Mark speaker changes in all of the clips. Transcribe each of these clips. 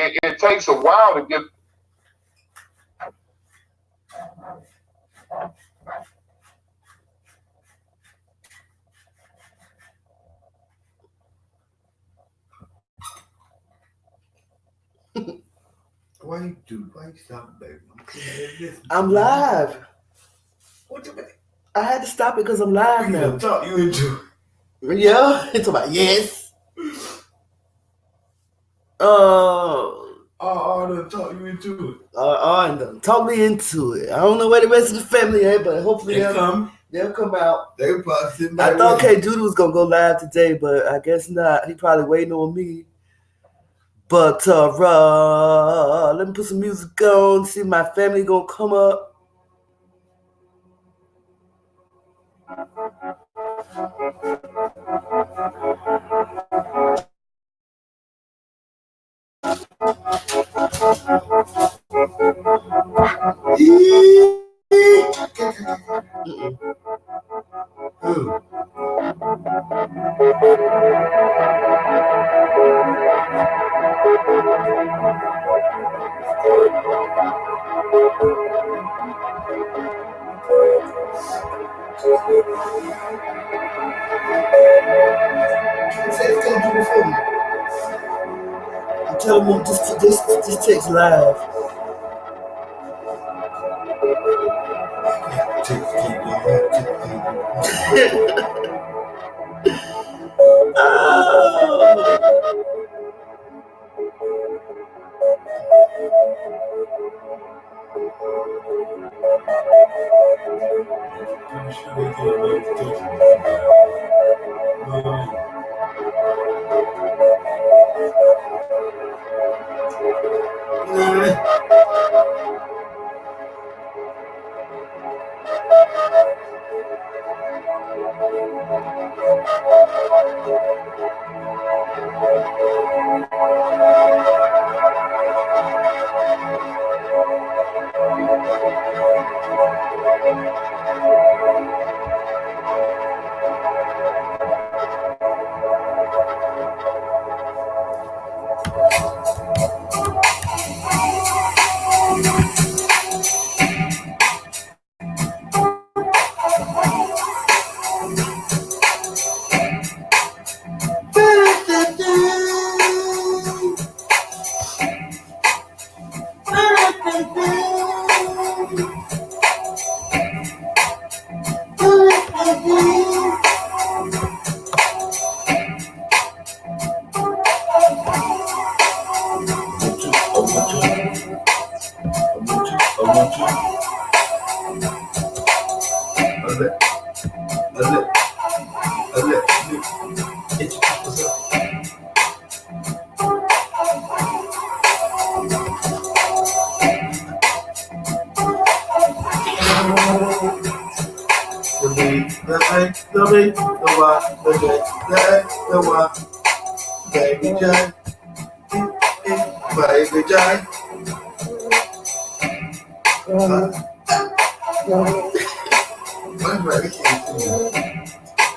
Speaker 1: it takes a while to get.
Speaker 2: Why you stop, baby?
Speaker 3: I'm live.
Speaker 2: What you mean?
Speaker 3: I had to stop it because I'm live now.
Speaker 2: Talk you into it.
Speaker 3: Yeah, it's about yes.
Speaker 2: Talk you into it.
Speaker 3: Talk me into it. I don't know where the rest of the family at, but hopefully they'll come out.
Speaker 2: They probably sitting back.
Speaker 3: I thought K Judah was gonna go live today, but I guess not. He probably waiting on me. But let me put some music on. See if my family gonna come up. I'm telling them this takes live.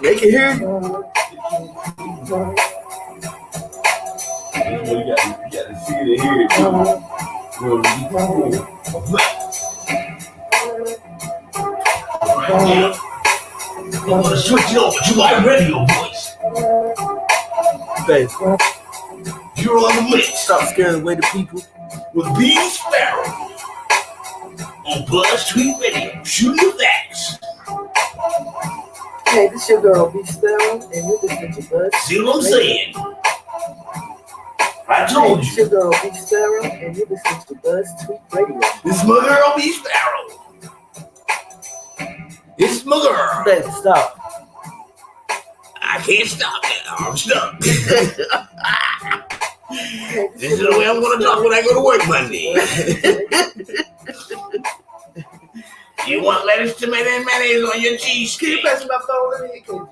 Speaker 3: They can hear you.
Speaker 2: You got to see it and hear it too. I'm gonna switch it over to my radio voice.
Speaker 3: Babe,
Speaker 2: You're on the mix.
Speaker 3: stop scaring away the people.
Speaker 2: With B Sparrow on Buzz Tweet Radio, shooting the facts.
Speaker 3: Hey, this your girl B Sparrow, and you're listening to Buzz.
Speaker 2: See what I'm saying? I
Speaker 3: Hey,
Speaker 2: told
Speaker 3: this
Speaker 2: you.
Speaker 3: your girl B Sparrow, and you're listening to Buzz Tweet Radio.
Speaker 2: This is my girl B Sparrow. This is my girl.
Speaker 3: Baby, stop.
Speaker 2: I can't stop now. I'm stuck.
Speaker 3: Hey,
Speaker 2: This is the way I'm gonna talk when I go to work Monday. You want lettuce, tomato, and mayonnaise on your cheese
Speaker 3: Can you
Speaker 2: steak?
Speaker 3: pass me my phone? Let me can't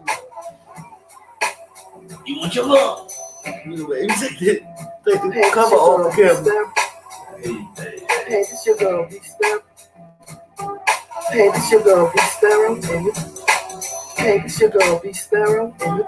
Speaker 2: You want your love?
Speaker 3: do that. You take the cover off the camera. Hey, this your girl B Sparrow. Hey, this your girl B Sparrow, and you. Hey, this your girl B Sparrow, and you.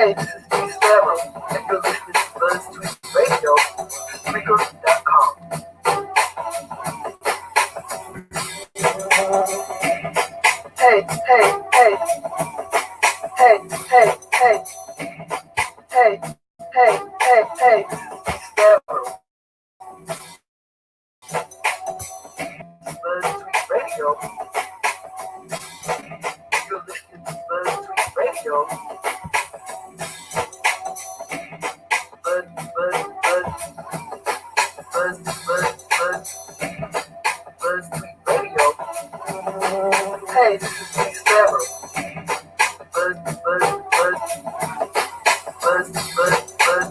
Speaker 3: Hey, this is Steve Sparrow, and you're listening to Buzz Tweet Radio, Spreaker.com. Hey, hey, hey, hey, hey, hey, hey, hey, hey, hey, this is Steve Sparrow. Buzz Tweet Radio. You're listening to Buzz Tweet Radio. Buzz, buzz, buzz, buzz, buzz, buzz, Buzz Tweet Radio. Hey, this is Steve Sparrow. Buzz, buzz, buzz, buzz, buzz,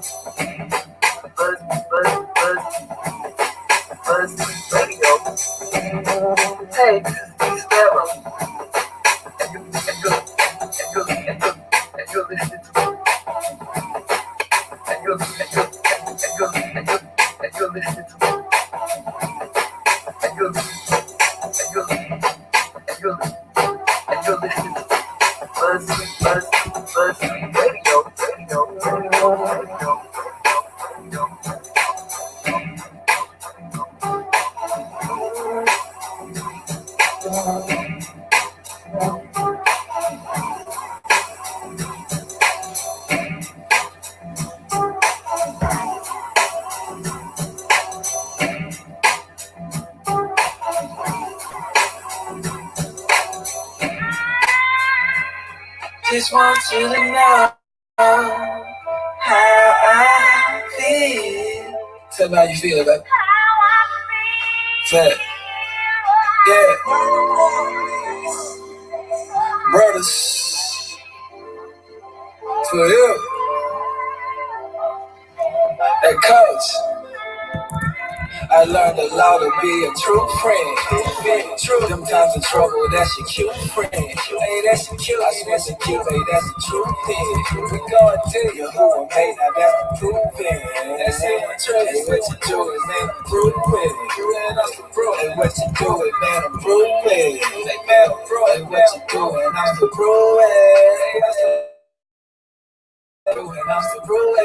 Speaker 3: buzz, buzz, buzz, buzz, Buzz Tweet Radio. Hey, this is Steve Sparrow. And you're listening to and you're listening to Buzz Tweet Radio.
Speaker 4: Just want you to know how I feel. Tell me how you feel, baby. Say it. Yeah. Brothers. For you. That coach. I learned a lot to be a true friend. True. Them times of trouble, that's your cute friend. Hey, that's your cute. I swear that's your cute, hey, that's the true thing. We gonna tell you who I'm made, now that's the proving. That's it, true. Hey, what you doing, man, I'm proving. Hey, what you doing, man, I'm proving. Hey, man, I'm proving. Hey, what you doing, I'm the proving. Hey, that's the and I'm still growing.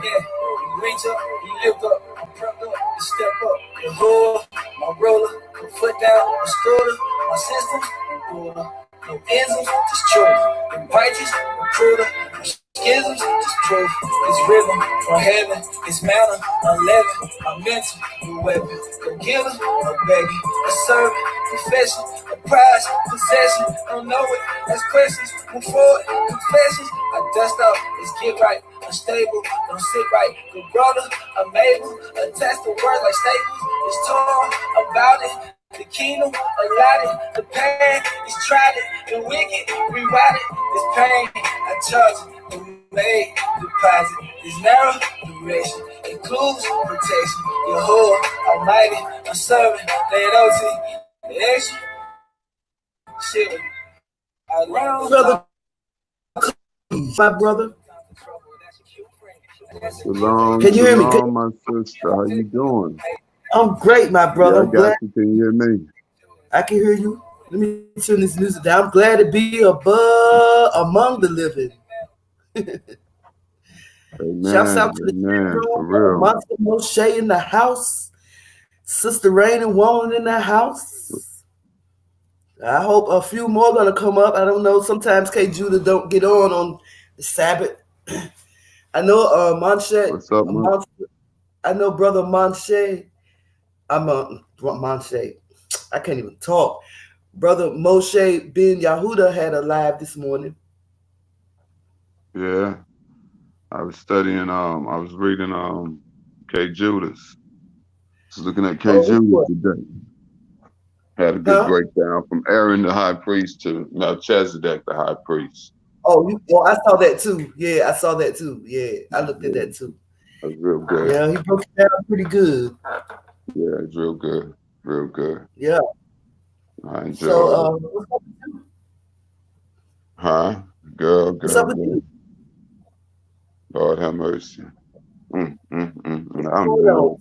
Speaker 4: Yeah, you reach up, you lift up, you prep up, you step up, you hold my roller, my foot down, my scooter, my system, my border. No isms, just truth. The righteous, the cruder, schisms, just proof. It's rhythm from heaven, it's manna, unleavened, my mental, the weapon. The giver, no baby, a servant, confession, a prize, possession. Don't know it, that's questions. Move forward, confessions. I dust off, let's get right. Unstable, don't sit right. Good brother, I'm able. Attach the words like staples. It's torn about it. The kingdom, allotted, the pain is tried it, the wicked, rewind it, this pain, I charge it, the made deposit, this narrow duration, includes protection, your whole almighty, I'm serving, they OT, the extra, shit, I learned, brother, my brother.
Speaker 5: Shalom,
Speaker 3: can you hear me?
Speaker 5: my sister, how you doing?
Speaker 3: I'm great, my brother.
Speaker 5: Yeah, I got you. Can you hear me?
Speaker 3: I can hear you. Let me turn this music down. I'm glad to be above among the living.
Speaker 5: Amen.
Speaker 3: Shouts out to the
Speaker 5: real.
Speaker 3: Monster Moshe in the house. Sister Rain and Woman in the house. I hope a few more gonna come up. I don't know. Sometimes K Judah don't get on the Sabbath. I know Monshe.
Speaker 5: What's up, man?
Speaker 3: I know brother Monshe. Monshe. I can't even talk. Brother Moshe Ben Yahuda had a live this morning.
Speaker 5: Yeah. I was studying, I was reading K Judah's. I was looking at K Judah today. Had a good breakdown from Aaron the high priest to Melchizedek the high priest.
Speaker 3: Oh, I saw that too. Yeah, I saw that too. Yeah, I looked at that too.
Speaker 5: That's real good.
Speaker 3: Yeah, he broke it down pretty good.
Speaker 5: Yeah, it's real good. Real good.
Speaker 3: Yeah.
Speaker 5: I enjoy it.
Speaker 3: What's up with you?
Speaker 5: Huh? Girl.
Speaker 3: What's up with you?
Speaker 5: Lord have mercy. I don't
Speaker 3: know.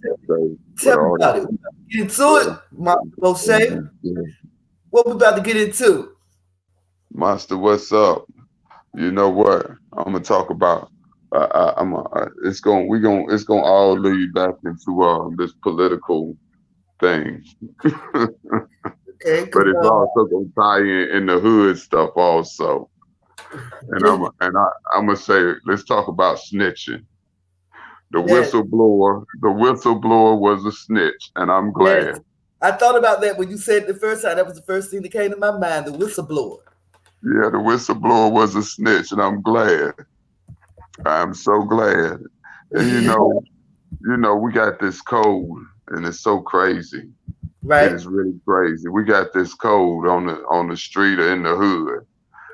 Speaker 3: Tell me about it. Get into it, Moshe.
Speaker 5: Yeah.
Speaker 3: What we about to get into?
Speaker 5: Master, what's up? You know what? I'm gonna talk about. It's gonna all lead back into this political thing,
Speaker 3: Okay,
Speaker 5: but
Speaker 3: because
Speaker 5: it's also gonna tie in the hood stuff also. And I'm gonna say, let's talk about snitching. The
Speaker 3: yes,
Speaker 5: whistleblower was a snitch, and I'm
Speaker 3: yes.
Speaker 5: glad.
Speaker 3: I thought about that when you said it the first time. That was the first thing that came to my mind, the whistleblower.
Speaker 5: Yeah, the whistleblower was a snitch, and I'm glad. I'm so glad. And we got this code, and it's so crazy. It
Speaker 3: Right?
Speaker 5: is really crazy. We got this code on the street or in the hood.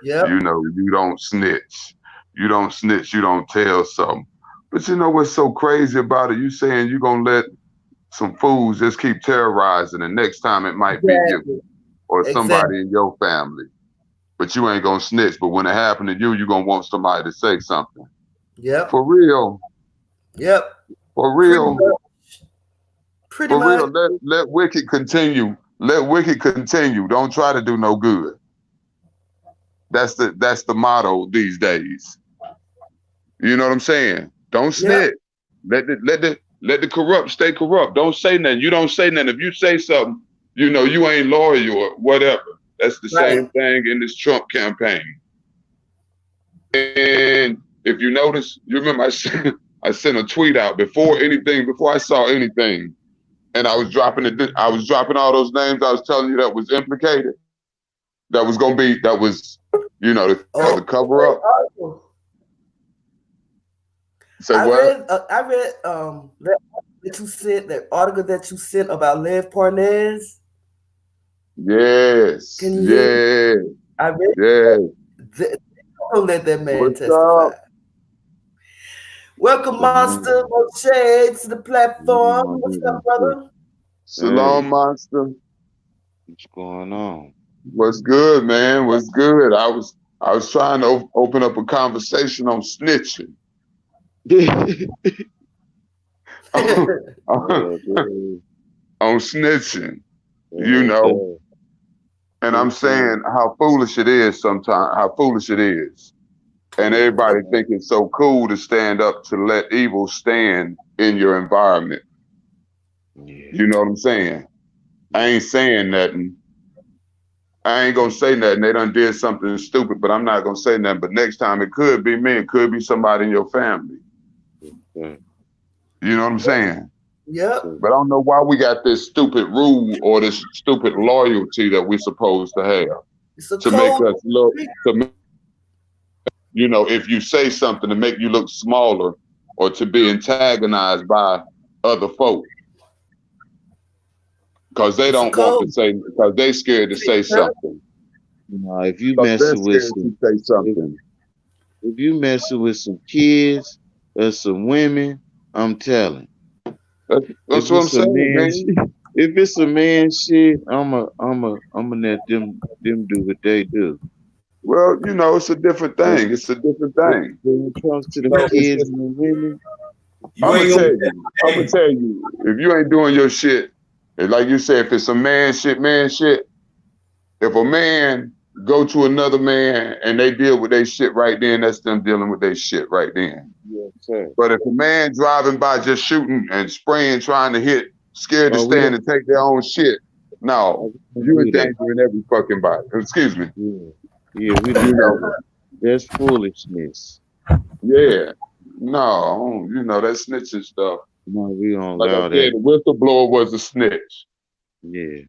Speaker 3: Yep.
Speaker 5: You don't snitch. You don't snitch. You don't tell something. But you know what's so crazy about it? You saying you're gonna let some fools just keep terrorizing, and next time it might be you
Speaker 3: Exactly.
Speaker 5: or
Speaker 3: Exactly.
Speaker 5: somebody in your family. But you ain't gonna snitch. But when it happened to you, you're gonna want somebody to say something.
Speaker 3: Yep.
Speaker 5: For real.
Speaker 3: Yep.
Speaker 5: For
Speaker 3: Pretty
Speaker 5: real.
Speaker 3: much. Pretty
Speaker 5: For
Speaker 3: much.
Speaker 5: real. Let wicked continue. Let wicked continue. Don't try to do no good. That's the motto these days. You know what I'm saying? Don't
Speaker 3: Yep.
Speaker 5: snitch. Let the corrupt stay corrupt. Don't say nothing. You don't say nothing. If you say something, you ain't loyal or whatever. That's the
Speaker 3: Right.
Speaker 5: same thing in this Trump campaign. And if you notice, you remember I sent a tweet out before I saw anything, and I was dropping all those names I was telling you that was implicated. That was the cover up. Say what?
Speaker 3: I read that article that you sent about Lev Parnez.
Speaker 5: Yes.
Speaker 3: Can you hear me?
Speaker 5: Yes.
Speaker 3: I read
Speaker 5: Yes.
Speaker 3: don't let that man
Speaker 5: What's
Speaker 3: testify.
Speaker 5: up?
Speaker 3: Welcome, Monster Shades, to the platform. What's up, brother?
Speaker 5: Shalom,
Speaker 6: Hey.
Speaker 5: Monster.
Speaker 6: What's going on?
Speaker 5: What's good, man? What's good? I was trying to open up a conversation on snitching. On snitching, and I'm saying how foolish it is sometimes, how foolish it is. And everybody think it's so cool to stand up to let evil stand in your environment.
Speaker 6: Yeah.
Speaker 5: You know what I'm saying? I ain't saying nothing. I ain't gonna say nothing. They done did something stupid, but I'm not gonna say nothing. But next time it could be me, it could be somebody in your family.
Speaker 6: Yeah.
Speaker 5: You know what I'm saying?
Speaker 3: Yep.
Speaker 5: But I don't know why we got this stupid rule or this stupid loyalty that we're supposed to have to make us look, if you say something to make you look smaller or to be antagonized by other folk. Because they don't want to say, because they scared to say something.
Speaker 6: If you messing with some kids or some women, I'm telling.
Speaker 5: That's what I'm saying, man.
Speaker 6: If it's a man shit, I'ma let them do what they do.
Speaker 5: Well, it's a different thing. It's a different thing.
Speaker 6: When it comes to the kids and the women,
Speaker 5: I'm gonna tell you, if you ain't doing your shit, and like you said, if it's a man shit, if a man go to another man and they deal with their shit right then, that's them dealing with their shit right then.
Speaker 6: Yes, sir.
Speaker 5: But if a man driving by just shooting and spraying, trying to hit, scared to stand and take their own shit, no, you endangering every fucking body. Excuse me.
Speaker 6: Yeah, we don't know. That's foolishness.
Speaker 5: Yeah. No, that snitching stuff.
Speaker 6: No, we don't
Speaker 5: like
Speaker 6: allow
Speaker 5: I said,
Speaker 6: that.
Speaker 5: The whistleblower was a snitch.
Speaker 6: Yeah.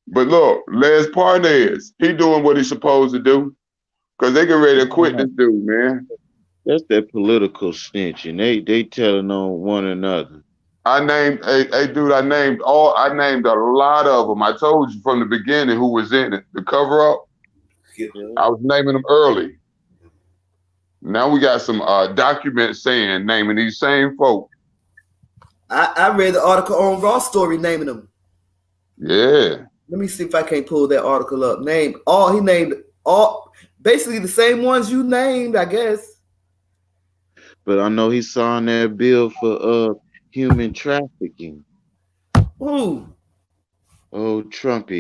Speaker 5: But look, Les Parnez, he doing what he's supposed to do. Because they get ready to quit this dude, man.
Speaker 6: That's that political snitching. They telling on one another.
Speaker 5: I named a lot of them. I told you from the beginning who was in it. The cover up, I was naming them early. Now we got some documents naming these same folk.
Speaker 3: I read the article on Raw Story naming them.
Speaker 5: Yeah.
Speaker 3: Let me see if I can't pull that article up. He named all basically the same ones you named, I guess.
Speaker 6: But I know he signed that bill for human trafficking.
Speaker 3: Who?
Speaker 6: Oh, Trump.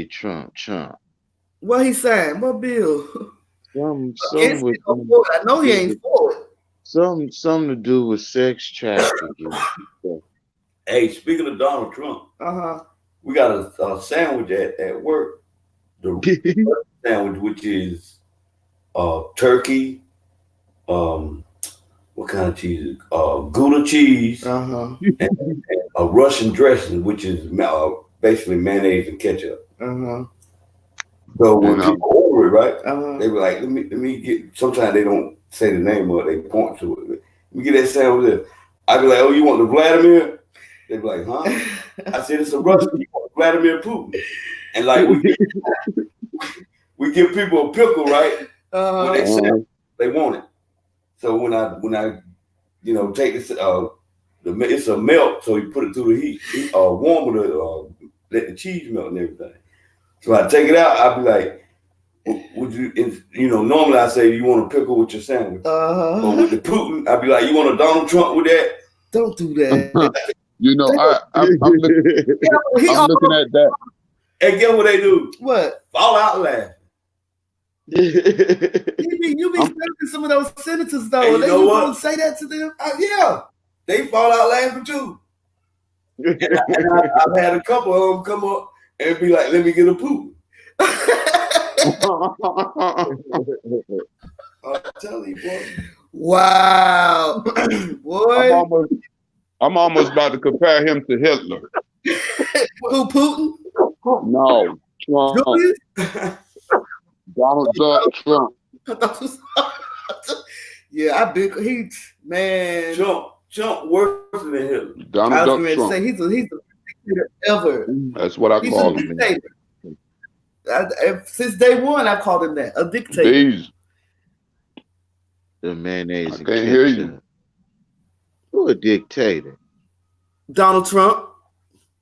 Speaker 3: What he signed? What bill?
Speaker 6: Some with
Speaker 3: I know he ain't for it.
Speaker 6: some to do with sex trafficking.
Speaker 2: Hey, speaking of Donald Trump, we got a sandwich at work. The sandwich, which is turkey, what kind of cheese? Gouda cheese, and a Russian dressing, which is basically mayonnaise and ketchup. So when people order it, right, they be like, let me get. Sometimes they don't say the name of it; they point to it. Let me get that sandwich there. I be like, oh, you want the Vladimir? They be like, huh? I said it's a Russian. You want Vladimir Putin? And like we give people a pickle, right? When they say they want it. So when I take this it's a melt, so you put it through the heat, warm it, let the cheese melt and everything. So I take it out, I'll be like, would you, normally I say, you want a pickle with your sandwich. But with the Putin, I'd be like, you want a Donald Trump with that?
Speaker 3: Don't do that.
Speaker 5: I'm looking at that.
Speaker 2: And guess what they do?
Speaker 3: What?
Speaker 2: Fall out laughing.
Speaker 3: You be studying some of those senators, though.
Speaker 2: And you know what?
Speaker 3: Say that to them?
Speaker 2: Yeah. They fall out laughing, too. And I've had a couple of them come up and be like, let me get a Putin. I'm telling you, boy.
Speaker 3: Wow. Boy.
Speaker 5: I'm almost about to compare him to Hitler.
Speaker 3: Who, Putin?
Speaker 5: No, Trump. Donald Trump.
Speaker 3: Yeah, man.
Speaker 2: Trump worse than Hitler.
Speaker 5: Donald
Speaker 3: I was ready to
Speaker 5: Trump.
Speaker 3: say he's the dictator ever.
Speaker 5: That's what I call him.
Speaker 3: Since day one, I've called him that, a dictator.
Speaker 6: The mayonnaise.
Speaker 5: I can't hear you.
Speaker 6: Who a dictator?
Speaker 3: Donald Trump.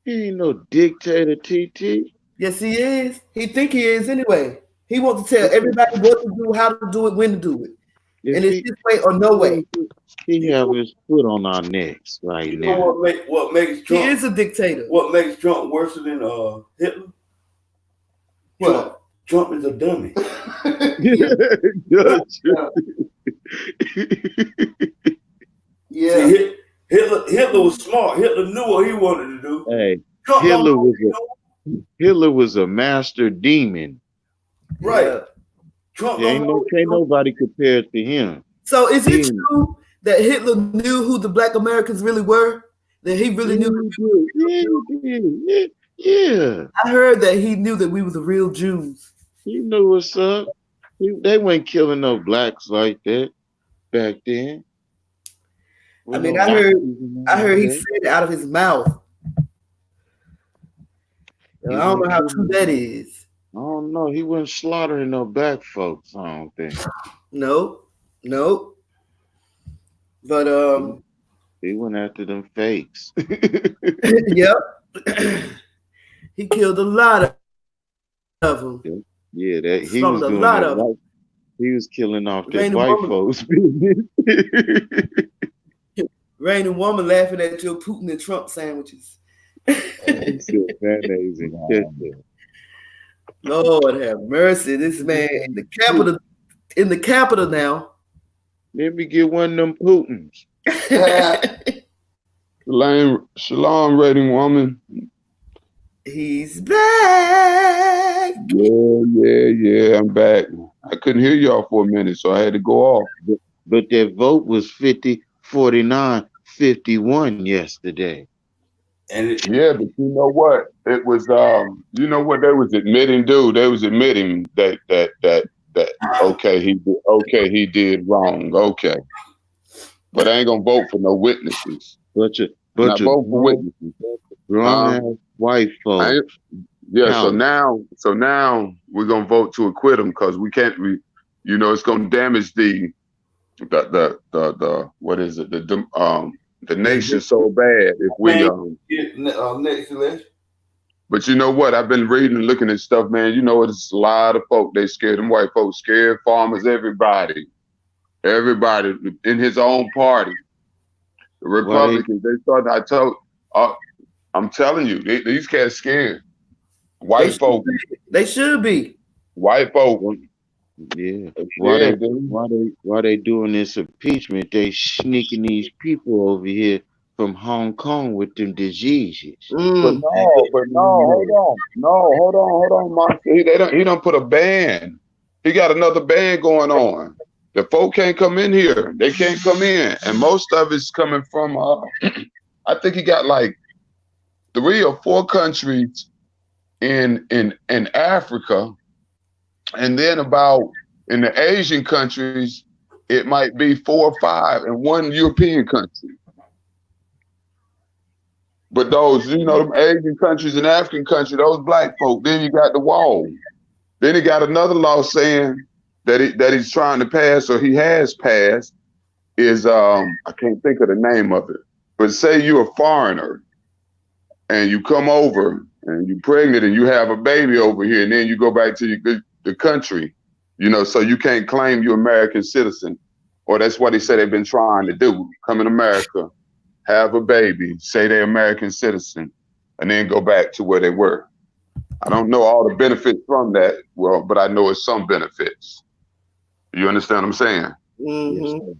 Speaker 6: He ain't no dictator, TT.
Speaker 3: Yes, he is. He think he is anyway. He wants to tell everybody what to do, how to do it, when to do it. And it's this way or no way.
Speaker 6: He have his foot on our necks right now.
Speaker 2: What makes Trump?
Speaker 3: He is a dictator.
Speaker 2: What makes Trump worse than Hitler?
Speaker 3: What?
Speaker 2: Trump is a dummy.
Speaker 3: Yeah.
Speaker 2: See, Hitler was smart. Hitler knew what he wanted to do.
Speaker 6: Hey,
Speaker 2: Trump
Speaker 6: Hitler was a master demon.
Speaker 2: Right.
Speaker 3: Yeah.
Speaker 2: Trump
Speaker 6: Ain't nobody compared to him.
Speaker 3: So is it true that Hitler knew who the black Americans really were? That he really knew?
Speaker 6: Yeah.
Speaker 3: I heard that he knew that we were the real Jews.
Speaker 6: He knew what's up. They weren't killing no blacks like that back then.
Speaker 3: I mean, I heard he said it out of his mouth. I don't know how true that is.
Speaker 6: I don't know. He wasn't slaughtering no black folks, I don't think.
Speaker 3: Nope. But
Speaker 6: he went after them fakes.
Speaker 3: Yep. He killed a lot of them.
Speaker 6: Yeah, he was doing a lot of them. He was killing off the white folks.
Speaker 3: Raining woman laughing at your Putin and Trump sandwiches. Lord have mercy. This man in the capital now.
Speaker 6: Let me get one of them Putins.
Speaker 5: Shalom, rating woman.
Speaker 3: He's back.
Speaker 5: Yeah, I'm back. I couldn't hear y'all for a minute, so I had to go off.
Speaker 6: But that vote was 50-49-51 yesterday.
Speaker 2: And
Speaker 5: but you know what? It was you know what they was admitting, dude. They was admitting that he did wrong. Okay. But I ain't gonna vote for no witnesses.
Speaker 6: But
Speaker 5: vote for witnesses.
Speaker 6: Grown white folks.
Speaker 5: So now we're gonna vote to acquit them because it's gonna damage the what is it, the nation so bad if we
Speaker 2: next election.
Speaker 5: But you know what? I've been reading and looking at stuff, man. You know, it's a lot of folk. They scared. Them white folks scared. Farmers, everybody in his own party. The Republicans, they started. I'm telling you, these cats scared. White folk.
Speaker 3: They should be.
Speaker 5: White folk.
Speaker 6: Yeah.
Speaker 5: Yeah,
Speaker 6: Why they doing this impeachment? They sneaking these people over here from Hong Kong with them diseases.
Speaker 5: but hold on, Mark. He don't put a ban. He got another ban going on. The folk can't come in here. They can't come in, and most of it's coming from. I think he got like 3 or 4 countries in Africa, and then about in the Asian countries, it might be 4 or 5, and 1 European country. But those, them Asian countries and African countries, those black folk, then you got the wall. Then he got another law saying that he's trying to pass, or he has passed, is I can't think of the name of it. But say you're a foreigner and you come over and you're pregnant and you have a baby over here, and then you go back to the country, so you can't claim you're American citizen. Or that's what he said they've been trying to do. Come in America, have a baby, say they're American citizen, and then go back to where they were. I don't know all the benefits from that, but I know it's some benefits. You understand what I'm saying?
Speaker 4: Mm-hmm.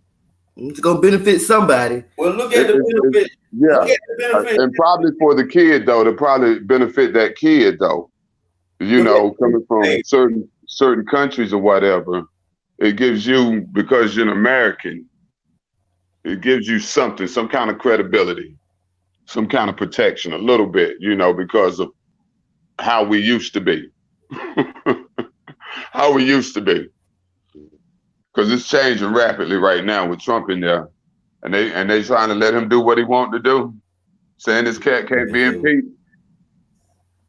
Speaker 4: It's going to benefit somebody.
Speaker 2: Well, look at the benefit.
Speaker 5: Yeah, look at the benefit. And probably for the kid, though, to probably benefit that kid, though. Coming from certain countries or whatever, it gives you, because you're an American, it gives you some kind of credibility, some kind of protection, a little bit, because of how we used to be. How we used to be. Because it's changing rapidly right now with Trump in there. And they trying to let him do what he wants to do, saying this cat can't be impeached.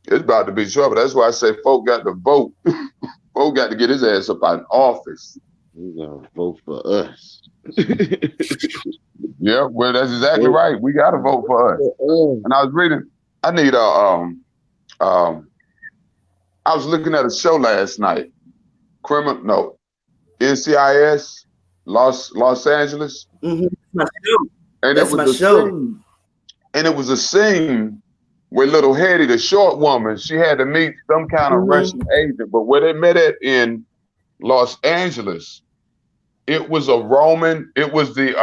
Speaker 5: It's about to be trouble. That's why I say folk got to vote. Folk got to get his ass up out of office.
Speaker 6: We gotta vote for us.
Speaker 5: Yeah, well, that's exactly right. We got to vote for us. And I was reading. I need I was looking at a show last night. NCIS, Los Angeles.
Speaker 4: Mm-hmm.
Speaker 5: And
Speaker 4: that's my show.
Speaker 5: And it was a scene where little Hetty, the short woman, she had to meet some kind of Russian agent. But where they met at in Los Angeles, it was a Roman. It was the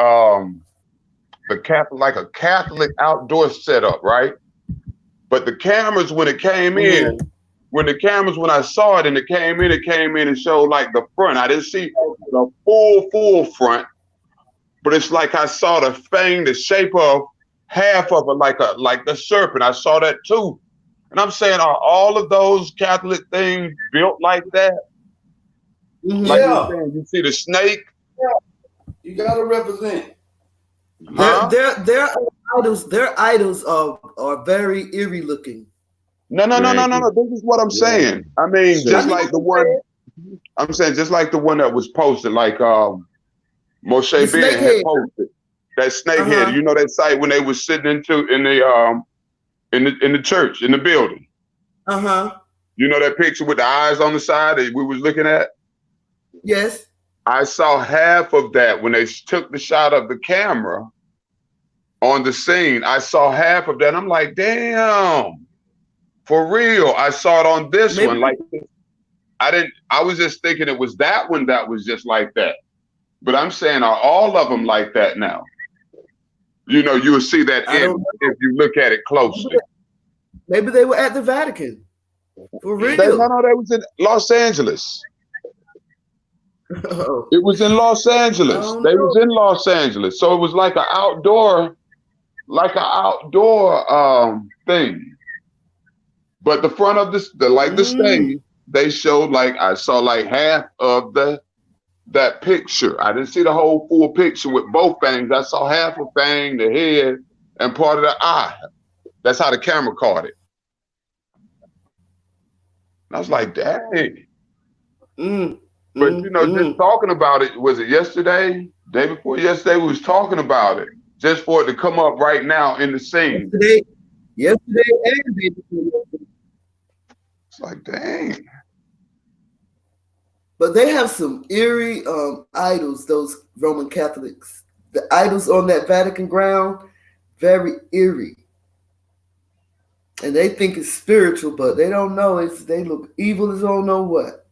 Speaker 5: Catholic, like a Catholic outdoor setup, right? But the cameras, when it came in, when I saw it and it came in and showed like the front. I didn't see the full front, but it's like I saw the thing, the shape of half of it, like the serpent. I saw that too. And I'm saying, are all of those Catholic things built like that? Like you're saying, you see the snake?
Speaker 2: Yeah. You gotta represent.
Speaker 4: Huh? Their idols are very eerie looking.
Speaker 5: No. This is what I'm saying. I mean, just like the one that was posted, like Moshe Ben had posted that snakehead. You know that site when they was sitting in the church, in the building. You know that picture with the eyes on the side that we was looking at?
Speaker 4: Yes.
Speaker 5: I saw half of that when they took the shot of the camera on the scene. I saw half of that. I'm like, damn. For real, I saw it on this one. Like, I was just thinking it was that one that was just like that. But I'm saying, are all of them like that now? You will see that if you look at it closely.
Speaker 4: Maybe they were at the Vatican. For real.
Speaker 5: No, they was in Los Angeles. It was in Los Angeles. They was in Los Angeles. So it was like an outdoor thing. But the front of the stage, they showed I saw half of that picture. I didn't see the whole full picture with both things. I saw half a thing, the head, and part of the eye. That's how the camera caught it. And I was like, dang. But just talking about it, was it yesterday? Day before yesterday, we was talking about it. Just for it to come up right now in the scene.
Speaker 4: Yesterday and day before yesterday.
Speaker 5: It's like, dang.
Speaker 4: But they have some eerie idols, those Roman Catholics. The idols on that Vatican ground, very eerie. And they think it's spiritual, but they don't know. They look evil as don't know what.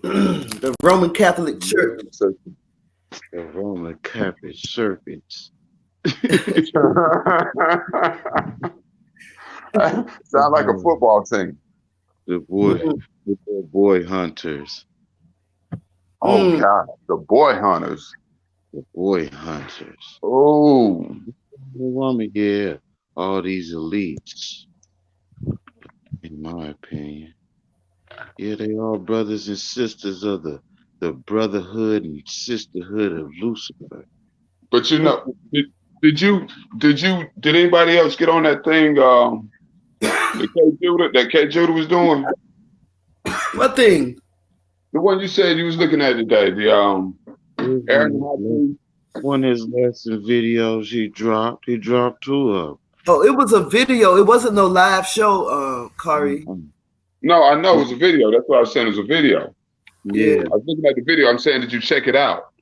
Speaker 4: The Roman Catholic Church.
Speaker 6: The Roman Catholic serpents.
Speaker 5: Sound like a football team.
Speaker 6: The boy hunters.
Speaker 5: Oh God, the boy hunters.
Speaker 6: The boy hunters.
Speaker 5: Oh,
Speaker 6: the woman, yeah. All these elites, in my opinion. Yeah, they are brothers and sisters of the brotherhood and sisterhood of Lucifer.
Speaker 5: but you know, did anybody else get on that thing? That K Judah was doing.
Speaker 4: What thing?
Speaker 5: The one you said you was looking at today. The Aaron
Speaker 6: one of his lesson videos he dropped. He dropped 2 of them.
Speaker 4: Oh, it was a video. It wasn't no live show, Kari.
Speaker 5: No, I know it was a video. That's what I was saying. It was a video.
Speaker 6: Yeah.
Speaker 5: I was looking at the video. I'm saying, did you check it out?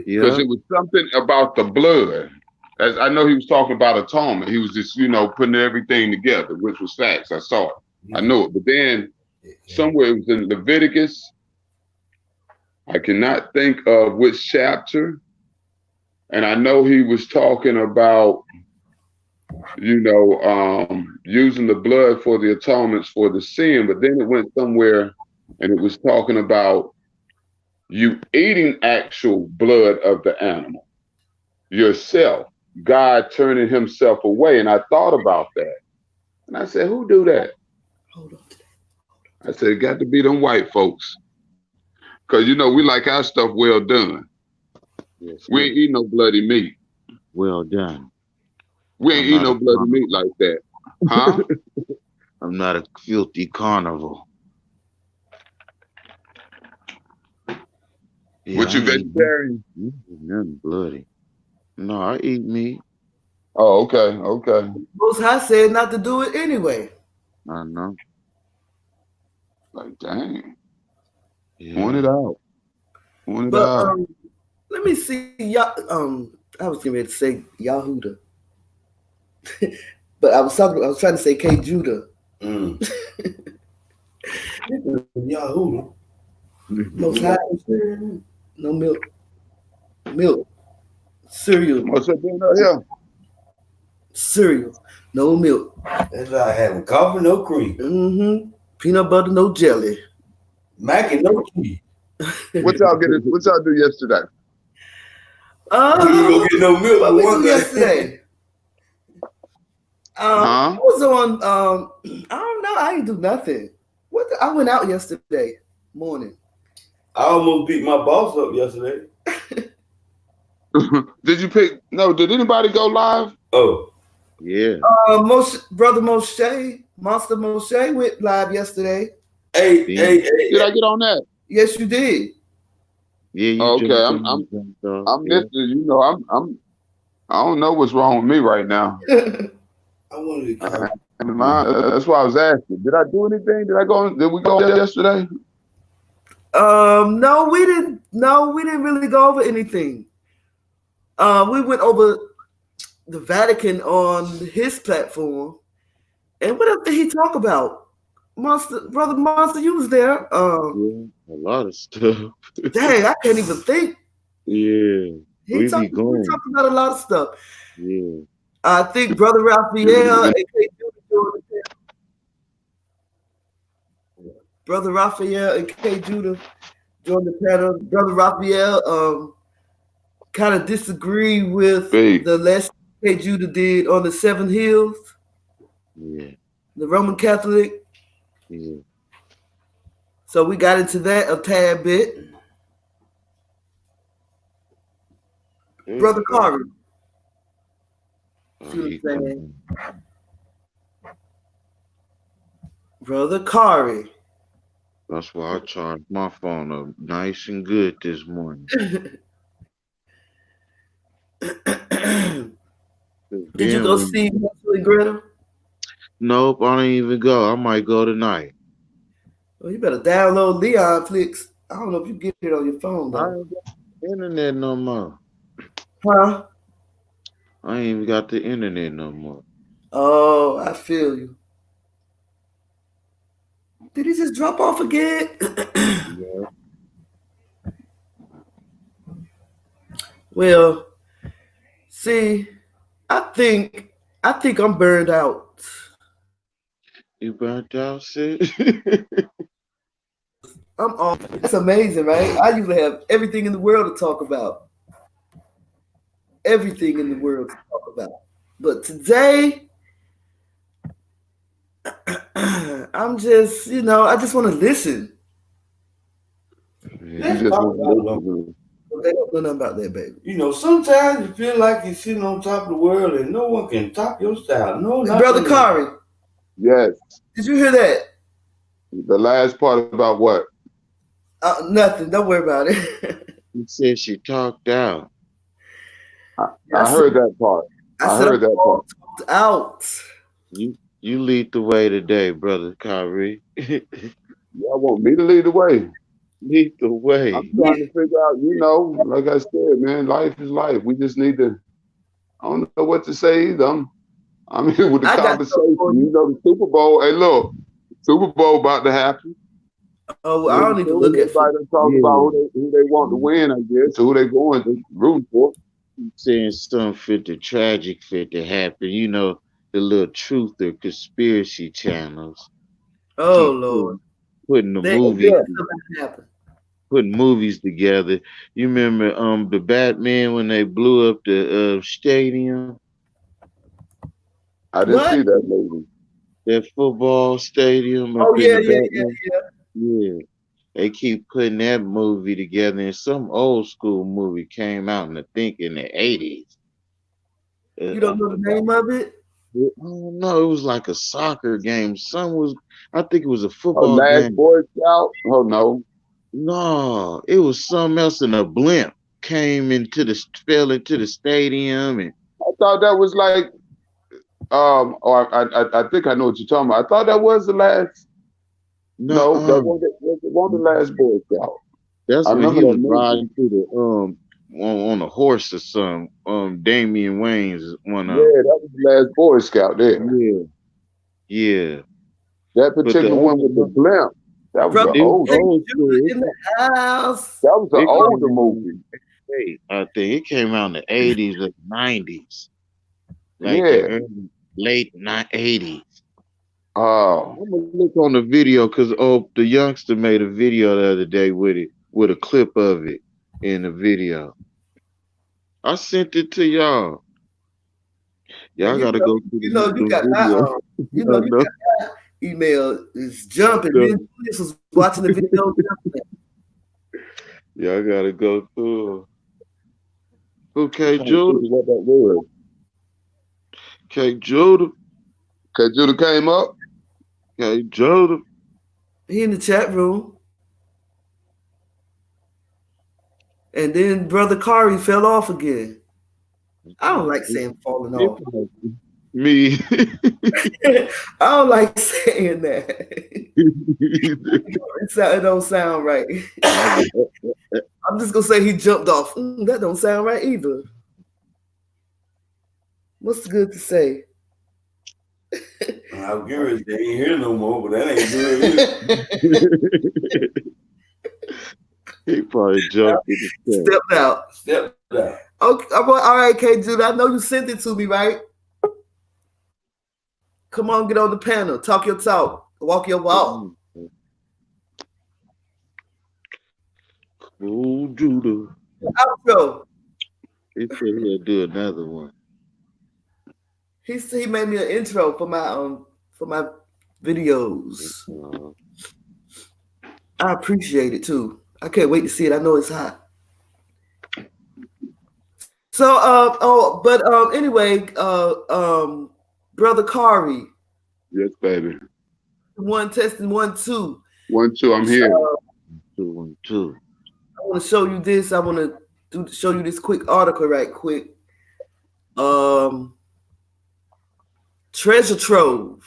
Speaker 6: Yeah.
Speaker 5: Because it was something about the blood. As I know he was talking about atonement. He was just, putting everything together, which was facts. I saw it. I know it. But then somewhere it was in Leviticus. I cannot think of which chapter. And I know he was talking about, using the blood for the atonements for the sin. But then it went somewhere and it was talking about you eating actual blood of the animal yourself, God turning himself away. And I thought about that. And I said, who do that?
Speaker 4: Hold on.
Speaker 5: I said, it got to be them white folks. Because, we like our stuff well done.
Speaker 6: Yes,
Speaker 5: we ain't eating no bloody meat.
Speaker 6: Well done.
Speaker 5: We ain't eating no bloody meat like that. Huh?
Speaker 6: I'm not a filthy carnivore. Yeah,
Speaker 5: What, you vegetarian?
Speaker 6: Nothing bloody. No, I eat meat.
Speaker 5: Oh, okay.
Speaker 4: Most High said not to do it anyway.
Speaker 6: I know.
Speaker 5: Like, dang.
Speaker 6: Yeah.
Speaker 5: Point it out.
Speaker 4: Let me see. I was getting ready to say Yahuda. But I was trying to say K Judah. Yahuda. Most High. No milk. Cereal.
Speaker 5: What's up here?
Speaker 4: Cereal. No milk.
Speaker 2: That's why I have coffee, no cream.
Speaker 4: Mm-hmm. Peanut butter, no jelly.
Speaker 2: Mac and no cheese.
Speaker 5: What y'all do yesterday?
Speaker 2: You go get no milk.
Speaker 4: What we do yesterday? I was on. I don't know. I didn't do nothing. I went out yesterday morning.
Speaker 2: I almost beat my boss up yesterday.
Speaker 5: Did anybody go live?
Speaker 2: Oh,
Speaker 6: yeah.
Speaker 4: Brother Moshe, Monster Moshe went live yesterday.
Speaker 2: Hey.
Speaker 5: Did I get on that?
Speaker 4: Yes, you did.
Speaker 6: Yeah.
Speaker 5: Okay, I'm listening. I don't know what's wrong with me right now.
Speaker 2: I wanted to come.
Speaker 5: That's why I was asking. Did I do anything? Did we go yesterday?
Speaker 4: No, we didn't. No, we didn't really go over anything. We went over the Vatican on his platform. And what else did he talk about? Brother Monster, you was there.
Speaker 6: A lot of stuff.
Speaker 4: Dang, I can't even think.
Speaker 6: Yeah.
Speaker 4: We talked about a lot of stuff.
Speaker 6: Yeah.
Speaker 4: I think Brother Raphael and K Judah joined the panel. Brother Raphael and K Judah joined the panel. Brother Raphael kind of disagree with the lesson K Judah did on the 7 hills.
Speaker 6: Yeah.
Speaker 4: The Roman Catholic.
Speaker 6: Yeah.
Speaker 4: So we got into that a tad bit. Brother Kari. Brother Kari.
Speaker 6: That's why I charged my phone up nice and good this morning.
Speaker 4: Did you go see Hansel and Gretel?
Speaker 6: Nope, I didn't even go. I might go tonight.
Speaker 4: Well, you better download Leon Flix. I don't know if you get it on your phone, though.
Speaker 6: I ain't got the internet no more.
Speaker 4: Huh?
Speaker 6: I ain't even got the internet no more.
Speaker 4: Oh, I feel you. Did he just drop off again?
Speaker 6: Yeah.
Speaker 4: Well, see, I think I'm burned out.
Speaker 6: You burnt out, sis?
Speaker 4: I'm off. That's amazing, right? I usually have everything in the world to talk about. Everything in the world to talk about. But today, I'm just, I just want to listen.
Speaker 5: You just want to listen.
Speaker 4: They don't know nothing about that, baby.
Speaker 2: Sometimes you feel like you're sitting on top of the world and no one can top your style. No,
Speaker 4: Brother Kari.
Speaker 5: Yes.
Speaker 4: Did you hear that?
Speaker 5: The last part about what?
Speaker 4: Nothing. Don't worry about it.
Speaker 6: He said she talked out.
Speaker 5: I heard that part. I heard that part.
Speaker 4: Talked out.
Speaker 6: You lead the way today, Brother Kyrie.
Speaker 5: Y'all want me to lead the way?
Speaker 6: Lead the way.
Speaker 5: I'm trying to figure out, like I said, man, life is life. We just need to, I don't know what to say either. I'm here with the conversation. The Super Bowl. Hey, look, Super Bowl about to happen.
Speaker 4: Oh, I don't need to look at
Speaker 5: everybody talk about who they want to win, I guess, or who they going to root for.
Speaker 6: Saying something fit the tragic fit to happen. The little truth or conspiracy channels.
Speaker 4: Oh, Lord.
Speaker 6: Putting the movies. Putting movies together. You remember the Batman when they blew up the stadium?
Speaker 5: I didn't see that movie.
Speaker 6: That football stadium.
Speaker 4: Oh, yeah.
Speaker 6: Yeah. They keep putting that movie together, and some old school movie came out in the 80s.
Speaker 4: You don't know the name of it?
Speaker 6: I don't know. It was like a soccer game. I think it was a football game.
Speaker 5: Last Boy Scout? Oh, no.
Speaker 6: No, it was something else, and a blimp fell into the stadium. And
Speaker 5: I thought that was like, I think I know what you're talking about. I thought that was the last. No, that wasn't the last Boy Scout.
Speaker 6: That's when he was riding through the on a horse or something. Damian Wayans one of.
Speaker 5: Yeah, that was the last Boy Scout there.
Speaker 6: Yeah.
Speaker 5: That particular one with the blimp. That was an older
Speaker 4: in the house.
Speaker 5: That was an older movie.
Speaker 6: I think it came out in the 80s or 90s. Like
Speaker 5: the
Speaker 6: late 80s.
Speaker 5: Oh.
Speaker 6: I'm gonna look on the video because the youngster made a video the other day with a clip of it in the video. I sent it to y'all. Y'all gotta go through the video.
Speaker 4: Email is jumping. This was watching the video.
Speaker 6: Y'all gotta go through. Okay, Judah.
Speaker 5: What that was?
Speaker 6: Okay, Judah.
Speaker 5: Okay, Judah came up.
Speaker 6: Okay, Judah.
Speaker 4: He in the chat room. And then Brother Kari fell off again. I don't like saying falling off.
Speaker 6: Me.
Speaker 4: I don't like saying that. It don't sound right. I'm just gonna say he jumped off. That don't sound right either. What's good to say?
Speaker 2: I'm curious. They ain't here no more, but that ain't good.
Speaker 6: He probably jumped.
Speaker 4: Stepped out. Okay, all right, K. Judah. I know you sent it to me, right? Come on, get on the panel. Talk your talk. Walk your walk.
Speaker 6: Cool, Judah.
Speaker 4: Outro.
Speaker 6: He said he'll do another one.
Speaker 4: He made me an intro for my videos. I appreciate it too. I can't wait to see it. I know it's hot. So anyway, Brother Kari.
Speaker 5: Yes, baby.
Speaker 4: 1 testing 1 2.
Speaker 5: 1 2. I'm here.
Speaker 6: 1 2.
Speaker 4: I want to show you this. I want to show you this quick article right quick. Treasure trove.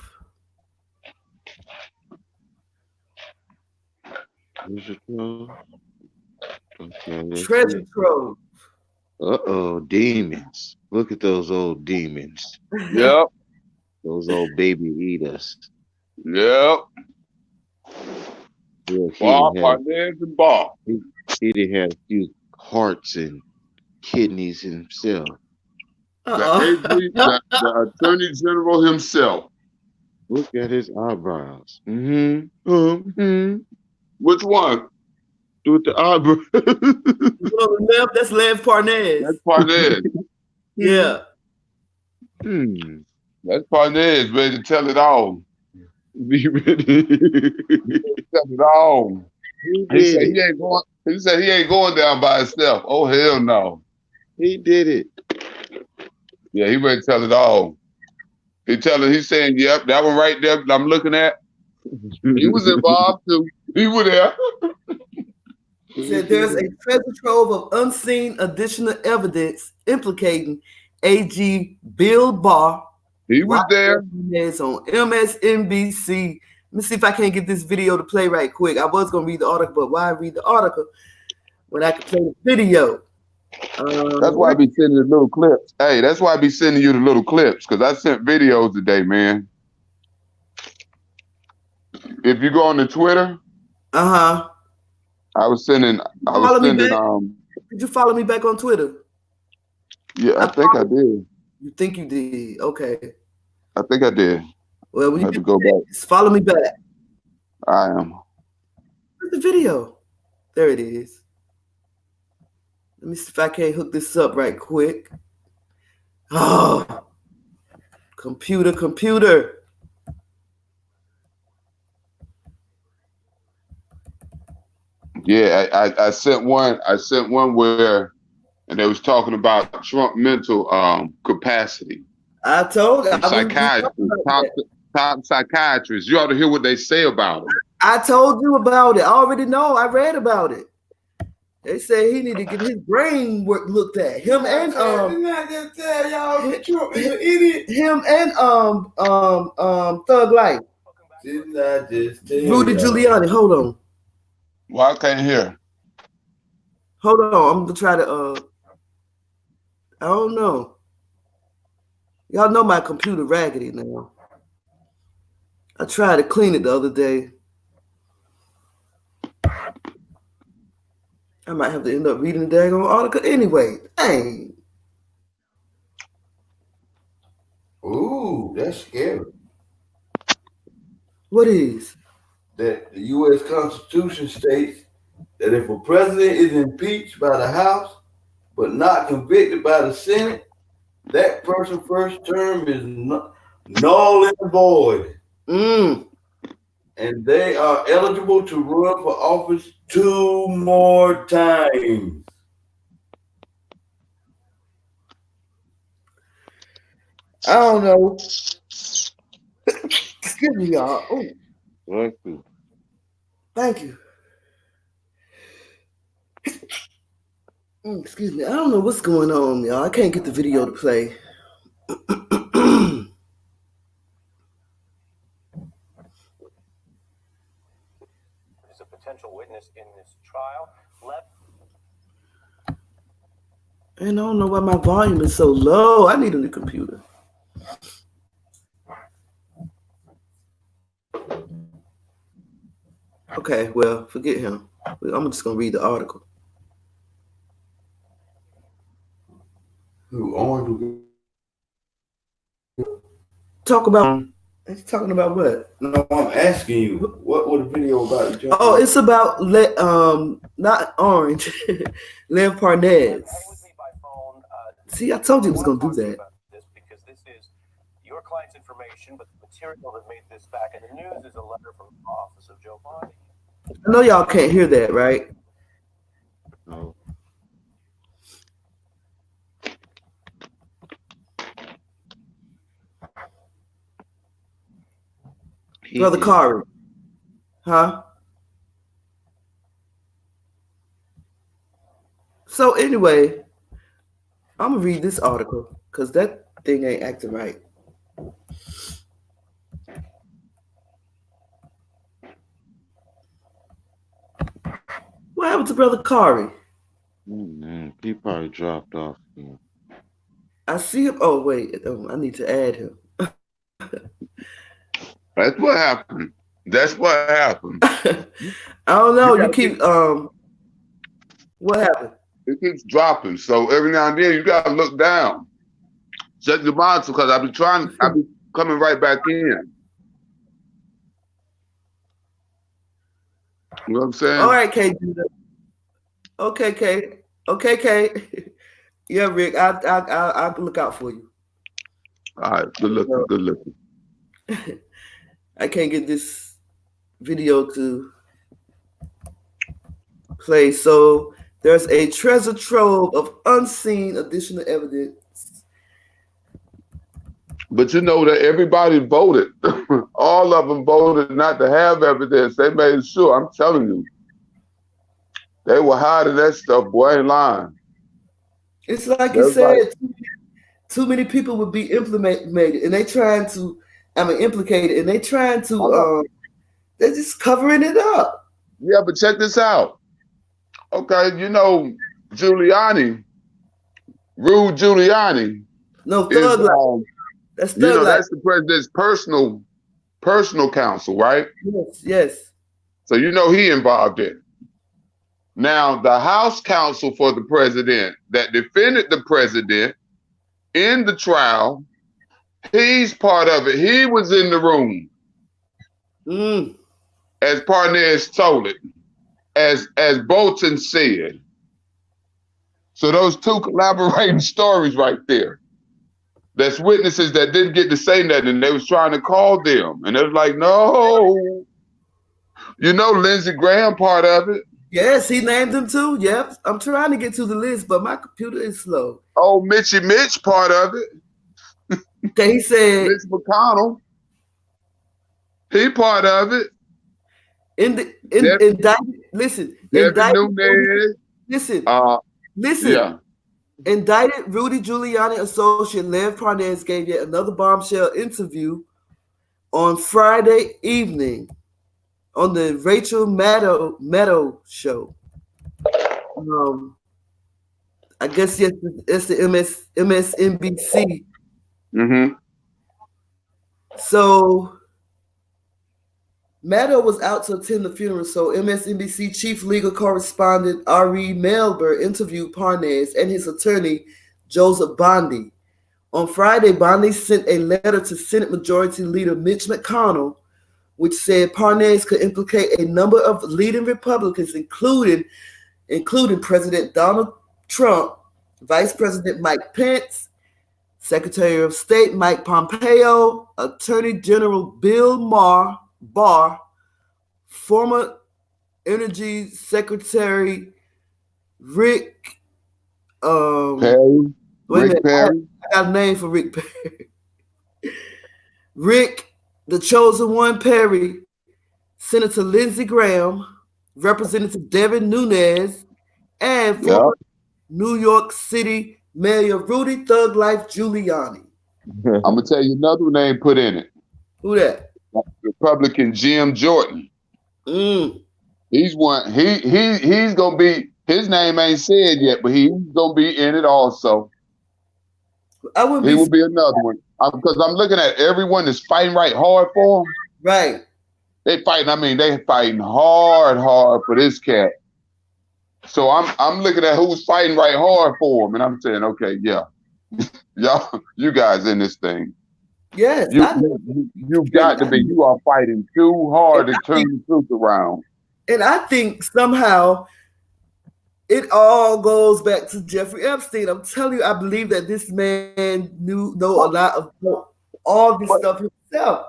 Speaker 6: Okay,
Speaker 4: treasure trove.
Speaker 6: Demons. Look at those old demons.
Speaker 5: Yep.
Speaker 6: Those old baby eaters.
Speaker 5: Yep.
Speaker 6: Yeah,
Speaker 5: Bob, my legs and Bob.
Speaker 6: He didn't have a few hearts and kidneys himself.
Speaker 5: The Attorney General himself.
Speaker 6: Look at his eyebrows.
Speaker 5: Which one?
Speaker 6: With the eyebrows.
Speaker 4: On the left, that's Lev Parnez.
Speaker 5: That's Parnez.
Speaker 4: Yeah.
Speaker 5: That's Parnez, ready to tell it all.
Speaker 6: Be ready.
Speaker 5: Tell it all. He said he ain't going down by himself. Oh, hell no.
Speaker 6: He did it.
Speaker 5: Yeah, he ready to tell it all. He's saying, yep, that one right there I'm looking at. He was involved too. He was there.
Speaker 4: He said there's a treasure trove of unseen additional evidence implicating AG Bill Barr.
Speaker 5: He was there.
Speaker 4: It's on MSNBC. Let me see if I can't get this video to play right quick. I was going to read the article, but why read the article when I can play the video?
Speaker 5: That's why I be sending the little clips. Hey, that's why I be sending you the little clips, because I sent videos today, man. If you go on the Twitter, I was sending.
Speaker 4: Did you follow me back on Twitter?
Speaker 5: Yeah, I think I did.
Speaker 4: You think you did? Okay.
Speaker 5: I think I did.
Speaker 4: Well, when
Speaker 5: I
Speaker 4: you
Speaker 5: have to go back.
Speaker 4: Follow me back.
Speaker 5: I am.
Speaker 4: Where's the video? There it is. Let me see if I can't hook this up right quick. Oh, computer.
Speaker 5: Yeah, I sent one. I sent one where, and they was talking about Trump mental capacity.
Speaker 4: I told you.
Speaker 5: Top psychiatrists. You ought to hear what they say about him.
Speaker 4: I told you about it. I already know. I read about it. They say he need to get his brain work looked at. Him and Thug Life. Rudy Giuliani. Hold on.
Speaker 5: Well, I can't hear.
Speaker 4: Hold on. I'm gonna try to. I don't know. Y'all know my computer raggedy now. I tried to clean it the other day. I might have to end up reading the daggone article anyway. Dang.
Speaker 2: Ooh, that's scary.
Speaker 4: What is?
Speaker 2: That the U.S. Constitution states that if a president is impeached by the House but not convicted by the Senate, that person's first term is null and void. And they are eligible to run for office 2 more times.
Speaker 4: I don't know. Excuse me, y'all. Oh. Thank you. Excuse me. I don't know what's going on, y'all. I can't get the video to play.
Speaker 7: Is a potential witness in this trial.
Speaker 4: And I don't know why my volume is so low. I need a new computer. Okay, well, forget him. I'm just going to read the article. Talk about. It's talking about what?
Speaker 2: No, I'm asking you. What was the video about?
Speaker 4: Oh, it's about not Orange, Lev Parnez. See, I told you it was going to do that.
Speaker 7: Because this is your client's information, but the material that made this back in the news is a letter from the office of Joe Biden.
Speaker 4: I know y'all can't hear that, right?
Speaker 6: No.
Speaker 4: Brother Kari. Huh? So anyway, I'm going to read this article because that thing ain't acting right. What happened to Brother Kari?
Speaker 6: Man, he probably dropped off.
Speaker 4: I see him. Oh, wait. I need to add him.
Speaker 5: That's what happened.
Speaker 4: I don't know. You keep what happened?
Speaker 5: It keeps dropping. So every now and then you gotta look down. Check your monitor because I be coming right back in. You know what I'm saying?
Speaker 4: All right, K. Okay, K. Okay, K. Yeah, Rick, I'll look out for you.
Speaker 5: All right, good looking, good looking.
Speaker 4: I can't get this video to play. So there's a treasure trove of unseen additional evidence.
Speaker 5: But you know that everybody voted. All of them voted not to have evidence. They made sure. I'm telling you. They were hiding that stuff, boy, ain't lying.
Speaker 4: It's like you said, too many people would be implicated, and they trying to, implicated, and they trying to, they're just covering it up.
Speaker 5: Yeah, but check this out. Okay, you know, Giuliani, Rudy Giuliani.
Speaker 4: No, Thug Life.
Speaker 5: That's Thug Life. That's the president's personal counsel, right?
Speaker 4: Yes, yes.
Speaker 5: So you know he involved in it. Now, the House counsel for the president that defended the president in the trial, he's part of it. He was in the room. As Parnes told it, as Bolton said. So those two collaborating stories right there. That's witnesses that didn't get to say nothing, and they was trying to call them. And they was like, no. You know Lindsey Graham part of it.
Speaker 4: Yes, he named him too. Yep. I'm trying to get to the list, but my computer is slow.
Speaker 5: Oh, Mitchie Mitch part of it.
Speaker 4: Okay, he said
Speaker 5: Mitch McConnell. He part of it.
Speaker 4: Listen.
Speaker 5: Yeah.
Speaker 4: Indicted Rudy Giuliani associate Lev Parnas gave yet another bombshell interview on Friday evening on the Rachel Maddow show. I guess yes, it's the MSNBC.
Speaker 5: Mm-hmm.
Speaker 4: So Maddow was out to attend the funeral, so MSNBC chief legal correspondent Ari Melber interviewed Parnas and his attorney Joseph Bondi. On Friday, Bondi sent a letter to Senate Majority Leader Mitch McConnell, which said Parnas could implicate a number of leading Republicans, including President Donald Trump, Vice President Mike Pence, Secretary of State Mike Pompeo, Attorney General Bill Barr, former Energy Secretary Rick
Speaker 5: Perry.
Speaker 4: I got a name for Rick Perry. Rick, the chosen one, Perry, Senator Lindsey Graham, Representative Devin Nunes, and former New York City Mayor Rudy Thug Life Giuliani.
Speaker 5: I'm gonna tell you another name put in it.
Speaker 4: Who that?
Speaker 5: Republican Jim Jordan. He's one. He's gonna be. His name ain't said yet, but he's gonna be in it also. He will be another one because I'm looking at everyone that's fighting right hard for him.
Speaker 4: Right.
Speaker 5: They fighting. I mean, they fighting hard for this cat. So I'm looking at who's fighting right hard for him, and I'm saying, okay, yeah, y'all, you guys in this thing.
Speaker 4: Yes,
Speaker 5: you got to be. You are fighting too hard to turn the truth around.
Speaker 4: And I think somehow it all goes back to Jeffrey Epstein. I'm telling you, I believe that this man know a lot of all this stuff himself.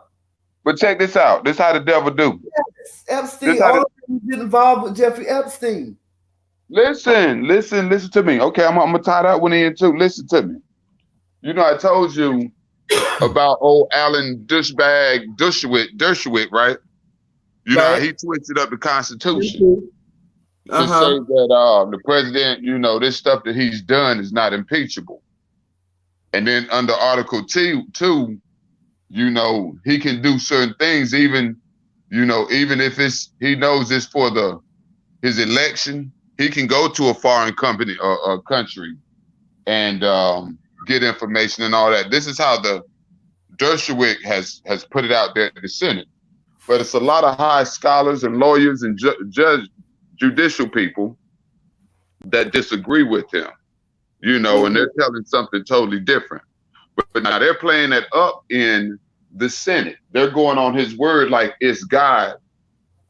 Speaker 5: But check this out. This is how the devil do.
Speaker 4: Yes, Epstein. All of them get involved with Jeffrey Epstein.
Speaker 5: Listen to me. Okay, I'm gonna tie that one in too. Listen to me. You know, I told you about old Alan Dershowitz, right? You know, he twisted up the Constitution to say that the president, you know, this stuff that he's done is not impeachable. And then under Article 2, you know, he can do certain things, even if he knows it's for his election, he can go to a foreign company or country and get information and all that. This is how the Dershowitz has put it out there to the Senate. But it's a lot of high scholars and lawyers and judicial people that disagree with him, you know, and they're telling something totally different. But now they're playing that up in the Senate. They're going on his word like it's God,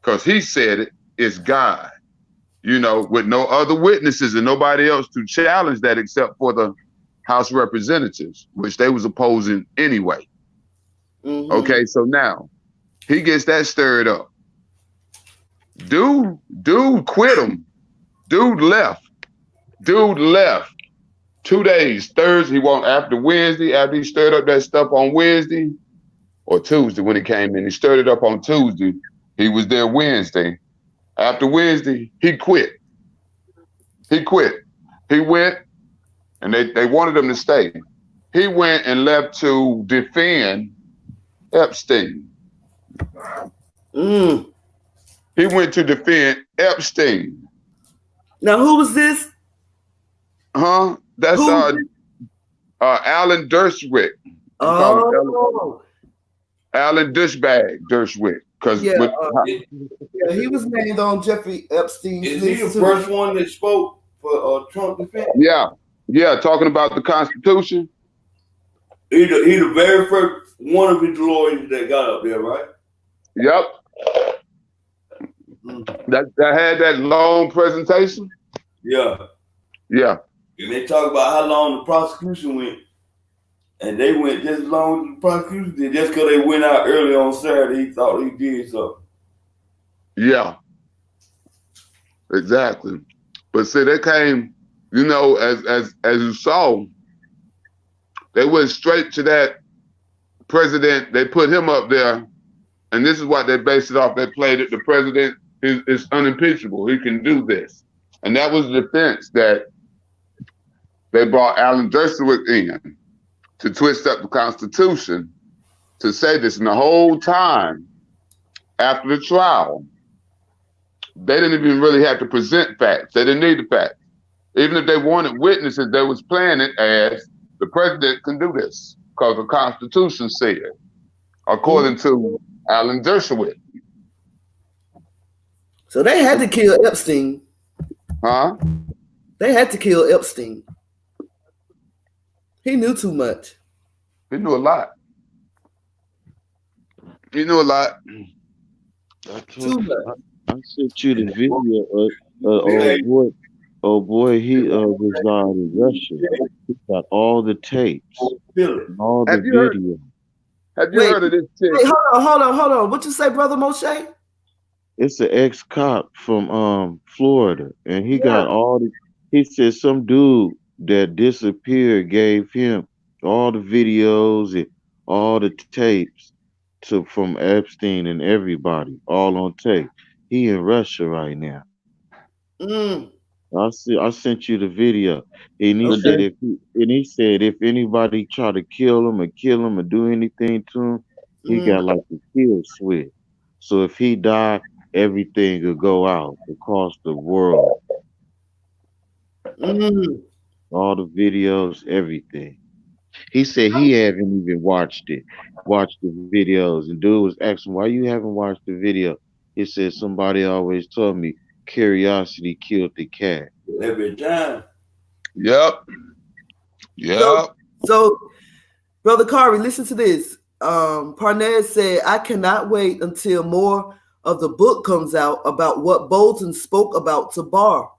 Speaker 5: because he said it's God, you know, with no other witnesses and nobody else to challenge that except for the House Representatives, which they was opposing anyway. Okay, so now he gets that stirred up. Dude quit him. Dude left. 2 days, Thursday, he won't, after Wednesday, after he stirred up that stuff on Wednesday, or Tuesday when he came in, he stirred it up on Tuesday. He was there Wednesday. After Wednesday, he quit. He went, and they wanted him to stay. He went and left to defend Epstein. He went to defend Epstein.
Speaker 8: Now, who was this?
Speaker 5: That's Alan Dershowitz.
Speaker 8: Oh,
Speaker 5: Alan Douchebag Dershowitz. Because
Speaker 8: he was named on Jeffrey Epstein's
Speaker 2: list. Is he the first one that spoke for Trump defense?
Speaker 5: Yeah, talking about the Constitution.
Speaker 2: He the very first one of his lawyers that got up there, right?
Speaker 5: Yep. That had that long presentation.
Speaker 2: Yeah. And they talk about how long the prosecution went, and they went just as long as the prosecution did. Just because they went out early on Saturday, he thought he did something.
Speaker 5: Yeah. Exactly. But see, they came, you know, as you saw, they went straight to that president. They put him up there, and this is what they based it off. They played it. The president is unimpeachable. He can do this. And that was the defense that they brought Alan Dershowitz in to twist up the Constitution to say this. And the whole time after the trial, they didn't even really have to present facts. They didn't need the facts. Even if they wanted witnesses, they was playing it as the president can do this because the Constitution said, according to Alan Dershowitz.
Speaker 8: So they had to kill Epstein. They had to kill Epstein. He knew too much.
Speaker 5: He knew a lot.
Speaker 6: I sent you the video of old boy, he resided in Russia. He got all the tapes, all the video.
Speaker 5: Have you heard of this chick?
Speaker 8: Hey, hold on. What you say, Brother Moshe?
Speaker 6: It's an ex-cop from Florida, and he got all the. He said some dude that disappeared gave him all the videos and all the tapes from Epstein and everybody, all on tape. He in Russia right now. I sent you the video, and he said if anybody try to kill him or do anything to him, he got like a kill switch. So if he died, everything will go out across the world. All the videos, everything. He said he haven't even watched the videos, and dude was asking, why you haven't watched the video? He said somebody always told me curiosity killed the cat.
Speaker 2: Every time.
Speaker 5: Yep.
Speaker 8: So Brother Kari, listen to this. Parnez said, I cannot wait until more of the book comes out about what Bolton spoke to Barr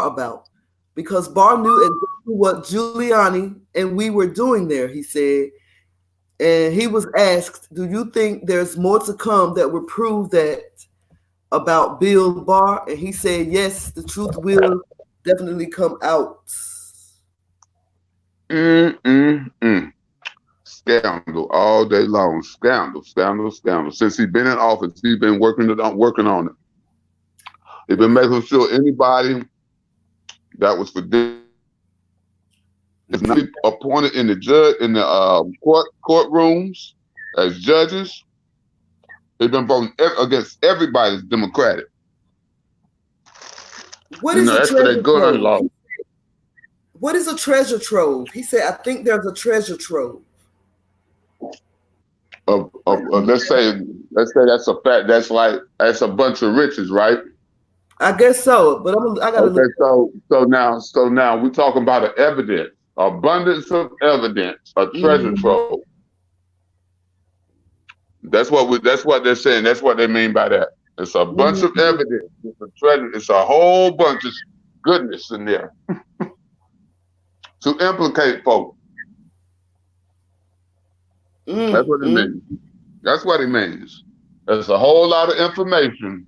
Speaker 8: about. Because Barr knew exactly what Giuliani and we were doing there, he said. And he was asked, do you think there's more to come that would prove that about Bill Barr? And he said, yes, the truth will definitely come out.
Speaker 5: Scandal all day long. Scandal. Since he's been in office, he's been working on it. He's been making sure anybody that was for this is not appointed in the courtrooms as judges. They've been voting against everybody that's Democratic.
Speaker 8: What is a treasure trove? What is a treasure trove? He said, I think there's a treasure trove.
Speaker 5: Let's say that's a fact. That's a bunch of riches, right?
Speaker 8: I guess so, but I gotta look.
Speaker 5: So now we're talking about an evidence, abundance of evidence, a treasure trove. That's what they're saying. That's what they mean by that. It's a bunch of evidence. It's a treasure. It's a whole bunch of goodness in there to implicate folks. That's what it means. That's what it means. There's a whole lot of information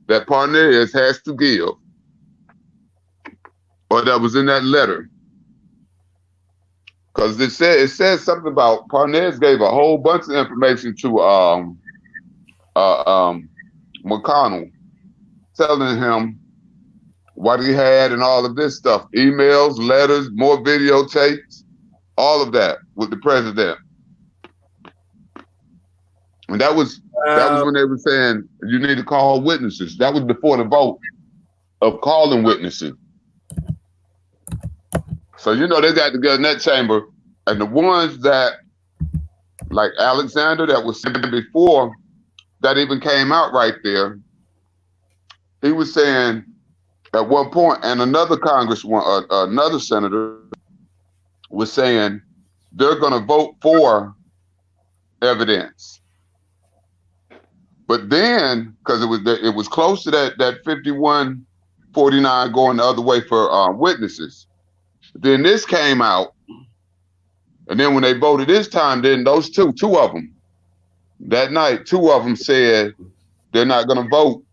Speaker 5: that Parnes has to give, or that was in that letter. Because it says something about Parnes gave a whole bunch of information to McConnell, telling him what he had and all of this stuff, emails, letters, more videotapes, all of that with the president. And that was when they were saying you need to call witnesses. That was before the vote of calling witnesses. So they got together in that chamber, and the ones that, like Alexander, that was said before, that even came out right there. He was saying at one point, and another another senator was saying they're going to vote for evidence. But then, because it was close to that 51-49 going the other way for witnesses. Then this came out, and then when they voted this time, then those two of them, that night, two of them said they're not going to vote.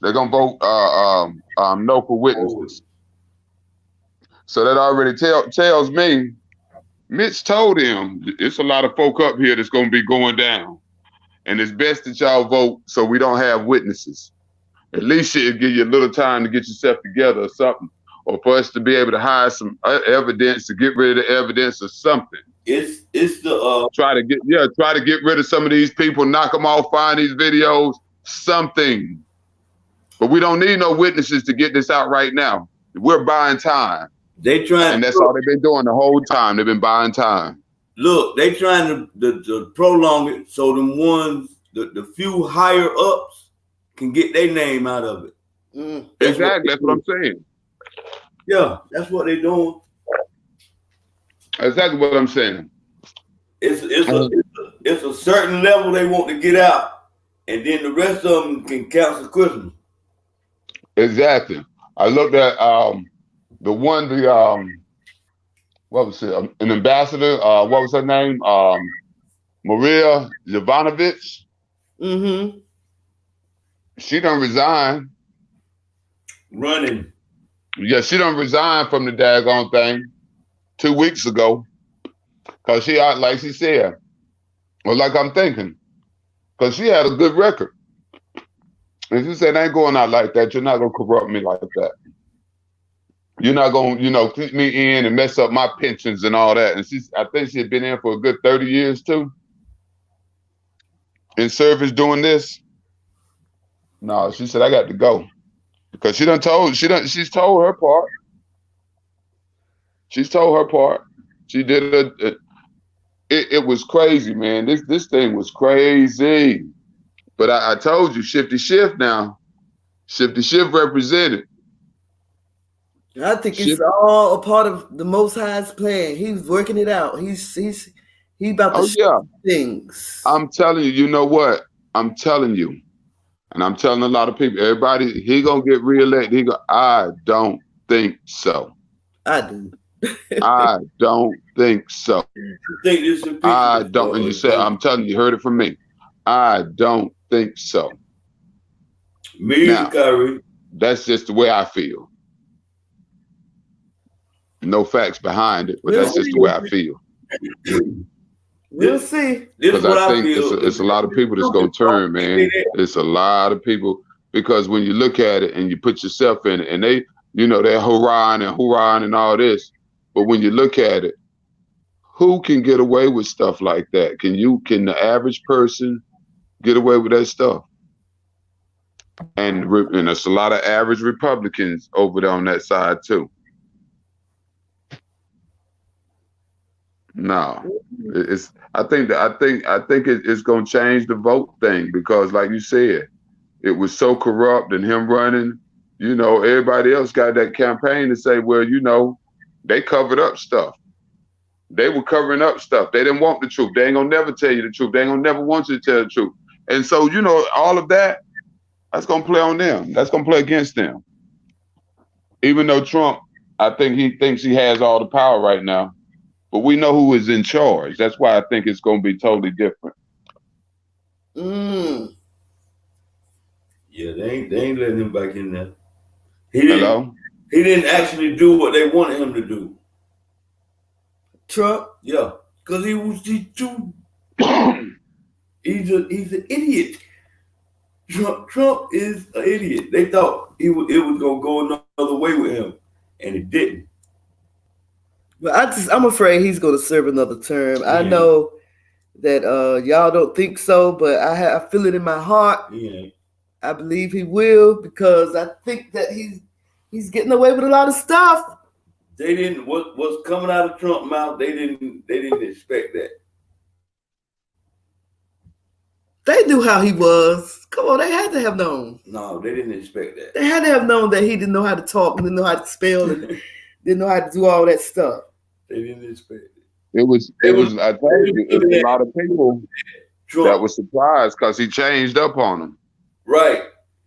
Speaker 5: They're going to vote no for witnesses. So that already tells me, Mitch told him, it's a lot of folk up here that's going to be going down. And it's best that y'all vote so we don't have witnesses. At least it'll give you a little time to get yourself together or something. Or for us to be able to hide some evidence, to get rid of the evidence or something.
Speaker 2: It's the
Speaker 5: try to get rid of some of these people, knock them off, find these videos, something. But we don't need no witnesses to get this out right now. We're buying time. And that's all they've been doing the whole time. They've been buying time.
Speaker 2: Look, they trying to prolong it so them ones, the few higher ups can get their name out of it.
Speaker 5: Exactly, that's what I'm saying.
Speaker 2: Yeah, that's what they're doing.
Speaker 5: Exactly what I'm saying.
Speaker 2: It's a certain level they want to get out, and then the rest of them can cancel Christmas.
Speaker 5: Exactly. I looked at the one, what was it? An ambassador. What was her name? Maria Jovanovic.
Speaker 8: Mm-hmm.
Speaker 5: She done resign.
Speaker 2: Running.
Speaker 5: Yeah, she done resign from the daggone thing 2 weeks ago. Cause she, like she said, or like I'm thinking, cause she had a good record. And she said, I ain't going out like that. You're not gonna corrupt me like that. You're not gonna, keep me in and mess up my pensions and all that. And I think she had been in for a good 30 years too. In service doing this. No, she said, I got to go. Because she's told her part. She's told her part. She did it was crazy, man. This thing was crazy. But I told you, Shifty Shift now. Shifty Shift represented.
Speaker 8: I think it's all a part of the Most High's plan. He's working it out. He's about to show things.
Speaker 5: I'm telling you, you know what? I'm telling you. And I'm telling a lot of people, everybody, he gonna get reelected. I don't think so.
Speaker 8: I do.
Speaker 5: I don't think so. I don't. And you said, I'm telling you, heard it from me. I don't think so.
Speaker 2: Now,
Speaker 5: that's just the way I feel. No facts behind it, but that's just the way I feel.
Speaker 8: We'll see.
Speaker 5: Because I think it's a lot of people that's going to turn, man. It's a lot of people, because when you look at it and you put yourself in it, and they're hoorahing and all this, but when you look at it, who can get away with stuff like that? Can the average person get away with that stuff? And there's a lot of average Republicans over there on that side too. No, I think it's going to change the vote thing, because like you said, it was so corrupt, and him running, You know, everybody else got that campaign to say, well, you know, they covered up stuff. They were covering up stuff. They didn't want the truth. They ain't gonna never tell you the truth. They ain't gonna never want you to tell the truth. And so, you know, all of that, that's gonna play on them. That's gonna play against them. Even though Trump, I think he thinks he has all the power right now, but we know who is in charge. That's why I think it's gonna be totally different.
Speaker 2: Yeah, they ain't letting him back in there. He didn't actually do what they wanted him to do.
Speaker 8: Trump?
Speaker 2: Yeah, because he's an idiot. Trump is an idiot. They thought it was gonna go another way with him, and it didn't.
Speaker 8: But I'm afraid he's gonna serve another term. Yeah. I know that y'all don't think so, but I feel it in my heart.
Speaker 2: Yeah.
Speaker 8: I believe he will, because I think that he's getting away with a lot of stuff.
Speaker 2: They didn't what's coming out of Trump's mouth. They didn't expect that.
Speaker 8: They knew how he was. Come on, they had to have known.
Speaker 2: No, they didn't expect that.
Speaker 8: They had to have known that he didn't know how to talk, didn't know how to spell, and didn't know how to do all that stuff.
Speaker 2: They didn't expect it.
Speaker 5: It was. I told you, it was a lot of people that were surprised because he changed up on them.
Speaker 2: Right.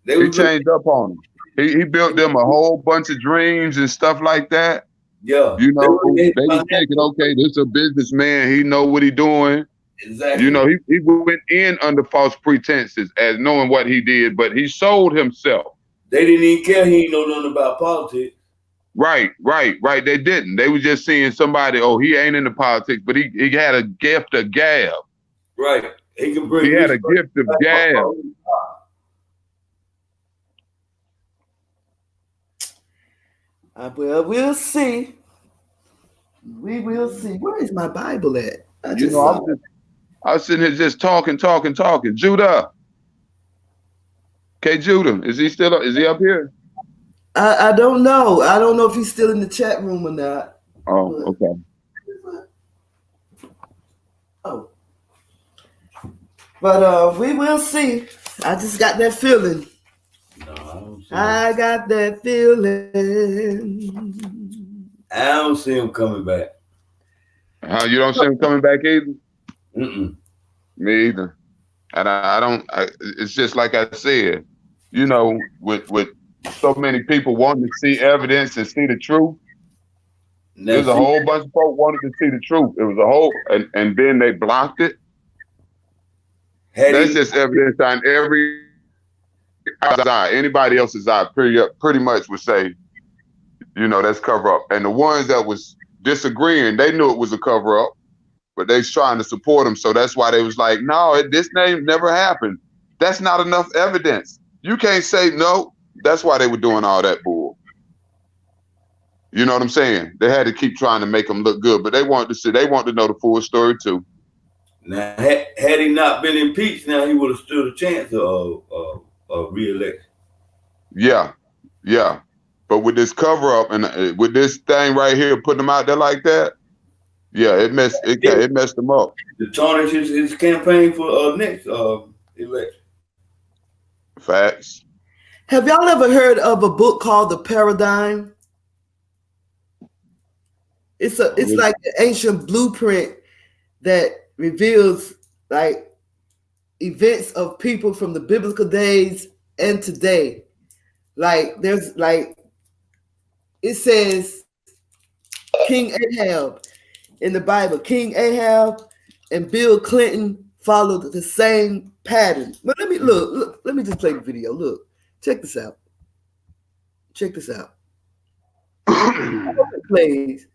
Speaker 5: He changed up on them. He built them a whole bunch of dreams and stuff like that.
Speaker 2: Yeah.
Speaker 5: You know, they were thinking, okay, this is a businessman. He know what he doing.
Speaker 2: Exactly.
Speaker 5: You know, he went in under false pretenses as knowing what he did, but he sold himself.
Speaker 2: They didn't even care. He ain't know nothing about politics.
Speaker 5: Right. They didn't. They were just seeing somebody, oh, he ain't into politics, but he had a gift of gab.
Speaker 2: Right. He can bring.
Speaker 5: He had a gift of gab.
Speaker 8: Well, we'll see. We will see. Where is my Bible at?
Speaker 5: I was sitting here just talking. Judah. Okay, Judah. Is he up here?
Speaker 8: I don't know. I don't know if he's still in the chat room or not.
Speaker 5: Oh, okay.
Speaker 8: Oh. But we will see. I just got that feeling.
Speaker 2: No,
Speaker 8: I got that feeling.
Speaker 2: I don't see him coming back.
Speaker 5: You don't see him coming back either? Me either. And I don't. It's just like I said, you know, with so many people wanting to see evidence and see the truth. There's a whole bunch of folks wanted to see the truth. It was a whole, and then they blocked it. That's just evidence on every eye. Anybody else's eye, pretty much would say, you know, that's cover up. And the ones that was disagreeing, they knew it was a cover up, but they's trying to support him. So that's why they was like, no, this name never happened. That's not enough evidence. You can't say no. That's why they were doing all that bull. You know what I'm saying? They had to keep trying to make him look good, but they wanted to know the full story too.
Speaker 2: Now, had he not been impeached, now he would have stood a chance of re-election.
Speaker 5: Yeah. But with this cover up and with this thing right here, putting him out there like that, yeah, it messed him up.
Speaker 2: To tarnish his campaign for next election.
Speaker 5: Facts.
Speaker 8: Have y'all ever heard of a book called The Paradigm? It's like an ancient blueprint that reveals like events of people from the biblical days and today. Like there's like it says King Ahab in the Bible. King Ahab and Bill Clinton followed the same pattern. But let me look. Let me just play the video. Look. Check this out. Please.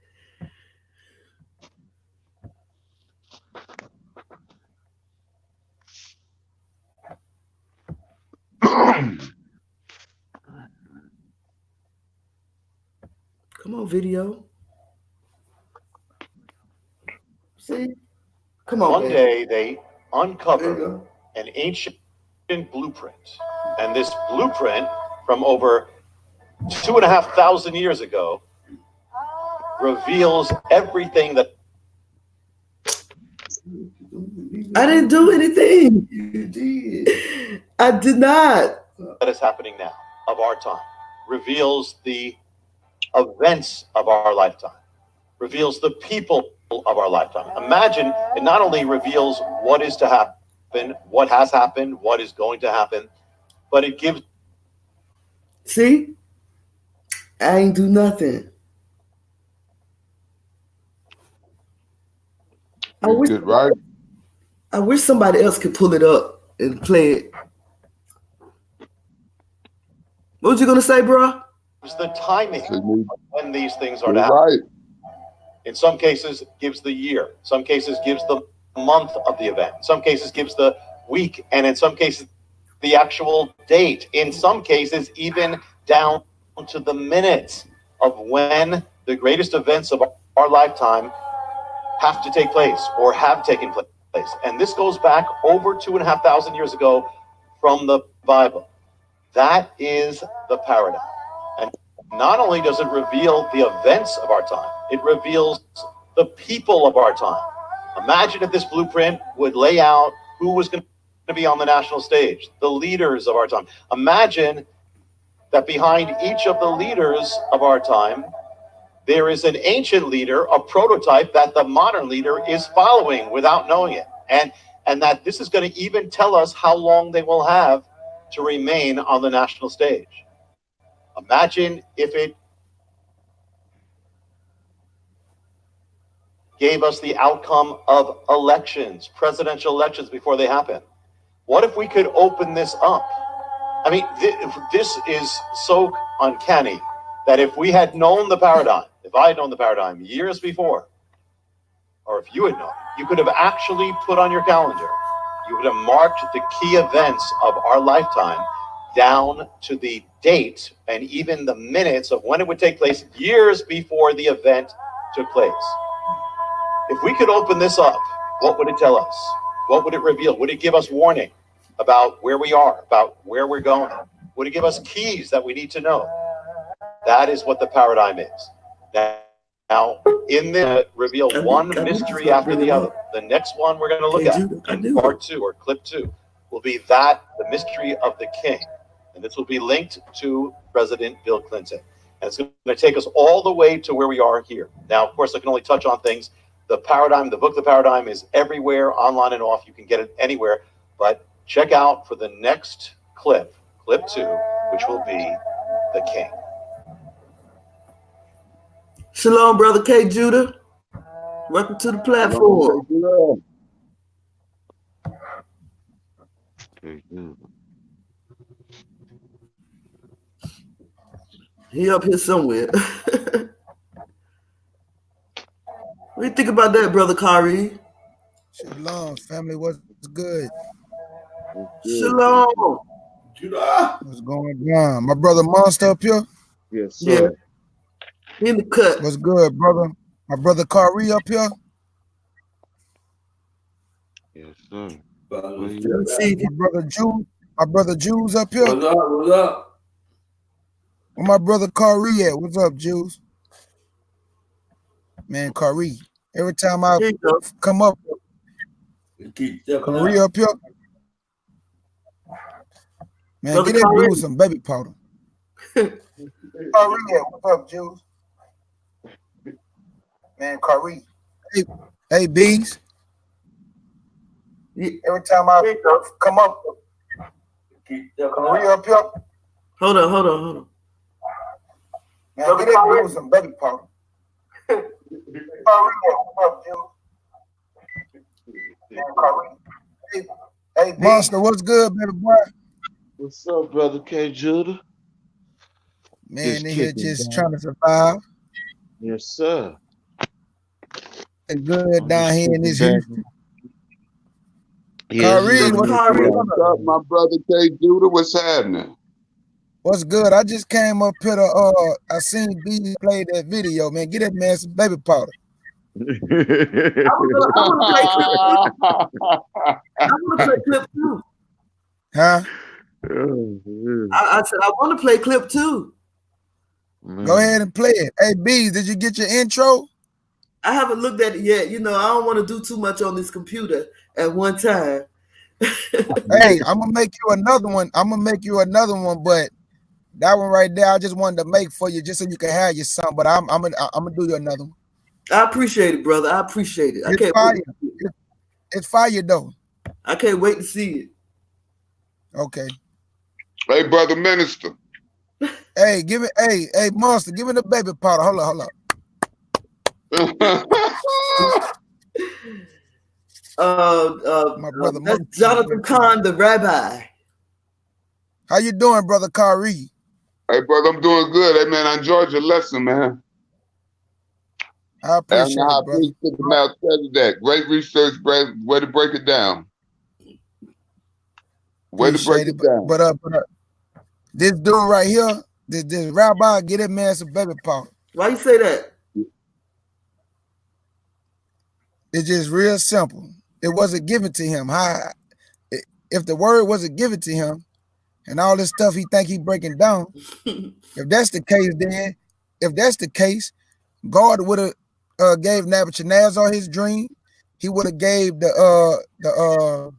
Speaker 8: Come on, video. See? Come on.
Speaker 7: One day they uncovered an ancient blueprint. And this blueprint from over 2,500 years ago reveals everything that
Speaker 8: I didn't do anything.
Speaker 2: You did.
Speaker 8: I did not.
Speaker 7: That is happening now of our time. reveals the events of our lifetime, reveals the people of our lifetime. Imagine, it not only reveals what is to happen, what has happened, what is going to happen, but it gives.
Speaker 8: See, I ain't do nothing. I wish somebody else could pull it up and play it. What was you gonna say, bro?
Speaker 7: It's the timing when these things are to happen. In some cases, gives the year. Some cases gives the month of the event. In some cases gives the week, and in some cases the actual date. In some cases, even down to the minutes of when the greatest events of our lifetime have to take place or have taken place. And this goes back over 2,500 years ago from the Bible. That is the paradigm. And not only does it reveal the events of our time, it reveals the people of our time. Imagine if this blueprint would lay out who was going to be on the national stage, the leaders of our time. Imagine that behind each of the leaders of our time, there is an ancient leader, a prototype that the modern leader is following without knowing it. And that this is going to even tell us how long they will have to remain on the national stage. Imagine if it gave us the outcome of elections, presidential elections before they happen. What if we could open this up? I mean, this is so uncanny that if we had known the paradigm, if I had known the paradigm years before, or if you had known, you could have actually put on your calendar, you would have marked the key events of our lifetime down to the date and even the minutes of when it would take place years before the event took place. If we could open this up, what would it tell us? What would it reveal? Would it give us warning about where we are, about where we're going? Would it give us keys that we need to know? That is what the paradigm is. Now, in the reveal one mystery after the other. The next one we're going to look at in part 2 or clip 2 will be that, the mystery of the king. And this will be linked to President Bill Clinton. And it's going to take us all the way to where we are here. Now, of course, I can only touch on things. The paradigm, the book, The Paradigm, is everywhere, online and off. You can get it anywhere. But check out for the next clip, clip 2, which will be the king.
Speaker 8: Shalom, Brother K. Judah. Welcome to the platform. He up here somewhere. What do you think about that, Brother Kari?
Speaker 9: Shalom, family. What's good?
Speaker 8: Shalom.
Speaker 2: Judah.
Speaker 9: What's going on? My brother Monster up here?
Speaker 6: Yes, sir.
Speaker 8: Yeah. In the cut.
Speaker 9: What's good, brother? My brother Kari up here?
Speaker 6: Yes, sir.
Speaker 9: My brother Jews up here?
Speaker 2: What's up? What's up?
Speaker 9: Where my brother Kari at? What's up, Jews? Man, Kari. Every time I come up, Kari up here. Man, brother, get that dude some baby powder. Kari, what's up, Jews? Man, Kari. Hey, Bees. Every time I come up, Kari up here.
Speaker 8: Hold on.
Speaker 9: Man, brother, get that dude some baby powder. Kari, what's up, Jews? Man, Kari. Hey, Monster, what's good, baby boy?
Speaker 6: What's up, Brother K. Judah?
Speaker 9: Man, they here just trying to survive.
Speaker 6: Yes, sir.
Speaker 9: And good down here in this Houston.
Speaker 6: Yes,
Speaker 5: what's up, my brother K. Judah? What's happening?
Speaker 9: What's good? I just came up here to I seen B play that video, man. Get that man some baby powder.
Speaker 8: I want to play clip 2.
Speaker 9: Huh?
Speaker 8: I said I want to play clip 2.
Speaker 9: Go ahead and play it. Hey, Bees, did you get your intro?
Speaker 8: I haven't looked at it yet. You know, I don't want to do too much on this computer at one time.
Speaker 9: Hey, I'm gonna make you another one. But That one right there, I just wanted to make for you, just so you can have your son. But I'm gonna do you another one.
Speaker 8: I appreciate it, brother. I appreciate it.
Speaker 9: It's fire. It's fire though.
Speaker 8: I can't wait to see it.
Speaker 9: Okay.
Speaker 5: Hey, brother minister.
Speaker 9: Hey, give it. Hey, monster, give me the baby powder. Hold up.
Speaker 8: My brother, that's Jonathan Kahn, the rabbi.
Speaker 9: How you doing, brother Kari?
Speaker 5: Hey, brother, I'm doing good. Hey, man, I enjoyed your lesson, man.
Speaker 9: I appreciate it, brother.
Speaker 5: That great research, way to break it down. Way to break it down.
Speaker 9: But this dude right here, this rabbi, get that man some baby powder.
Speaker 8: Why you say that?
Speaker 9: It's just real simple. It wasn't given to him. If the word wasn't given to him, and all this stuff he think he breaking down, if that's the case, God would have gave Nebuchadnezzar his dream. He would have gave the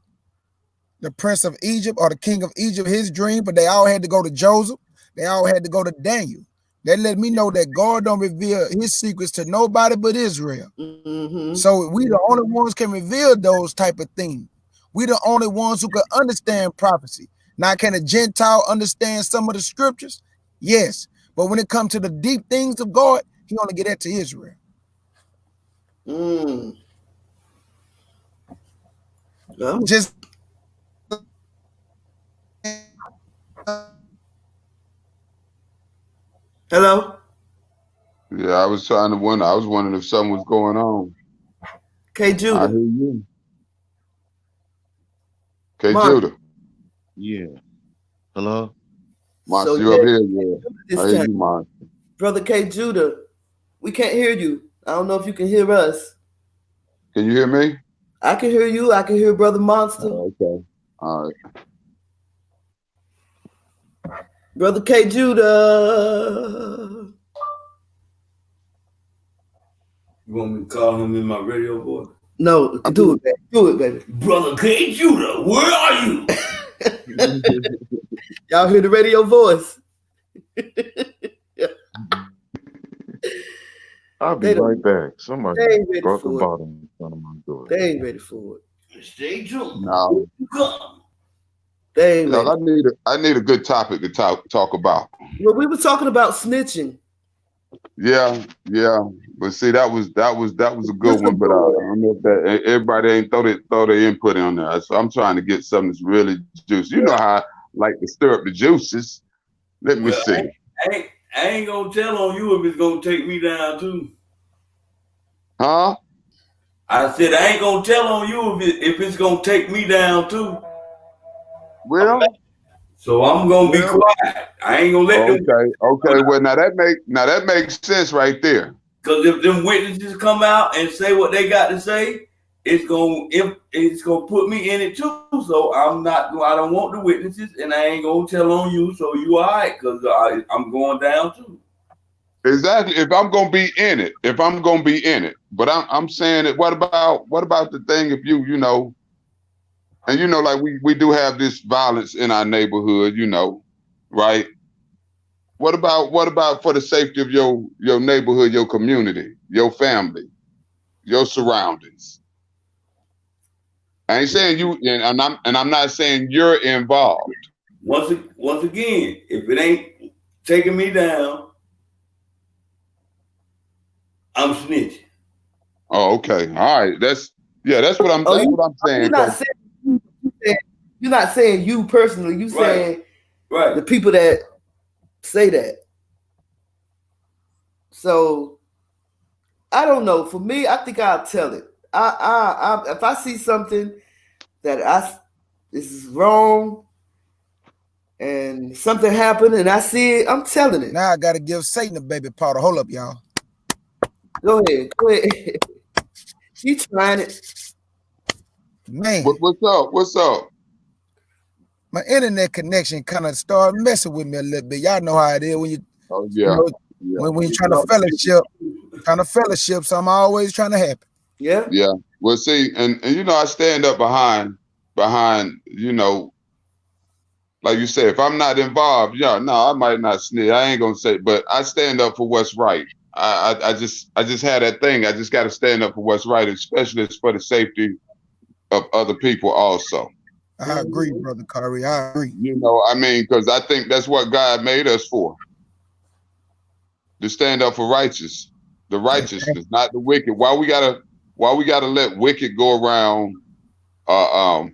Speaker 9: prince of Egypt or the king of Egypt his dream, but they all had to go to Joseph. They all had to go to Daniel. That let me know that God don't reveal his secrets to nobody but Israel.
Speaker 8: Mm-hmm.
Speaker 9: So we the only ones can reveal those type of things. We the only ones who can understand prophecy. Now, can a Gentile understand some of the scriptures? Yes. But when it comes to the deep things of God, he only get that to Israel. Just
Speaker 8: hello?
Speaker 5: Yeah, I was wondering if something was going on.
Speaker 8: K. Judah.
Speaker 5: I hear you. K. Judah.
Speaker 6: Yeah. Hello?
Speaker 5: Monster, you up here? Yeah. I hear you, Monster.
Speaker 8: Brother K. Judah, we can't hear you. I don't know if you can hear us.
Speaker 5: Can you hear me?
Speaker 8: I can hear you. I can hear Brother Monster.
Speaker 5: Oh, okay. All right.
Speaker 8: Brother K. Judah.
Speaker 2: You want me to call him in my radio voice?
Speaker 8: No, do it, baby. Do it, baby.
Speaker 2: Brother K. Judah, where are you?
Speaker 8: Y'all hear the radio voice?
Speaker 6: I'll be right back. Somebody brought the bottle in front of my door.
Speaker 8: They ain't ready for it.
Speaker 2: Stay tuned.
Speaker 5: No.
Speaker 8: They ain't ready.
Speaker 5: I need a good topic to talk about.
Speaker 8: Well, we were talking about snitching.
Speaker 5: Yeah. But see, that was a good one. But I don't know if that everybody ain't throw their input on there. So I'm trying to get something that's really juicy. You know how I like to stir up the juices. Let me see.
Speaker 2: I ain't gonna tell on you if it's gonna take me down too.
Speaker 5: Huh?
Speaker 2: I said I ain't gonna tell on you if it's gonna take me down too.
Speaker 5: Well,
Speaker 2: so I'm gonna be quiet. I ain't gonna let them.
Speaker 5: Okay. Well, now that makes sense right there.
Speaker 2: Because if them witnesses come out and say what they got to say, it's gonna put me in it too. So I don't want the witnesses, and I ain't gonna tell on you. So you all right? Because I'm going down too.
Speaker 5: Exactly. If I'm gonna be in it, but I'm saying that. What about the thing if you know, and you know, like we do have this violence in our neighborhood, you know, right? What about for the safety of your neighborhood, your community, your family, your surroundings? I ain't saying you, and I'm not saying you're involved.
Speaker 2: Once again, if it ain't taking me down, I'm snitching.
Speaker 5: Oh, okay, all right. That's what I'm saying.
Speaker 8: You're not saying you personally. You saying
Speaker 2: right.
Speaker 8: The people that say that. So I don't know. For me, I think I'll tell it. I if I see something that this is wrong and something happened and I see it, I'm telling it.
Speaker 9: Now I gotta give Satan a baby powder. Hold up, y'all.
Speaker 8: Go ahead. He's trying it.
Speaker 9: Man.
Speaker 5: What's up?
Speaker 9: My internet connection kind of started messing with me a little bit. Y'all know how it is when you when you're trying to fellowship, something always trying to happen.
Speaker 8: Yeah.
Speaker 5: Yeah. Well, see, and you know, I stand up behind, you know, like you said, if I'm not involved, no, I might not snitch. I ain't gonna say, but I stand up for what's right. I just had that thing. I just got to stand up for what's right, especially for the safety of other people also.
Speaker 9: I agree, Brother Kari. I agree.
Speaker 5: You know, I mean, because I think that's what God made us for. To stand up for the righteousness, not the wicked. Why we gotta let wicked go around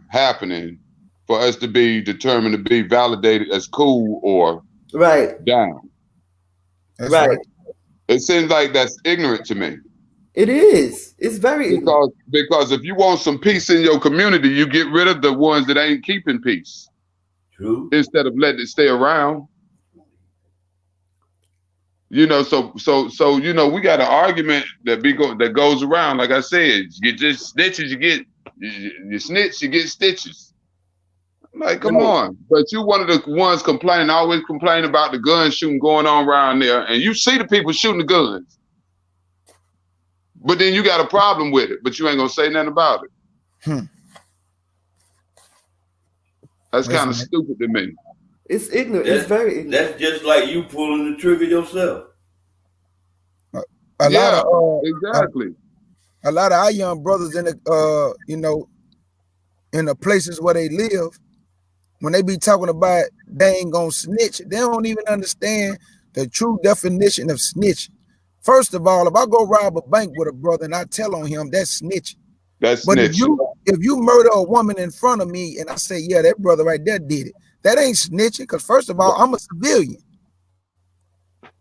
Speaker 5: happening for us to be determined to be validated as cool or down?
Speaker 9: That's right.
Speaker 5: It seems like that's ignorant to me.
Speaker 8: It is. It's very ignorant.
Speaker 5: Because if you want some peace in your community, you get rid of the ones that ain't keeping peace.
Speaker 2: True.
Speaker 5: Instead of letting it stay around. You know, so you know, we got an argument that goes around. Like I said, you just snitches, you snitch, you get stitches. Like, come on. But you one of the ones always complain about the gun shooting going on around there, and you see the people shooting the guns. But then you got a problem with it, but you ain't gonna say nothing about it. That's kind of stupid to me.
Speaker 8: It's ignorant. It's very ignorant.
Speaker 2: That's just like you pulling the trigger yourself.
Speaker 5: Exactly.
Speaker 9: A lot of our young brothers in the you know, in the places where they live, when they be talking about they ain't gonna snitch, they don't even understand the true definition of snitch. First of all, if I go rob a bank with a brother and I tell on him, that's snitching.
Speaker 5: That's
Speaker 9: but
Speaker 5: snitching.
Speaker 9: If you murder a woman in front of me and I say, yeah, that brother right there did it, that ain't snitching, because first of all, I'm a civilian.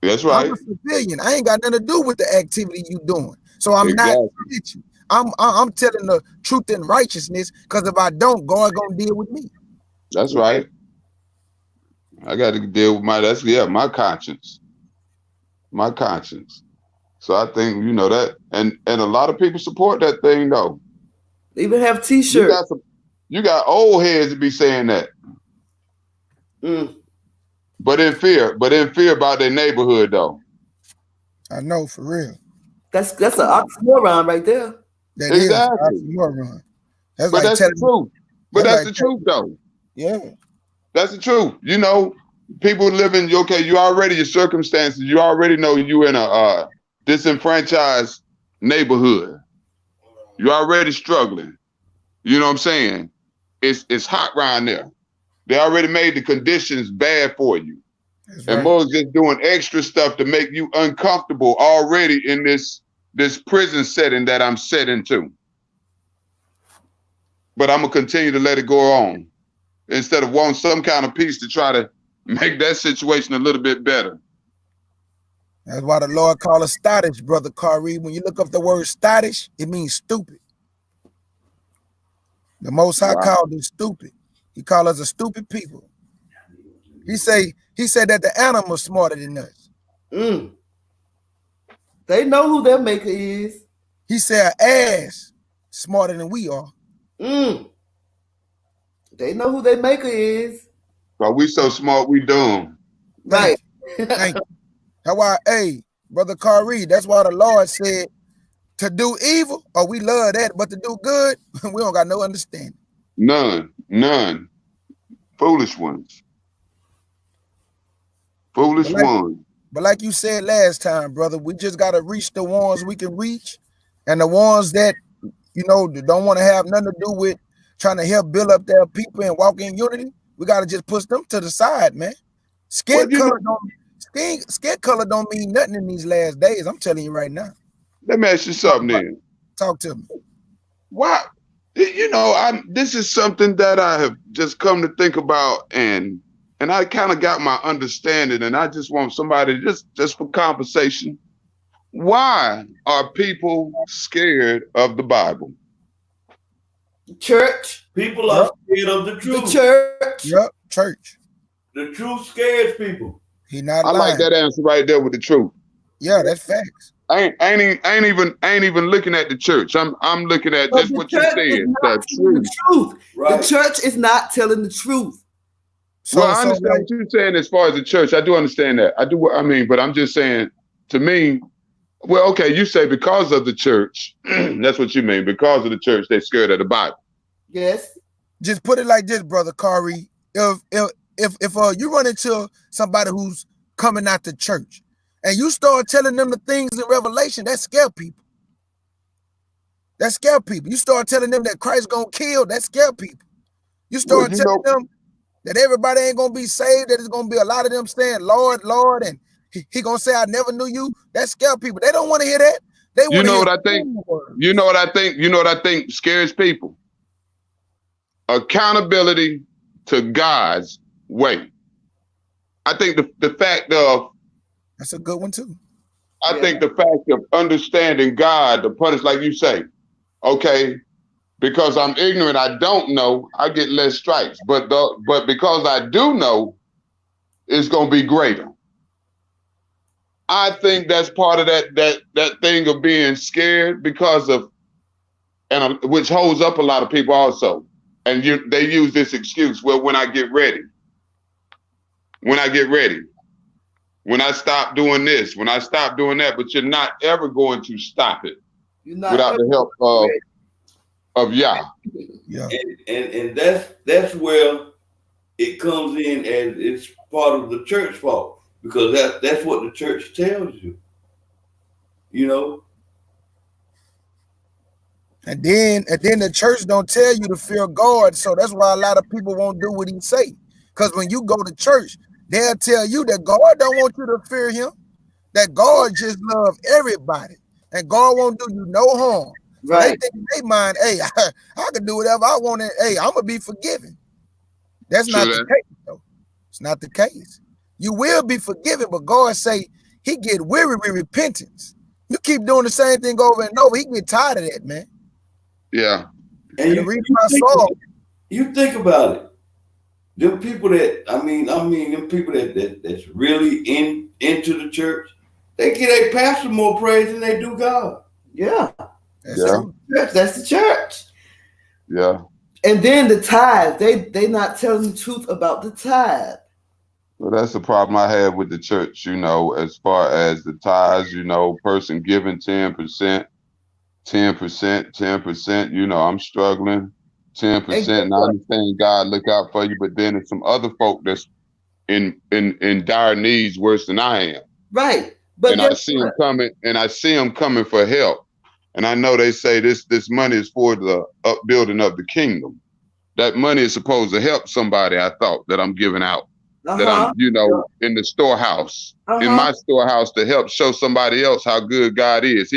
Speaker 5: That's right.
Speaker 9: I'm a civilian. I ain't got nothing to do with the activity you doing. So I'm not snitching. I'm telling the truth and righteousness, because if I don't, God gonna deal with me.
Speaker 5: That's right. I got to deal with my conscience. My conscience. So I think, you know, that, and a lot of people support that thing though.
Speaker 8: They even have t-shirts.
Speaker 5: You got old heads to be saying that. But in fear about their neighborhood though.
Speaker 9: I know, for real.
Speaker 8: That's an oxymoron right there.
Speaker 9: That exactly. Is an oxymoron.
Speaker 5: That's the truth. But that's the truth though.
Speaker 9: Yeah.
Speaker 5: That's the truth. You know, people living, you already, your circumstances, you already know you in a disenfranchised neighborhood. You're already struggling. You know what I'm saying? It's hot around there. They already made the conditions bad for you. That's and right. Most just doing extra stuff to make you uncomfortable already in this prison setting that I'm set into. But I'm gonna continue to let it go on instead of wanting some kind of peace to try to make that situation a little bit better.
Speaker 9: That's why the Lord called us statish, Brother Kari. When you look up the word statish, it means stupid. The Most High called us stupid. He called us a stupid people. He said that the animal's smarter than us.
Speaker 8: They know who their maker is.
Speaker 9: He said an ass smarter than we are.
Speaker 8: They know who their maker is.
Speaker 5: But we so smart, we dumb.
Speaker 8: Right.
Speaker 9: Thank you. That's why, hey, Brother Kari, that's why the Lord said to do evil, we love that, but to do good, we don't got no understanding.
Speaker 5: None. Foolish ones.
Speaker 9: But like you said last time, brother, we just got to reach the ones we can reach, and the ones that, you know, don't want to have nothing to do with trying to help build up their people and walk in unity. We got to just push them to the side, man. Skin color don't mean nothing in these last days. I'm telling you right now.
Speaker 5: Let me ask you something then.
Speaker 9: Talk to me.
Speaker 5: Why? You know, this is something that I have just come to think about, and I kind of got my understanding, and I just want somebody just for conversation. Why are people scared of the Bible?
Speaker 8: Church.
Speaker 2: People are scared of the truth.
Speaker 8: The church.
Speaker 9: Yep, church.
Speaker 2: The truth scares people.
Speaker 9: He not
Speaker 5: I
Speaker 9: lying.
Speaker 5: like that answer right there with the truth.
Speaker 9: Yeah, that's facts.
Speaker 5: I ain't even looking at the church. I'm looking at just what you said. The
Speaker 8: truth. Right. The church is not telling the truth.
Speaker 5: Well, I understand what you're saying as far as the church. I do understand that. I do. I mean, but I'm just saying, to me, well, okay, you say because of the church. That's what you mean. Because of the church, they're scared of the Bible.
Speaker 8: Yes.
Speaker 9: Just put it like this, Brother Kari. if you run into somebody who's coming out the church and you start telling them the things in Revelation, that scare people. That scare people. You start telling them that Christ gonna kill, that scare people. You start telling them that everybody ain't gonna be saved, that it's gonna be a lot of them saying, Lord, Lord, and he gonna say, I never knew you. That scare people. They don't want to hear that. They want to hear
Speaker 5: what I think. You know what I think? You know what I think scares people? Accountability to God's way. I think the fact of
Speaker 9: that's a good one too.
Speaker 5: I think the fact of understanding God to punish, like you say, okay, because I'm ignorant, I don't know, I get less stripes. But because I do know, it's gonna be greater. I think that's part of that thing of being scared because of, and which holds up a lot of people also. And they use this excuse, well, when I get ready, when I stop doing this, when I stop doing that, but you're not ever going to stop it without the help of Yah.
Speaker 2: Yeah. And that's where it comes in, as it's part of the church fault, because that's what the church tells you. You know?
Speaker 9: And then the church don't tell you to fear God. So that's why a lot of people won't do what he say. Because when you go to church, they'll tell you that God don't want you to fear him, that God just love everybody, and God won't do you no harm. Right. So they think in their mind, hey, I can do whatever I want, and hey, I'm gonna be forgiven. That's not the case, though. It's not the case. You will be forgiven, but God say he get weary with repentance. You keep doing the same thing over and over, he get tired of that, man.
Speaker 5: Yeah.
Speaker 2: And you think about it. Them people that them people that's really into the church, they give a pastor more praise than they do God.
Speaker 8: Yeah.
Speaker 2: That's the church.
Speaker 5: Yeah.
Speaker 8: And then the tithe, they not telling the truth about the tithe.
Speaker 5: Well, that's the problem I have with the church, as far as the tithes, person giving 10%, 10%, I'm struggling, 10%, and I understand God look out for you, but then there's some other folk that's in dire needs worse than I am.
Speaker 8: Right.
Speaker 5: But I see them coming for help. And I know they say this money is for the upbuilding of the kingdom. That money is supposed to help somebody, I thought, that I'm giving out. That I'm, in the storehouse, in my storehouse, to help show somebody else how good God is.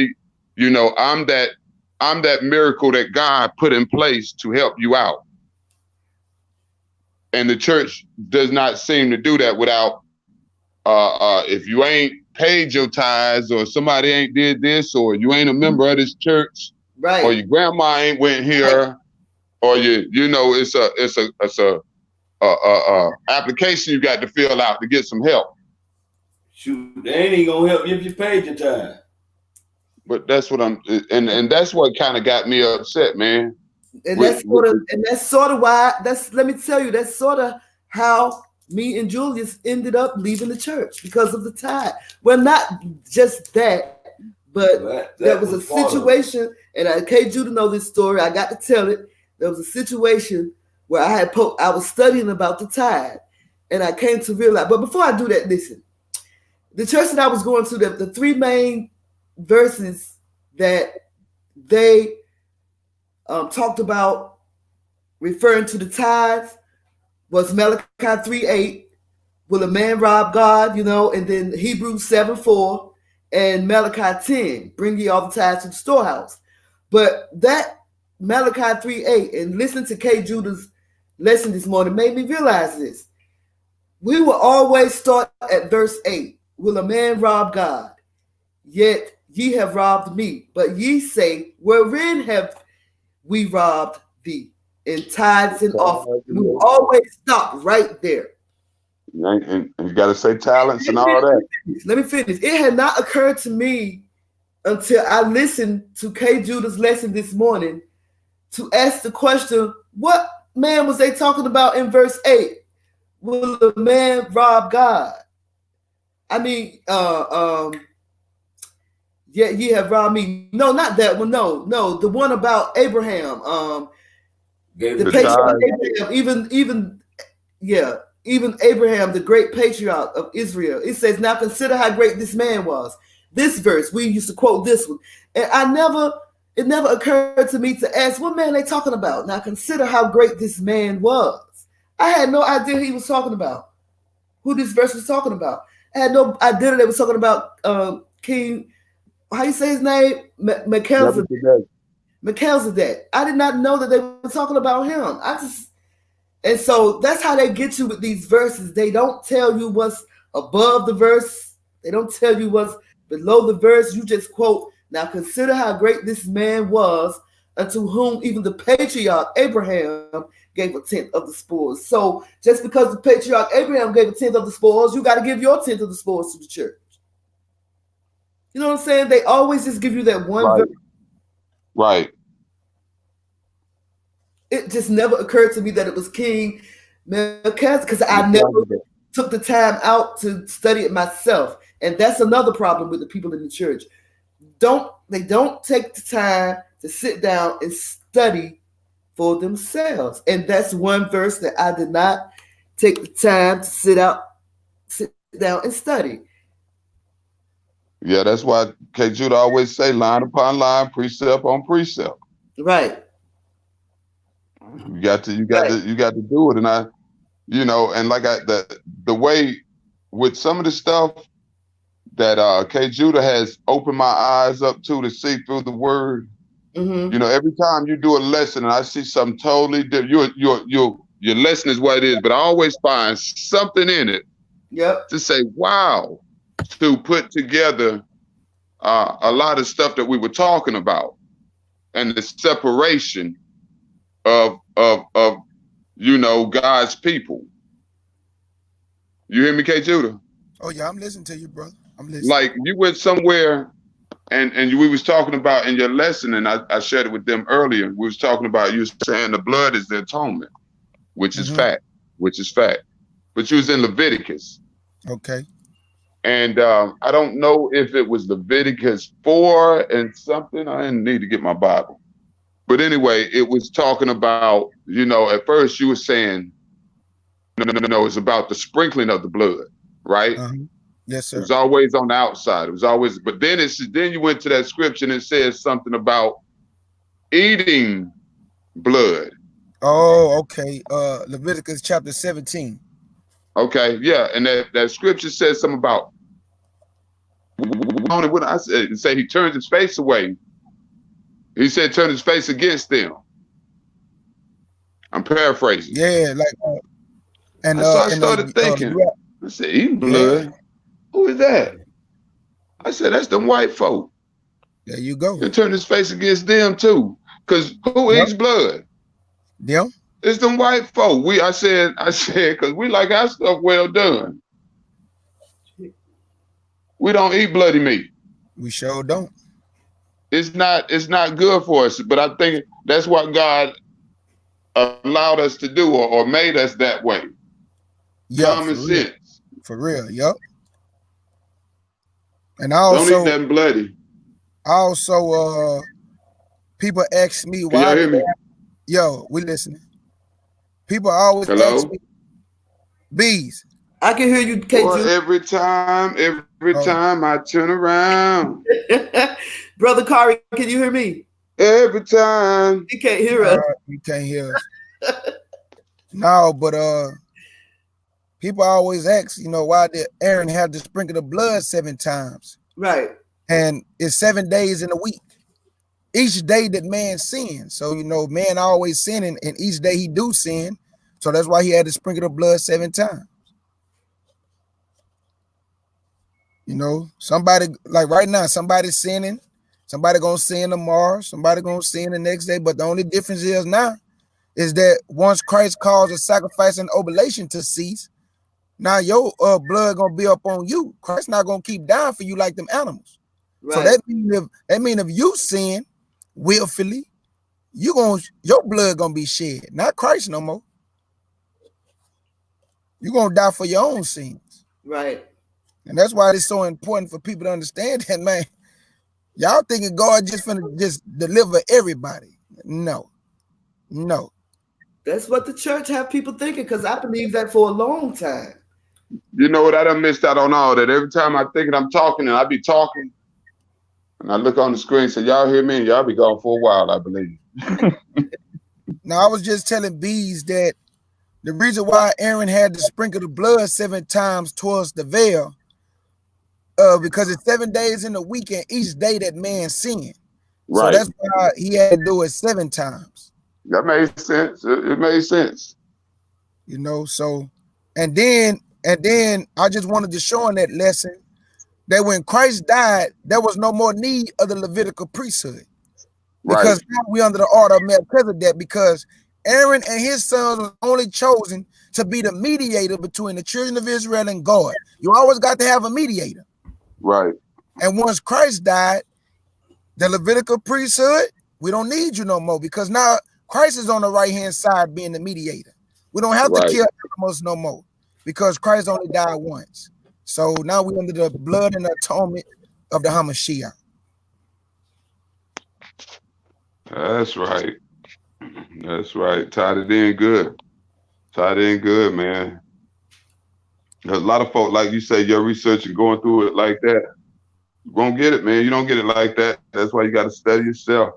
Speaker 5: I'm that miracle that God put in place to help you out. And the church does not seem to do that without, if you ain't paid your tithes, or somebody ain't did this, or you ain't a member of this church,
Speaker 8: right?
Speaker 5: Or your grandma ain't went here, or it's a application you got to fill out to get some help.
Speaker 2: Shoot, they ain't gonna help you if you paid your time.
Speaker 5: But that's what and that's what kind of got me upset, man.
Speaker 8: And that's sort of why. Let me tell you, that's sort of how me and Julius ended up leaving the church, because of the tithe. Well, not just that, but there was a situation, and K. Judah know this story. I got to tell it. There was a situation where I was studying about the tithe, and I came to realize. But before I do that, listen. The church that I was going to, the three main verses that they talked about referring to the tithes was Malachi 3:8, will a man rob God, and then Hebrews 7:4, and Malachi 10, bring ye all the tithes to the storehouse. But that Malachi 3:8, and listen to K. Judah's lesson this morning, made me realize this. We will always start at verse 8. Will a man rob God? Yet ye have robbed me. But ye say, wherein have we robbed thee? In tithes and offerings. We will always stop right there.
Speaker 5: And you got to say talents and all that.
Speaker 8: Let me finish. It had not occurred to me until I listened to K. Judah's lesson this morning to ask the question, what man was they talking about in verse 8? Will a man rob God? I mean, ye have robbed me. No, not that one. No, the one about Abraham. The patient Abraham, even, yeah. even Abraham, the great patriarch of Israel. It says, now consider how great this man was. This verse, we used to quote this one. And it never occurred to me to ask, what man they talking about? Now consider how great this man was. I had no idea who he was talking about, who this verse was talking about. I had no idea that they was talking about King, how you say his name? Melchizedek. I did not know that they were talking about him. And so that's how they get you with these verses. They don't tell you what's above the verse. They don't tell you what's below the verse. You just quote, now consider how great this man was, unto whom even the patriarch Abraham gave a tenth of the spoils. So just because the patriarch Abraham gave a tenth of the spoils, you got to give your tenth of the spoils to the church. You know what I'm saying? They always just give you that one verse.
Speaker 5: Right.
Speaker 8: It just never occurred to me that it was King Melchizedek, because I never took the time out to study it myself. And that's another problem with the people in the church. They don't take the time to sit down and study for themselves. And that's one verse that I did not take the time to sit down and study.
Speaker 5: Yeah, that's why K. Judah always say line upon line, precept on precept.
Speaker 8: Right.
Speaker 5: You got to do it. And and like the way with some of the stuff that K. Judah has opened my eyes up to see through the word. Mm-hmm. Every time you do a lesson and I see something totally different, your lesson is what it is, but I always find something in it to say, wow, to put together a lot of stuff that we were talking about and the separation of God's people. You hear me, K. Judah?
Speaker 9: Oh yeah, I'm listening to you, brother. I'm listening.
Speaker 5: Like you went somewhere and we was talking about in your lesson, and I shared it with them earlier. We was talking about you saying the blood is the atonement, which is fact. But you was in Leviticus.
Speaker 9: Okay.
Speaker 5: And I don't know if it was Leviticus 4 and something. I didn't need to get my Bible. But anyway, it was talking about, at first you were saying, no, it's about the sprinkling of the blood, right?
Speaker 9: Yes, sir.
Speaker 5: It was always on the outside. It was always, but then you went to that scripture and it says something about eating blood.
Speaker 9: Oh, okay. Leviticus chapter 17.
Speaker 5: Okay, yeah, and that scripture says something about what I said. Say he turns his face away. He said, "Turn his face against them." I'm paraphrasing.
Speaker 9: Yeah, like,
Speaker 5: so I started thinking. I said, "Eating blood? Yeah. Who is that?" I said, "That's them white folk."
Speaker 9: There you go.
Speaker 5: And turn his face against them too, because who eats blood?
Speaker 9: Them.
Speaker 5: It's them white folk. I said, because we like our stuff well done. We don't eat bloody meat.
Speaker 9: We sure don't.
Speaker 5: It's not good for us. But I think that's what God allowed us to do or made us that way.
Speaker 9: Yeah,
Speaker 5: common sense.
Speaker 9: For real, yep. And I also
Speaker 5: don't eat that bloody.
Speaker 9: Also, people ask me why.
Speaker 5: Can y'all hear me?
Speaker 9: Yo, we listening. People always ask me. Bees.
Speaker 8: I can hear you, KG.
Speaker 5: Well, every time I turn around.
Speaker 8: Brother Kari, can you hear me?
Speaker 5: Every time.
Speaker 8: You can't hear us.
Speaker 9: You can't hear us. No, but people always ask, why did Aaron have to sprinkle the blood 7 times?
Speaker 8: Right.
Speaker 9: And it's 7 days in a week. Each day that man sins. So, man always sinning, and each day he do sin. So that's why he had to sprinkle the blood 7 times. Somebody, like right now, somebody's sinning. Somebody gonna sin tomorrow. Somebody gonna sin the next day. But the only difference is now is that once Christ calls a sacrifice and oblation to cease, now your blood gonna be up on you. Christ not gonna keep dying for you like them animals. Right. So that mean if you sin willfully, your blood gonna be shed, not Christ no more. You're gonna die for your own sins.
Speaker 8: Right.
Speaker 9: And that's why it's so important for people to understand that, man. Y'all thinking God just finna just deliver everybody. No.
Speaker 8: That's what the church have people thinking, because I believe that for a long time.
Speaker 5: You know what? I done missed out on all that. Every time I think I'm talking and I be talking, and I look on the screen and say, y'all hear me? And y'all be gone for a while, I believe.
Speaker 9: Now, I was just telling Bees that the reason why Aaron had to sprinkle the blood 7 times towards the veil, because it's 7 days in the week, and each day that man sinned.
Speaker 5: Right.
Speaker 9: So that's why he had to do it 7 times.
Speaker 5: That made sense. It made sense.
Speaker 9: You know, so, and then I just wanted to show in that lesson that when Christ died, there was no more need of the Levitical priesthood. Because
Speaker 5: right.
Speaker 9: now we're under the order of Melchizedek, because Aaron and his sons were only chosen to be the mediator between the children of Israel and God. You always got to have a mediator.
Speaker 5: Right.
Speaker 9: And once Christ died, the Levitical priesthood, we don't need you no more, because now Christ is on the right-hand side being the mediator. We don't have to kill animals no more, because Christ only died once. So now we're under the blood and the atonement of the Hamashiach.
Speaker 5: That's right. That's right. Tied it in good. Tied in good, man. There's a lot of folk, like you say, your research and going through it like that, you won't get it, man. You don't get it like that. That's why you got to study yourself.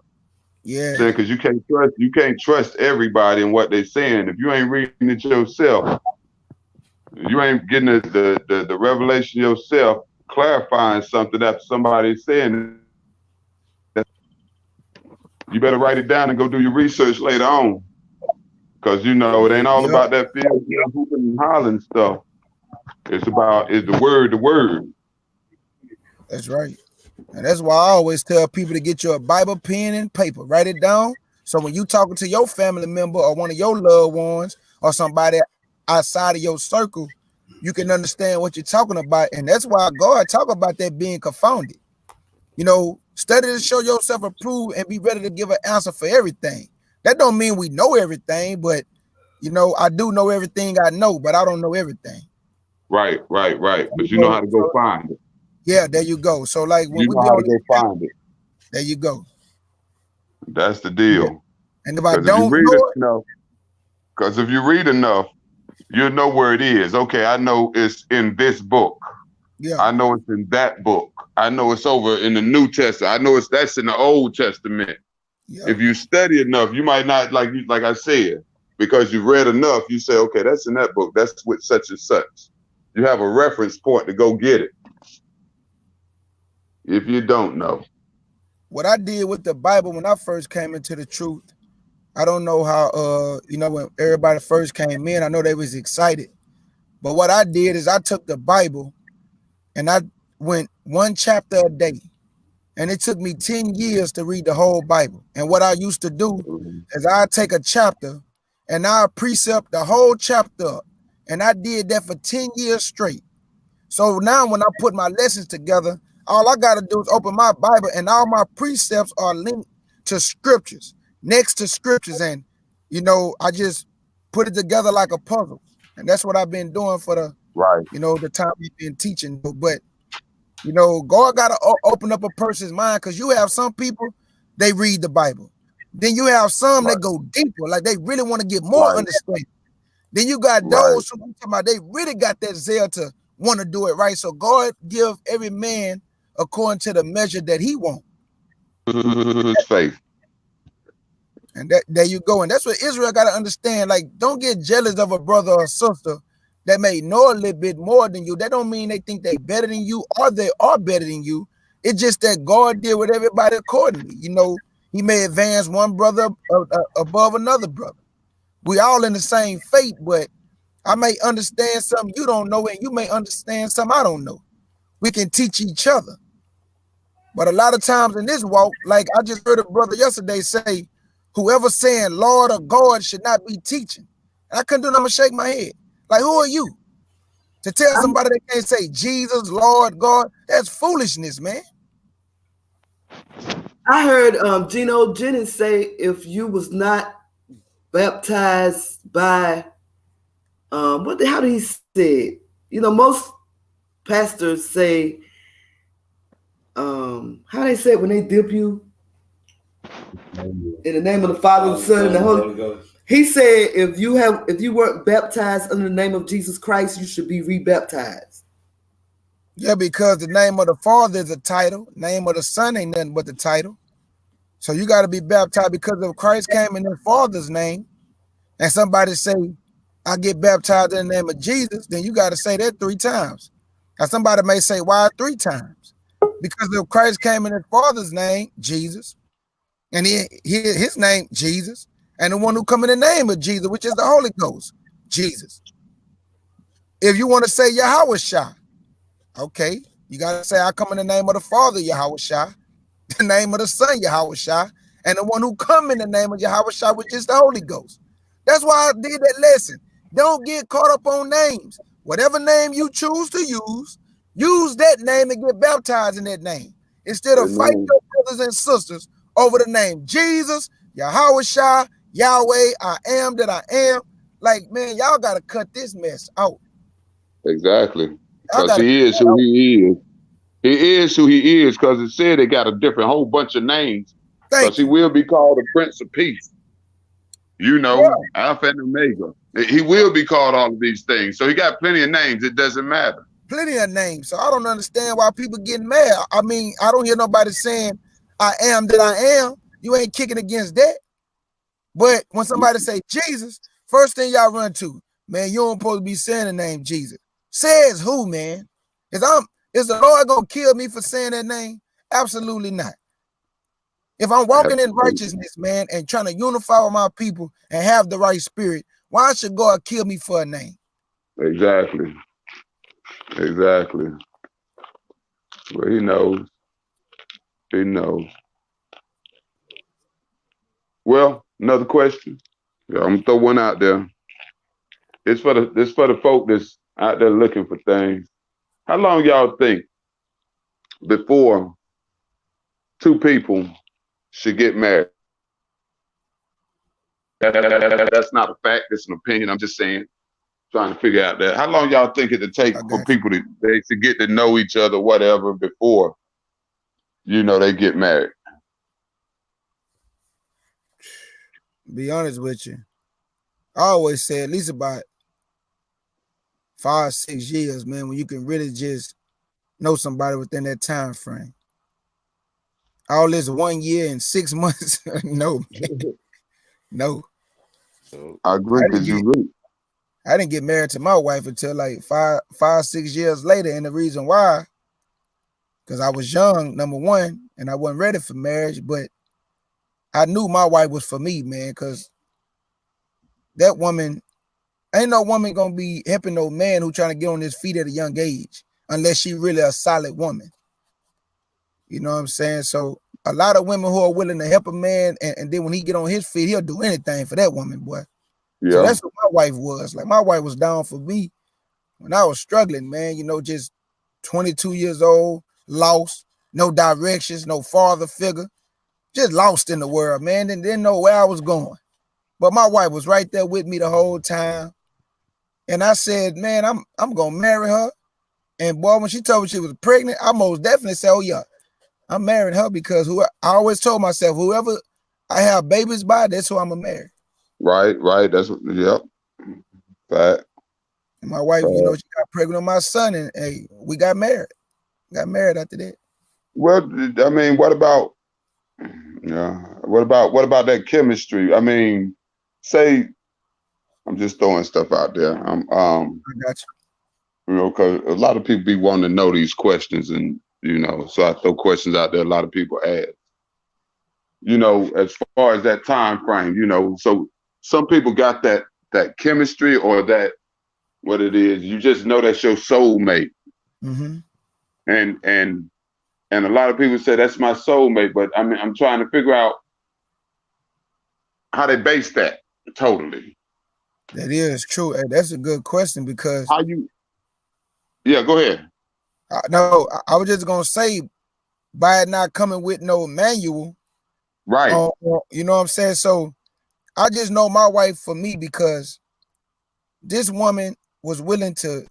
Speaker 9: Yeah.
Speaker 5: Because you can't trust everybody and what they're saying. If you ain't reading it yourself, you ain't getting the revelation yourself, clarifying something that somebody's saying, you better write it down and go do your research later on. Because, you know, it ain't all about that field hooping and hollering stuff. It's the word.
Speaker 9: That's right. And that's why I always tell people to get you a Bible, pen, and paper. Write it down. So when you talking to your family member or one of your loved ones or somebody outside of your circle, you can understand what you're talking about. And that's why God talk about that being confounded. You know, study to show yourself approved and be ready to give an answer for everything. That don't mean we know everything, but, you know, I do know everything I know, but I don't know everything.
Speaker 5: Right. But you know how to go find it.
Speaker 9: Yeah, there you go. So like when
Speaker 5: you know how to go find it.
Speaker 9: There you go.
Speaker 5: That's the deal.
Speaker 9: Yeah. And if I don't know,
Speaker 5: because if you read enough, you'll know where it is. Okay, I know it's in this book.
Speaker 9: Yeah.
Speaker 5: I know it's in that book. I know it's over in the New Testament. I know that's in the Old Testament. Yeah. If you study enough, you might not, like I said, because you read enough, you say, okay, that's in that book. That's with such and such. You have a reference point to go get it. If you don't know.
Speaker 9: What I did with the Bible when I first came into the truth, I don't know how, you know, when everybody first came in, I know they was excited. But what I did is I took the Bible and I went 1 chapter a day. And it took me 10 years to read the whole Bible. And what I used to do is I'd take a chapter and I'd precept the whole chapter. And I did that for 10 years straight. So now when I put my lessons together, all I got to do is open my Bible and all my precepts are linked to scriptures, next to scriptures. And, you know, I just put it together like a puzzle. And that's what I've been doing for the, you know, the time we've been teaching. But, you know, God got to open up a person's mind, because you have some people, they read the Bible. Then you have some that go deeper, like they really want to get more understanding. Then you got those who talking about they really got that zeal to want to do it right. So God give every man according to the measure that he wants.
Speaker 5: Faith.
Speaker 9: And there you go. And that's what Israel got to understand. Like, don't get jealous of a brother or sister that may know a little bit more than you. That don't mean they think they better than you or they are better than you. It's just that God deal with everybody accordingly. You know, he may advance one brother above another brother. We all in the same faith, but I may understand something you don't know, and you may understand something I don't know. We can teach each other. But a lot of times in this walk, like I just heard a brother yesterday say, whoever saying Lord or God should not be teaching. And I couldn't do nothing but shake my head. Like, who are you to tell somebody they can't say Jesus, Lord, God? That's foolishness, man.
Speaker 8: I heard Gino Jennings say, if you was not baptized by how did he say it? You know, most pastors say, how they say it when they dip you? In the name of the Father, the Son, and the Holy Ghost. He said if you weren't baptized under the name of Jesus Christ, you should be rebaptized.
Speaker 9: Yeah, because the name of the Father is a title. Name of the Son ain't nothing but the title. So you got to be baptized because if Christ came in the Father's name, and somebody say, I get baptized in the name of Jesus, then you got to say that 3 times. Now somebody may say, why 3 times? Because if Christ came in his Father's name, Jesus, and his name, Jesus, and the one who come in the name of Jesus, which is the Holy Ghost, Jesus. If you want to say Yahweh Shah, okay, you got to say, I come in the name of the Father, Yahweh Shah, the name of the Son, Yahweh Shah, and the one who come in the name of Yahweh Shah, which is the Holy Ghost. That's why I did that lesson. Don't get caught up on names. Whatever name you choose to use that name and get baptized in that name. Instead of fighting your brothers and sisters over the name Jesus, Yahweh Shah, Yahweh, I am that I am. Like, man, y'all got to cut this mess out.
Speaker 5: Exactly. Because he is who he is. He is who he is because it said they got a different whole bunch of names. Because he will be called the Prince of Peace. You know, Alpha and Omega. He will be called all of these things. So he got plenty of names. It doesn't matter.
Speaker 9: Plenty of names. So I don't understand why people getting mad. I mean, I don't hear nobody saying, I am that I am. You ain't kicking against that. But when somebody say Jesus, first thing y'all run to, man, you don't supposed to be saying the name Jesus. Says who, man? Is the Lord gonna kill me for saying that name? Absolutely not. If I'm walking in righteousness, man, and trying to unify with my people and have the right spirit, why should God kill me for a name?
Speaker 5: Exactly. Exactly. Well, he knows. He knows. Well, another question. Yeah, I'm gonna throw one out there. It's for the folk that's out there looking for things. How long y'all think before 2 people should get married? That's not a fact. It's an opinion. I'm just saying, trying to figure out that. How long y'all think it'll take for people to get to know each other, whatever, before, they get married?
Speaker 9: Be honest with you. I always say at least about 5-6 years, man, when you can really just know somebody within that time frame. All this 1 year and 6 months, no, man. No.
Speaker 5: I agree because you really.
Speaker 9: I didn't get married to my wife until like 5-6 years later. And the reason why, because I was young, number one, and I wasn't ready for marriage, but I knew my wife was for me, man, because that woman, ain't no woman gonna be helping no man who trying to get on his feet at a young age, unless she really a solid woman. You know what I'm saying? So a lot of women who are willing to help a man, and then when he get on his feet, he'll do anything for that woman, boy. Yeah. So that's what my wife was. Like, my wife was down for me when I was struggling, man, just 22 years old, lost, no directions, no father figure, just lost in the world, man, and didn't know where I was going. But my wife was right there with me the whole time. And I said, man, I'm gonna marry her. And boy, when she told me she was pregnant, I most definitely said, oh yeah, I'm marrying her, because I always told myself, whoever I have babies by, that's who I'm gonna marry.
Speaker 5: Right. That's what, yep. Fact.
Speaker 9: And my wife, she got pregnant with my son, and hey, we got married. Got married after that.
Speaker 5: Well, I mean, what about that chemistry? I mean, say, I'm just throwing stuff out there. I got you. Because a lot of people be wanting to know these questions, and so I throw questions out there. A lot of people ask. As far as that time frame, so some people got that chemistry, or that what it is. You just know that's your soulmate. Mm-hmm. And a lot of people say that's my soulmate, but I mean, I'm trying to figure out how they base that totally.
Speaker 9: That is true. That's a good question, because
Speaker 5: yeah, go ahead.
Speaker 9: No, I was just gonna say, by it not coming with no manual,
Speaker 5: right?
Speaker 9: You know what I'm saying? So I just know my wife for me, because this woman was willing to,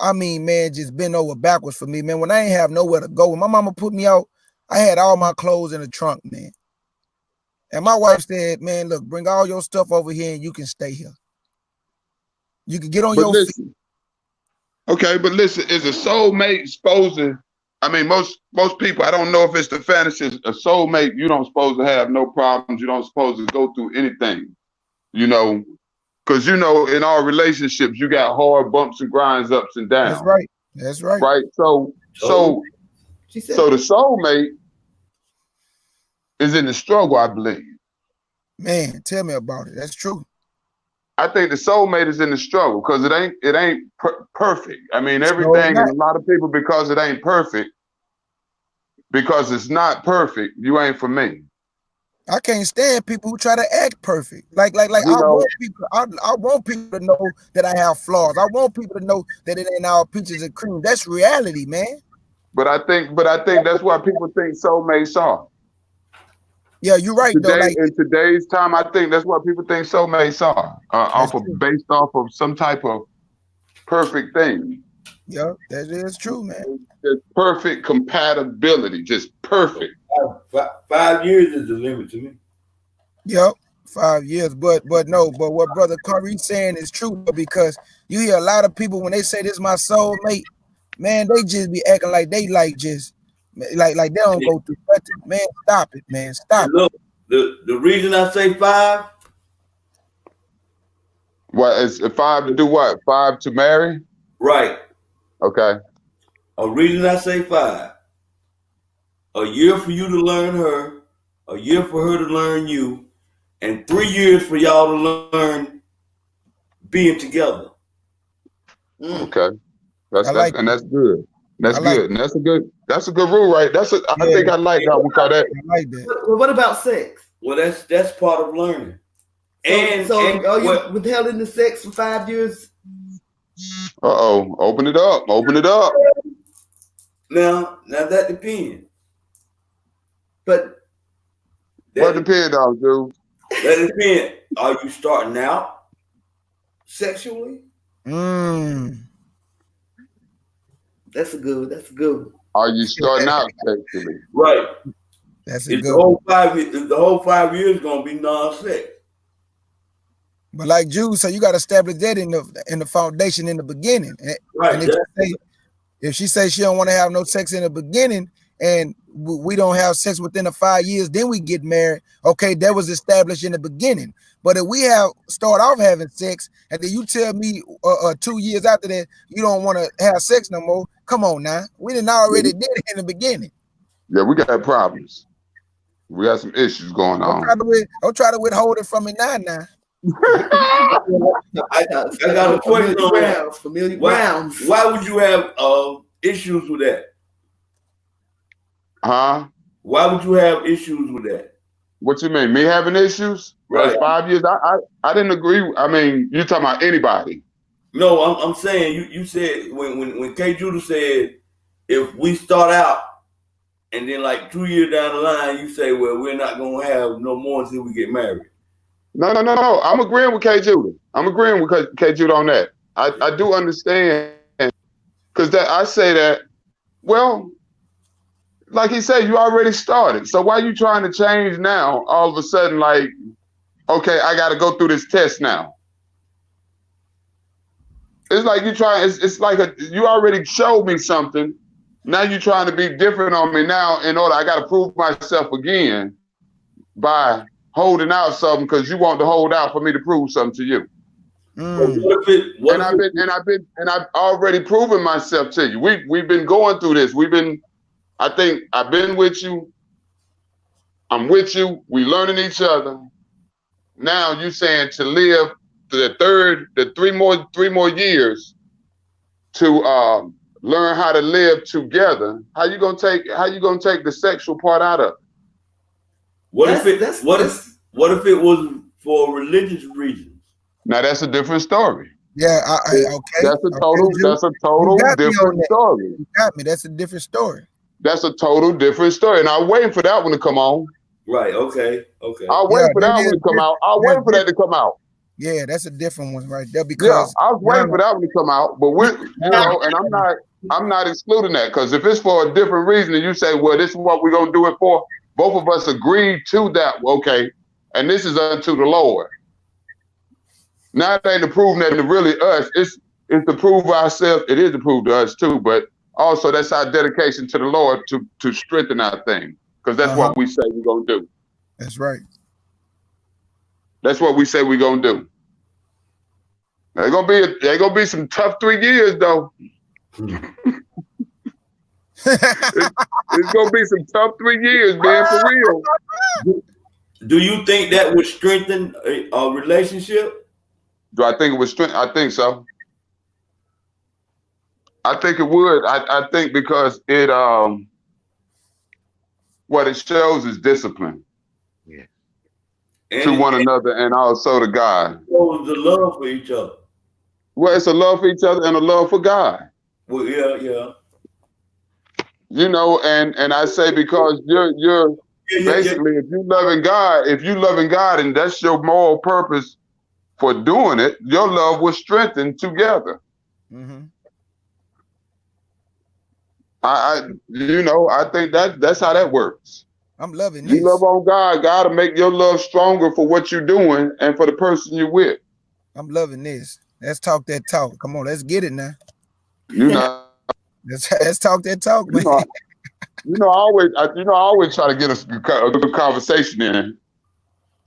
Speaker 9: I mean, man, just bend over backwards for me, man. When I ain't have nowhere to go, when my mama put me out, I had all my clothes in the trunk, man. And my wife said, man, look, bring all your stuff over here and you can stay here. You can get on your feet.
Speaker 5: Okay, but listen, is a soulmate supposed to, I mean, most people, I don't know if it's the fantasy, a soulmate, you don't supposed to have no problems. You don't supposed to go through anything, you know, because, you know, in our relationships, you got hard bumps and grinds, ups and downs.
Speaker 9: That's right. That's right.
Speaker 5: Right. So the soulmate is in the struggle, I believe.
Speaker 9: Man, tell me about it. That's true.
Speaker 5: I think the soulmate is in the struggle because it ain't perfect. I mean, everything, and a lot of people, because it ain't perfect, because it's not perfect, you ain't for me.
Speaker 9: I can't stand people who try to act perfect. Like I want people to know that I have flaws. I want people to know that it ain't all peaches and cream. That's reality, man.
Speaker 5: But I think that's why people think soulmates are.
Speaker 9: Yeah, you're right.
Speaker 5: Today,
Speaker 9: though. Like
Speaker 5: in today's time, I think that's what people think soulmates are, based off of some type of perfect thing.
Speaker 9: Yeah, that is true, man.
Speaker 5: There's perfect compatibility, just perfect.
Speaker 2: 5 years is the limit to me.
Speaker 9: Yep, 5 years. But what Brother Curry's saying is true, because you hear a lot of people when they say this is my soulmate, man, they just be acting like they like they don't go through nothing. Man, stop it, man. Stop
Speaker 2: it. Look, the reason I say 5.
Speaker 5: What is 5 to do what? 5 to marry?
Speaker 2: Right.
Speaker 5: Okay.
Speaker 2: A reason I say 5. A year for you to learn her, a year for her to learn you, and 3 years for y'all to learn being together.
Speaker 5: Okay. That's good. That's good. And that's a good rule, right? I think I like that one. I
Speaker 9: like that.
Speaker 8: What about sex?
Speaker 2: Well, that's part of learning.
Speaker 8: So are you withholding the sex for 5 years?
Speaker 5: Open it up.
Speaker 2: Now that depends.
Speaker 8: But
Speaker 5: what depends on, dude?
Speaker 2: That depends. Are you starting out sexually? That's a good one.
Speaker 5: Are you starting out sexually?
Speaker 2: Right.
Speaker 9: That's a good
Speaker 2: the whole 5 years gonna be non-sex.
Speaker 9: But like Jude, so you got to establish that in the foundation in the beginning.
Speaker 2: Right.
Speaker 9: And if she says she don't want to have no sex in the beginning, and we don't have sex within the 5 years, then we get married. Okay, that was established in the beginning. But if we start off having sex, and then you tell me 2 years after that you don't want to have sex no more, come on now. We didn't already did it in the beginning.
Speaker 5: Yeah, we got problems. We got some issues going on.
Speaker 9: Don't try to withhold it from me now.
Speaker 2: I got a question on
Speaker 8: familiar grounds.
Speaker 2: Why would you have issues with that?
Speaker 5: Huh?
Speaker 2: Why would you have issues with that?
Speaker 5: What you mean? Me having issues?
Speaker 2: Right.
Speaker 5: 5 years? I didn't agree. I mean, you're talking about anybody.
Speaker 2: No, I'm saying you said when K. Judah said if we start out and then like 2 years down the line you say, well, we're not gonna have no more until we get married.
Speaker 5: No. I'm agreeing with K. Judah. I'm agreeing with K. Judah on that. I do understand, because I say that, well, like he said, you already started. So why are you trying to change now? All of a sudden, like, okay, I got to go through this test now. It's like you trying. It's like you already showed me something. Now you're trying to be different on me now. In order, I got to prove myself again by holding out something because you want to hold out for me to prove something to you. I've already proven myself to you. We've been going through this. I think I've been with you. I'm with you. We learning each other. Now you saying to live the three more years to learn how to live together. How you gonna take the sexual part out of it?
Speaker 2: What if it was for religious reasons?
Speaker 5: Now that's a different story.
Speaker 9: Yeah, okay.
Speaker 5: That's a total different story.
Speaker 9: You got me. That's a different story.
Speaker 5: That's a total different story. And I'm waiting for that one to come on.
Speaker 2: Right, okay.
Speaker 5: I'll wait for that one to come out. I'll wait for that to come out.
Speaker 9: Yeah, that's a different one right there. Because
Speaker 5: I was waiting for that one to come out, but and I'm not excluding that, because if it's for a different reason and you say, well, this is what we're gonna do it for, both of us agreed to that. Okay, and this is unto the Lord. Now it ain't to prove nothing to really us. It's to prove ourselves. It is to prove to us too, but also that's our dedication to the Lord to strengthen our thing, because that's what we say we're gonna do.
Speaker 9: That's right.
Speaker 5: That's what we say we're gonna do. There's gonna be some tough 3 years though. It's gonna be some tough 3 years, man, for real.
Speaker 2: Do you think that would strengthen a relationship?
Speaker 5: Do I think it would strengthen? I think so. I think it would. I think because it what it shows is discipline.
Speaker 6: Yeah.
Speaker 5: To one another and also to God.
Speaker 2: Shows the love for each other.
Speaker 5: Well, it's a love for each other and a love for God.
Speaker 2: Well, yeah.
Speaker 5: You know, and I say because you're basically if you loving God and that's your moral purpose for doing it, your love will strengthen together.
Speaker 9: Mm-hmm.
Speaker 5: I think that's how that works.
Speaker 9: I'm loving this.
Speaker 5: You love on God, God will make your love stronger for what you're doing and for the person you're with. I'm
Speaker 9: loving this. Let's talk that talk. Come on, let's get it now.
Speaker 5: You know,
Speaker 9: let's talk that talk, man.
Speaker 5: I always try to get a good conversation in.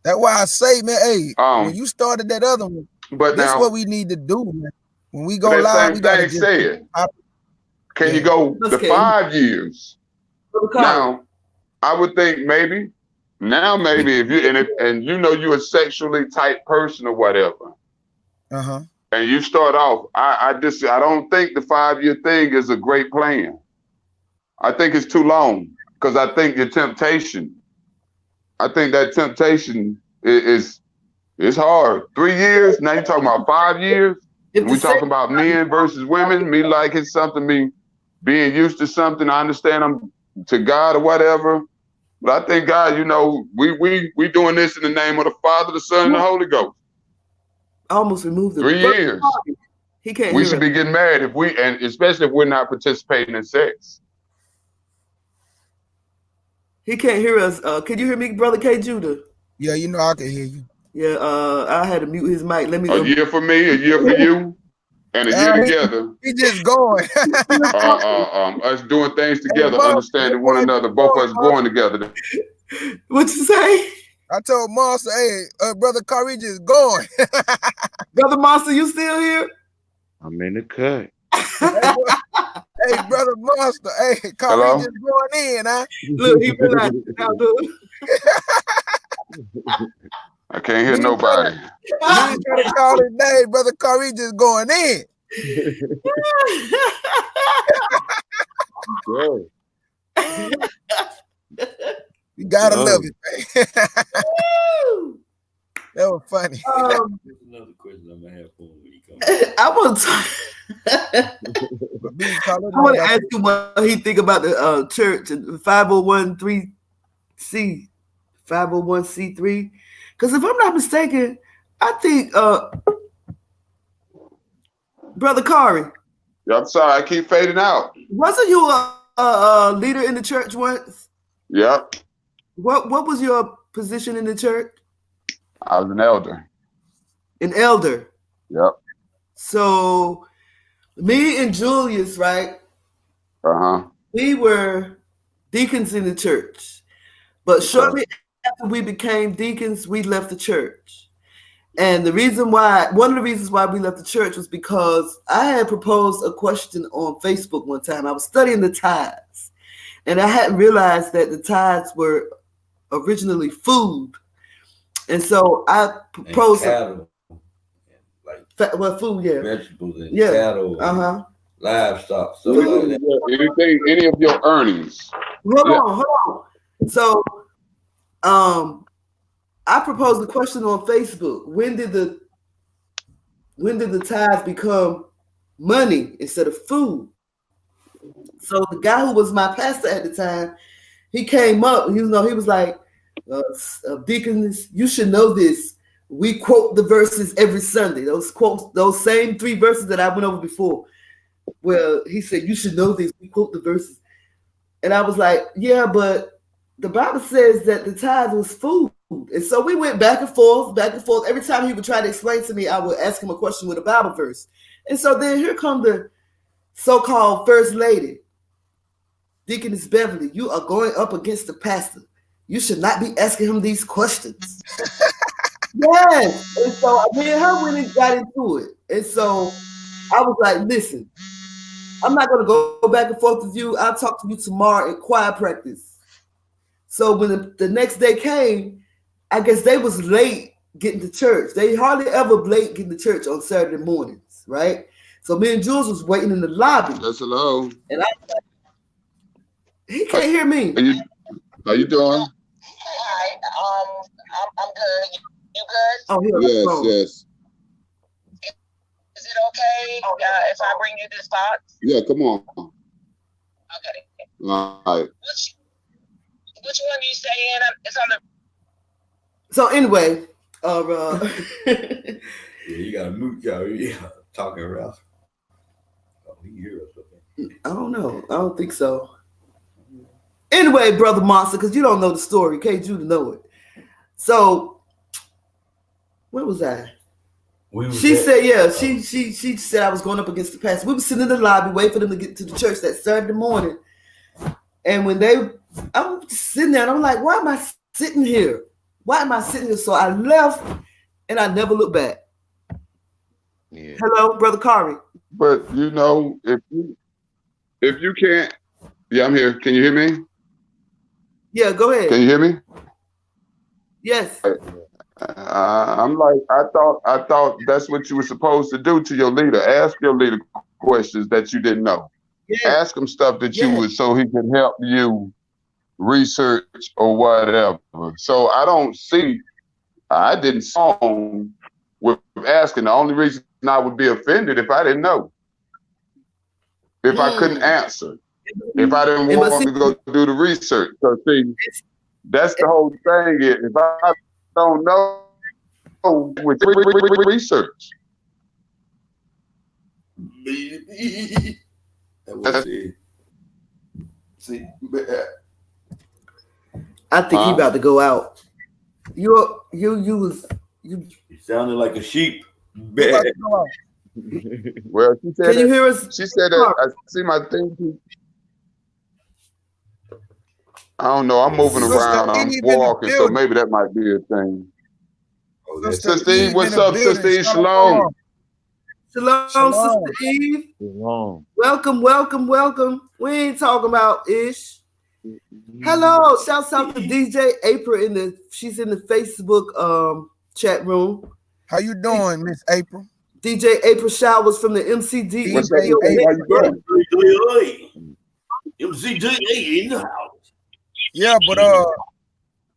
Speaker 9: That's why I say, man, hey, when you started that other one,
Speaker 5: but
Speaker 9: this
Speaker 5: now,
Speaker 9: is what we need to do, man. When we go live, we gotta
Speaker 5: say it. Can you go the 5 years? Now, I would think maybe if you and you know you're a sexually tight person or whatever. And you start off, I don't think the 5-year thing is a great plan. I think it's too long because I think that temptation is hard. 3 years, now you're talking about 5 years. We're talking about men versus women, me liking something, me being used to something. I understand I'm to God or whatever. But I think God, we doing this in the name of the Father, the Son, and the Holy Ghost.
Speaker 8: I almost removed it.
Speaker 5: 3 years.
Speaker 8: He can't.
Speaker 5: We should be getting married and especially if we're not participating in sex.
Speaker 8: He can't hear us. Can you hear me, Brother K. Judah?
Speaker 9: Yeah, I can hear you.
Speaker 8: Yeah, I had to mute his mic. Let me.
Speaker 5: A year for me, a year for you, and a year together.
Speaker 9: We just going.
Speaker 5: Us doing things together, understanding one another, both of us going together.
Speaker 8: What you say?
Speaker 9: I told Monster, hey, Brother Kari just going.
Speaker 8: Brother Monster, you still here?
Speaker 6: I'm in the cut.
Speaker 9: Hey, Brother Monster, hey, Kari just going in, huh?
Speaker 8: Look, he realized now, look.
Speaker 5: I can't hear nobody.
Speaker 9: You ain't trying to call his name, Brother Kari just going in. You gotta love it, man. That was funny.
Speaker 2: There's another question I'm gonna have for him when he comes.
Speaker 8: I want to ask him what he think about the church and 501c3, 501c3. Because if I'm not mistaken, I think Brother Kari.
Speaker 5: Yeah, I'm sorry, I keep fading out.
Speaker 8: Wasn't you a leader in the church once?
Speaker 5: Yep.
Speaker 8: What was your position in the church?
Speaker 5: I was an elder.
Speaker 8: An elder.
Speaker 5: Yep.
Speaker 8: So me and Julius, right? We were deacons in the church. But shortly after we became deacons, we left the church. And one of the reasons why we left the church was because I had proposed a question on Facebook one time. I was studying the tithes. And I hadn't realized that the tithes were originally food. And so I proposed
Speaker 2: cattle,
Speaker 8: food, yeah.
Speaker 2: Vegetables and cattle, livestock. So
Speaker 5: anything, any of your earnings.
Speaker 8: Hold on. So I proposed a question on Facebook. When did the tithes become money instead of food? So the guy who was my pastor at the time, he came up. He was like, "Deacons, you should know this. We quote the verses every Sunday. Those same 3 verses that I went over before." Well, he said, "You should know this. We quote the verses." And I was like, "Yeah, but the Bible says that the tithe was food. And so we went back and forth, back and forth. Every time he would try to explain to me, I would ask him a question with a Bible verse. And so then here come the so-called First Lady, Deaconess Beverly. You are going up against the pastor. You should not be asking him these questions. Yes. And so me and her really got into it. And so I was like, listen, I'm not going to go back and forth with you. I'll talk to you tomorrow in quiet practice. So when the next day came, I guess they was late getting to church. They hardly ever late getting to church on Saturday mornings, right? So me and Jules was waiting in the lobby.
Speaker 5: Yes, hello.
Speaker 8: And he can't hear me.
Speaker 5: How you doing?
Speaker 10: Hi, I'm good. You good?
Speaker 8: Oh,
Speaker 5: yes, yes.
Speaker 10: Is it okay if I bring you this box?
Speaker 5: Yeah, come on.
Speaker 10: Okay.
Speaker 5: All right.
Speaker 10: Which one you saying? It's on the.
Speaker 8: So anyway,
Speaker 2: yeah, you gotta mute y'all. Talking Ralph. Oh, he hear us. Okay.
Speaker 8: I don't know. I don't think so. Anyway, Brother Monster, because you don't know the story. K. Judah know it. So, where was I? She said I was going up against the pastor. We were sitting in the lobby waiting for them to get to the church that Saturday morning. And when I'm sitting there and I'm like, why am I sitting here? Why am I sitting here? So I left and I never looked back.
Speaker 6: Yeah.
Speaker 8: Hello, Brother Kari.
Speaker 5: But you know, if you can't, yeah, I'm here. Can you hear me?
Speaker 8: Yeah, go ahead.
Speaker 5: Can you hear me?
Speaker 8: Yes.
Speaker 5: I'm like, I thought that's what you were supposed to do to your leader. Ask your leader questions that you didn't know. Yes. Ask him stuff that you would, so he can help you research or whatever. So I didn't song with asking. The only reason I would be offended if I didn't know. If I couldn't answer. If I didn't want to go do the research. So see, that's the whole thing. If I don't know with research.
Speaker 2: See,
Speaker 8: I think he about to go out. You
Speaker 2: sounded like a sheep.
Speaker 5: Well, she said.
Speaker 8: Can you hear us?
Speaker 5: She said that I see my thing. I don't know. I'm moving around. I'm walking, so maybe that might be a thing. Sister Eve, what's up, Sister Eve? Shalom.
Speaker 8: Shalom, Sister Eve.
Speaker 6: Shalom.
Speaker 8: Welcome. We ain't talking about Ish. Hello, shouts out to DJ April she's in the Facebook chat room.
Speaker 9: How you doing, Miss April?
Speaker 8: DJ April Showers from the MCD.
Speaker 5: What's up? How you doing?
Speaker 2: MCD in the house.
Speaker 9: Yeah, but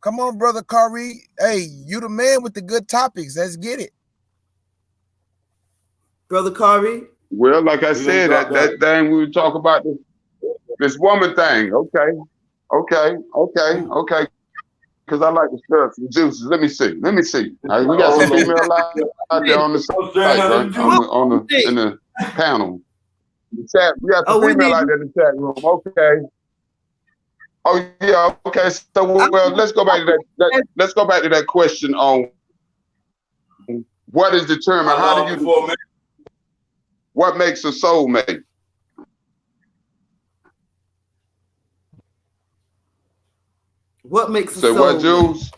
Speaker 9: come on, Brother Kari. Hey, you the man with the good topics. Let's get it.
Speaker 8: Brother Kari.
Speaker 5: Well, like I said, that thing we were talking about, this woman thing. Okay. Because I like to stir some juices. Let me see. We got some female out there on the site, right? In the panel. The chat. We got some female out there in the chat room. Okay. Oh yeah. Okay. So well, let's go back to that. Let's go back to that question on what is determined. How do you? What makes a soulmate?
Speaker 8: What makes a
Speaker 5: soulmate? Say what, Jules?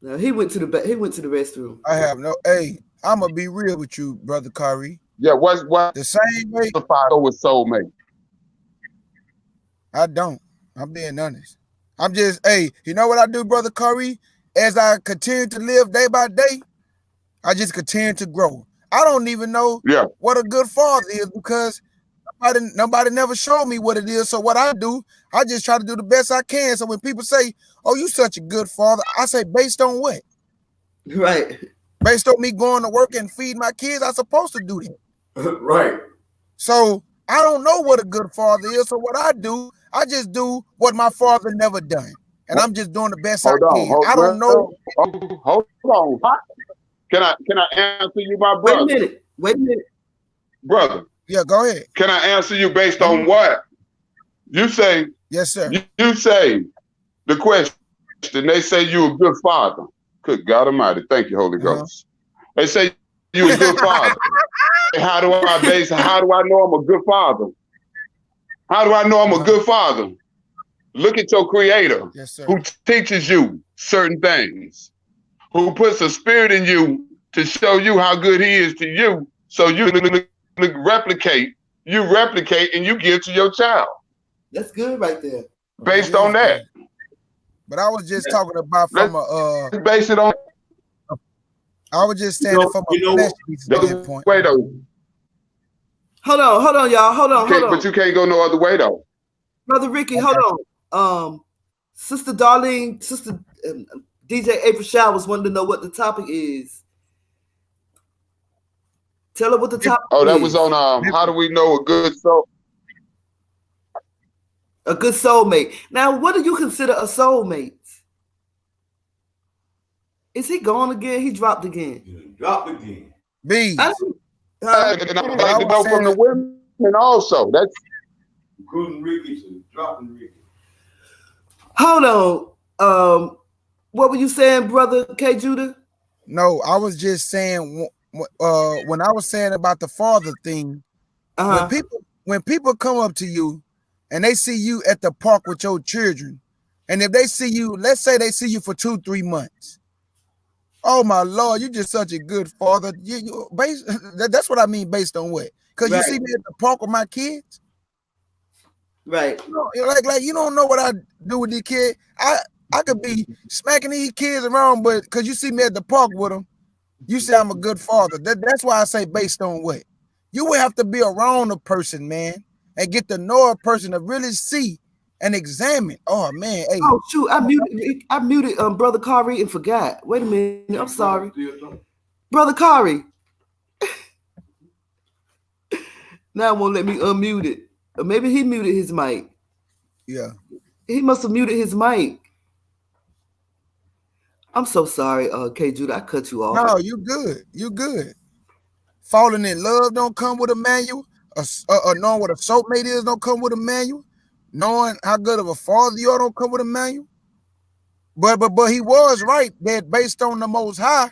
Speaker 8: No, he went to the restroom.
Speaker 9: I have no. Hey, I'm gonna be real with you, Brother Kari.
Speaker 5: Yeah. What?
Speaker 9: The same way.
Speaker 5: With soulmate.
Speaker 9: I don't. I'm being honest. I'm just, hey, you know what I do, Brother Kari? As I continue to live day by day, I just continue to grow. I don't even know what a good father is because nobody never showed me what it is. So what I do, I just try to do the best I can. So when people say, oh, you such a good father, I say, based on what?
Speaker 8: Right.
Speaker 9: Based on me going to work and feed my kids, I'm supposed to do that.
Speaker 2: Right.
Speaker 9: So I don't know what a good father is. So what I do, I just do what my father never done. And I'm just doing the best I can. I don't know.
Speaker 5: Hold on. Can I answer you, my brother?
Speaker 8: Wait a minute.
Speaker 5: Brother.
Speaker 9: Yeah, go ahead.
Speaker 5: Can I answer you based on what? You say,
Speaker 9: yes, sir.
Speaker 5: You say the question. They say you a good father. Good God Almighty! Thank you, Holy Ghost. They say you a good father. How do I know I'm a good father? How do I know I'm a good father? Look at your Creator,
Speaker 9: yes, sir,
Speaker 5: who teaches you certain things, who puts a spirit in you to show you how good He is to you, so you replicate, and you give to your child.
Speaker 8: That's good right there.
Speaker 5: Based on that.
Speaker 9: Good. But I was just talking about from
Speaker 5: base it on.
Speaker 9: I was just saying from a fleshly standpoint.
Speaker 5: Way though.
Speaker 8: Hold on, y'all. Hold on.
Speaker 5: But you can't go no other way though.
Speaker 8: Brother Ricky, hold on. Sister Darlene, Sister DJ April Showers wanted to know what the topic is. Tell her what the topic is.
Speaker 5: Oh, that was on how do we know a good soul?
Speaker 8: A good soulmate. Now, what do you consider a soulmate? Is he gone again? He dropped again.
Speaker 2: He dropped again.
Speaker 9: B.
Speaker 5: And I like to know from the women also. That's
Speaker 2: including Ricky, so dropping Ricky.
Speaker 8: Hold on. What were you saying, brother K. Judah?
Speaker 9: No, I was just saying when I was saying about the father thing, when people come up to you and they see you at the park with your children, and if they see you, let's say they see you for 2-3 months. Oh my Lord, you're just such a good father. That's what I mean based on what? Because you see me at the park with my kids.
Speaker 8: Right.
Speaker 9: You know, like you don't know what I do with these kids. I could be smacking these kids around, but because you see me at the park with them, you say I'm a good father. That's why I say based on what? You would have to be around a person, man, and get to know a person to really see and examine. Oh man, hey.
Speaker 8: Oh shoot, I muted Brother Kari and forgot. Wait a minute, I'm sorry. Brother Kari. Now it won't let me unmute it. Or maybe he muted his mic.
Speaker 9: Yeah.
Speaker 8: He must have muted his mic. I'm so sorry, K. Judah. I cut you off.
Speaker 9: No, you good. You good. Falling in love don't come with a manual. Knowing what a soulmate is don't come with a manual. Knowing how good of a father you are don't come with a manual. But he was right that based on the Most High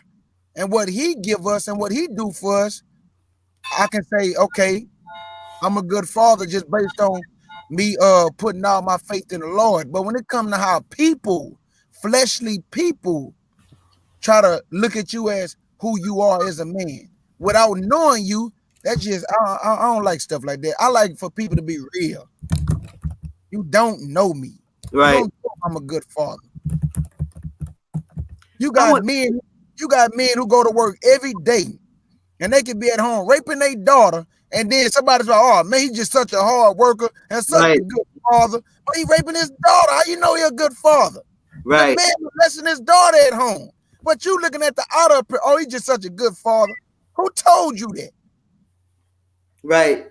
Speaker 9: and what He give us and what He do for us, I can say, okay, I'm a good father just based on me putting all my faith in the Lord. But when it comes to how people, fleshly people, try to look at you as who you are as a man without knowing you, that's just I don't like stuff like that. I like for people to be real. You don't know me.
Speaker 8: Right.
Speaker 9: You don't know I'm a good father. You got men who go to work every day and they can be at home raping their daughter, and then somebody's like, oh man, he's just such a hard worker and such a good father. But he raping his daughter. How you know he's a good father?
Speaker 8: Right.
Speaker 9: The man was blessing his daughter at home. But you looking at the outer, oh, he's just such a good father. Who told you that?
Speaker 8: Right.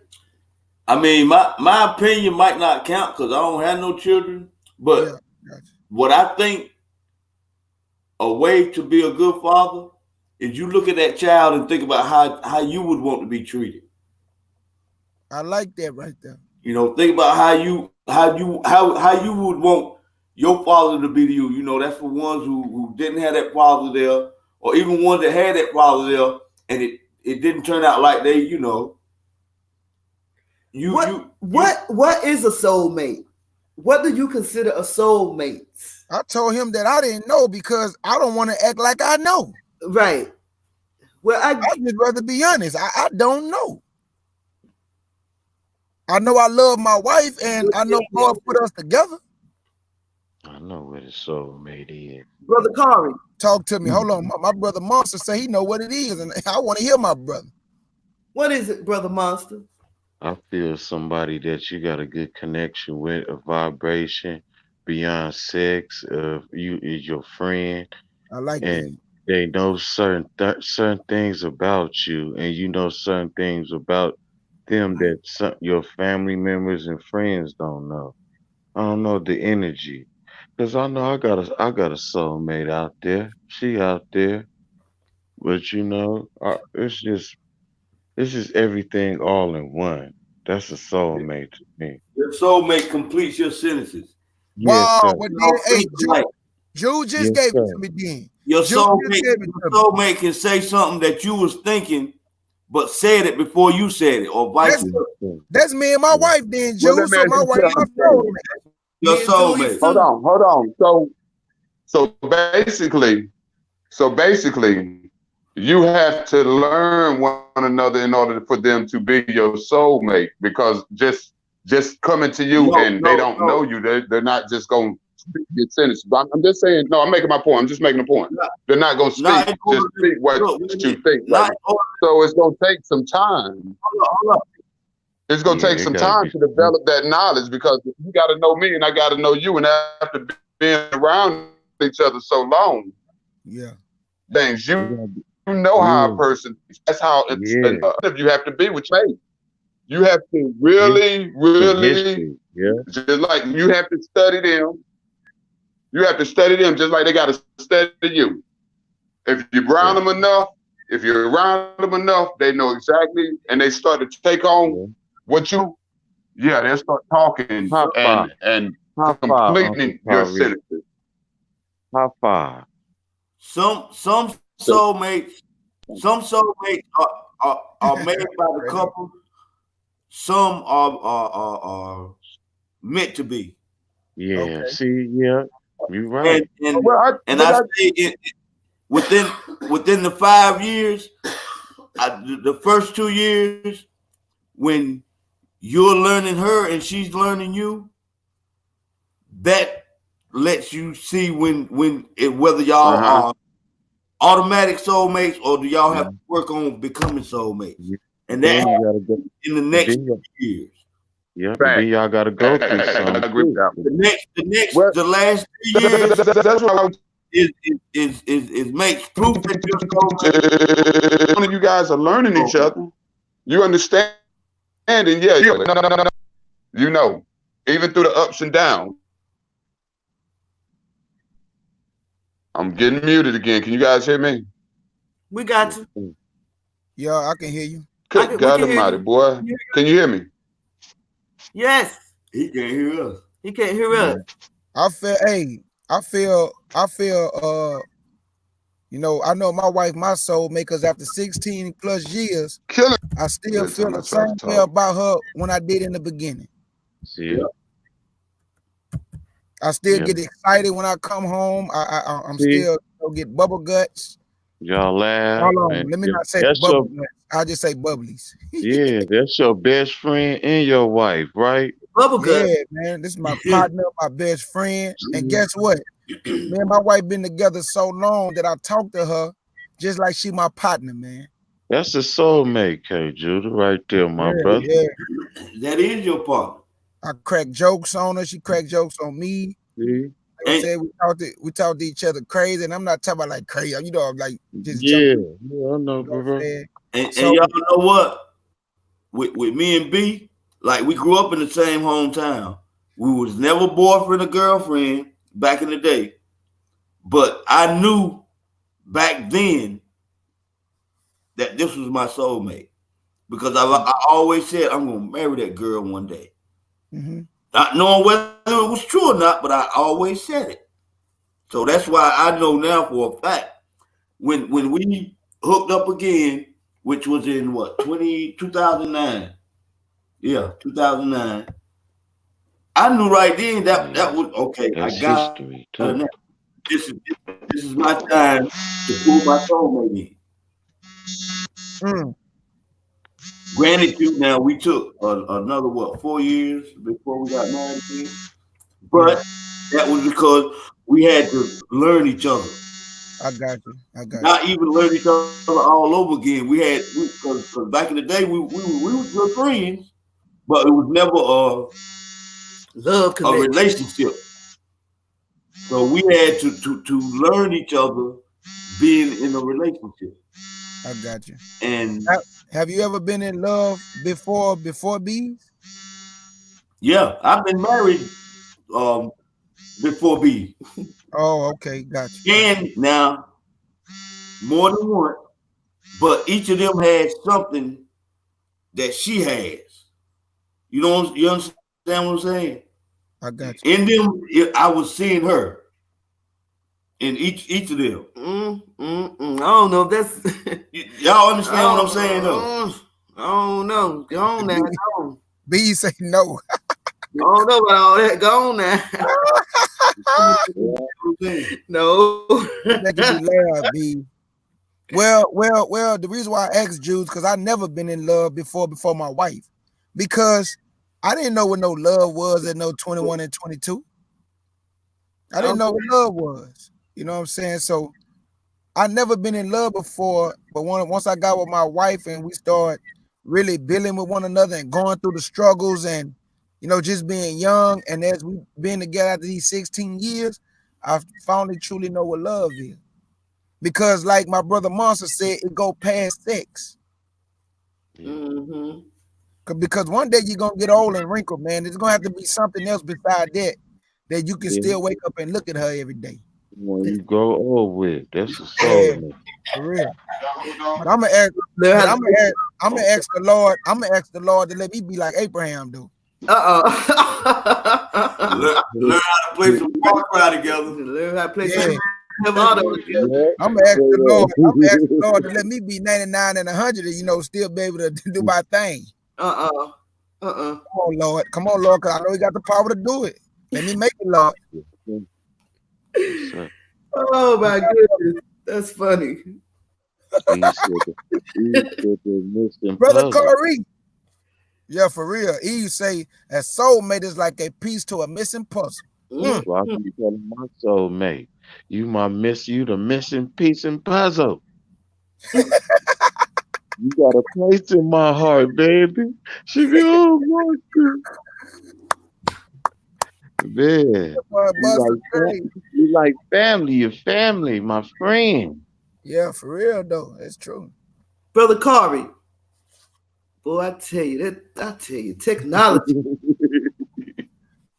Speaker 2: I mean, my opinion might not count because I don't have no children. But what I think a way to be a good father is you look at that child and think about how you would want to be treated.
Speaker 9: I like that right there.
Speaker 2: You know, think about how you would want your father to be to you. You know, that's for ones who didn't have that father there, or even ones that had that father there, and it didn't turn out like they, you know.
Speaker 8: What is a soulmate? What do you consider a soulmate?
Speaker 9: I told him that I didn't know because I don't want to act like I know.
Speaker 8: Right. Well, I'd
Speaker 9: just rather be honest. I don't know. I know I love my wife, and I know God put us together.
Speaker 6: I know what a soulmate is.
Speaker 8: Brother Kari.
Speaker 9: Talk to me. Hold on. My brother Monster say he know what it is, and I want to hear my brother.
Speaker 8: What is it, Brother Monster?
Speaker 6: I feel somebody that you got a good connection with, a vibration beyond sex. You is your friend.
Speaker 9: I like
Speaker 6: and
Speaker 9: that.
Speaker 6: They know certain things about you, and you know certain things about them that your family members and friends don't know. I don't know the energy, because I know I got a soulmate out there. She out there, but you know, it's just everything all in one. That's a soulmate to me.
Speaker 2: Your soulmate completes your sentences.
Speaker 9: Wow,
Speaker 6: Yes,
Speaker 9: what did Jude just gave it to me then.
Speaker 2: Your soulmate can say something that you was thinking, but said it before you said it, or vice versa.
Speaker 9: That's me and my wife then, Jude. So my wife, my soulmate.
Speaker 2: Your soulmate.
Speaker 5: Hold on. So basically, you have to learn one another in order for them to be your soulmate. Because just coming to you they don't know you, they're not just going to speak your sentence. I'm just saying. No, I'm making my point. I'm just making a point. They're not going to speak. Just speak what you think. So it's going to take some time.
Speaker 2: Hold on.
Speaker 5: It's going to take some time to develop that knowledge, because you got to know me and I got to know you, and after being around each other so long, things you know how a person. That's how it's. You have to be with your mate. You have to really, just like you have to study them. You have to study them just like they got to study you. If you ground them enough, if you're around them enough, they know exactly, and they start to take on what you. Yeah, they start talking and completing your sentences.
Speaker 6: How far?
Speaker 2: Some soulmates are made by the couple. Some are meant to be.
Speaker 6: Yeah. See, you're right.
Speaker 2: And I say within the 5 years, the first 2 years, when you're learning her and she's learning you, that lets you see whether y'all are automatic soulmates or do y'all have to work on becoming soulmates. And that in the next 2 years.
Speaker 6: Yeah, then y'all gotta go through something. I agree with that one.
Speaker 2: The last 3 years that's what is makes proof that
Speaker 5: you're soulmate. You guys are learning each other. You understand, and you know, even through the ups and downs. I'm getting muted again. Can you guys hear me?
Speaker 8: We got you.
Speaker 9: Yeah, I can hear you.
Speaker 5: Good God Almighty, boy. Can you hear me?
Speaker 8: Yes.
Speaker 2: He can't hear us.
Speaker 8: He can't hear us.
Speaker 9: I feel, you know, I know my wife, my soulmate, because after 16 plus years, I still feel the same way about her when I did in the beginning.
Speaker 6: See,
Speaker 9: I still get excited when I come home. I'm still get bubble guts.
Speaker 6: Y'all laugh.
Speaker 9: Hold on, let me not say bubble guts. I'll just say bubblies.
Speaker 6: Yeah, that's your best friend and your wife, right?
Speaker 8: Bubble guts.
Speaker 9: Yeah, man. This is my partner, my best friend. And guess what? Me and my wife been together so long that I talk to her just like she my partner, man.
Speaker 6: That's a soulmate, K. Judah, right there, my brother.
Speaker 9: Yeah.
Speaker 2: That is your partner.
Speaker 9: I crack jokes on her. She crack jokes on me.
Speaker 6: See?
Speaker 9: Like I said, we talk to each other crazy, and I'm not talking about like crazy. You know, I'm like just
Speaker 6: joking. Yeah, I know, bro.
Speaker 2: And y'all know what? With me and B, like we grew up in the same hometown. We was never boyfriend or girlfriend back in the day, but I knew back then that this was my soulmate because I always said I'm gonna marry that girl one day. Not knowing whether it was true or not, but I always said it. So that's why I know now for a fact when we hooked up again, which was in 2009. Yeah, 2009. I knew right then that was okay.
Speaker 6: That's
Speaker 2: I got
Speaker 6: history too.
Speaker 2: This is my time to prove my soulmate in. Granted, now we took another 4 years before we got married again, but that was because we had to learn each other.
Speaker 9: I got you.
Speaker 2: Not even learn each other all over again. Because back in the day we were good friends, but it was never a relationship. So we had to learn each other being in a relationship.
Speaker 9: I got you.
Speaker 2: And
Speaker 9: have you ever been in love before Bees?
Speaker 2: Yeah, I've been married before Bees.
Speaker 9: Oh, okay, got you.
Speaker 2: And now more than one, but each of them has something that she has You understand what I'm saying?
Speaker 9: I got you.
Speaker 2: In them, I was seeing her. In each of them.
Speaker 8: I don't know if that's
Speaker 2: y'all understand what I'm saying though.
Speaker 8: I don't know. Go on now. Go.
Speaker 9: B say no.
Speaker 8: I don't know about all that. Go on now. No.
Speaker 9: Making me laugh, B. Well, the reason why I asked Jude, because I never been in love before my wife. Because I didn't know what no love was at no 21 and 22. I didn't know what love was. You know what I'm saying? So I never been in love before, but once I got with my wife and we started really building with one another and going through the struggles and, you know, just being young, and as we've been together after these 16 years, I finally truly know what love is. Because like my brother Monster said, it go past sex. Because one day you're going to get old and wrinkled, man. There's going to have to be something else beside that you can still wake up and look at her every day.
Speaker 6: When you grow old with, that's a soul.
Speaker 9: For real. But I'm gonna ask the Lord. I'm gonna ask the Lord to let me be like Abraham do.
Speaker 2: Learn how to play some Far together.
Speaker 8: Learn how to play
Speaker 9: some
Speaker 8: together.
Speaker 9: I'm gonna ask the Lord to let me be 99 and 100 and, you know, still be able to do my thing. Come on, Lord, because I know you got the power to do it. Let me make it, Lord.
Speaker 8: Oh my goodness, that's funny.
Speaker 9: Brother Corey. Yeah, for real. Eve say a soulmate is like a piece to a missing puzzle.
Speaker 6: So I keep telling my soulmate, you the missing piece and puzzle. You got a place in my heart, baby. She be, oh my God. Man, you like family, your family, my friend.
Speaker 9: Yeah, for real though. It's true.
Speaker 8: Brother Corey. Boy, I tell you, technology.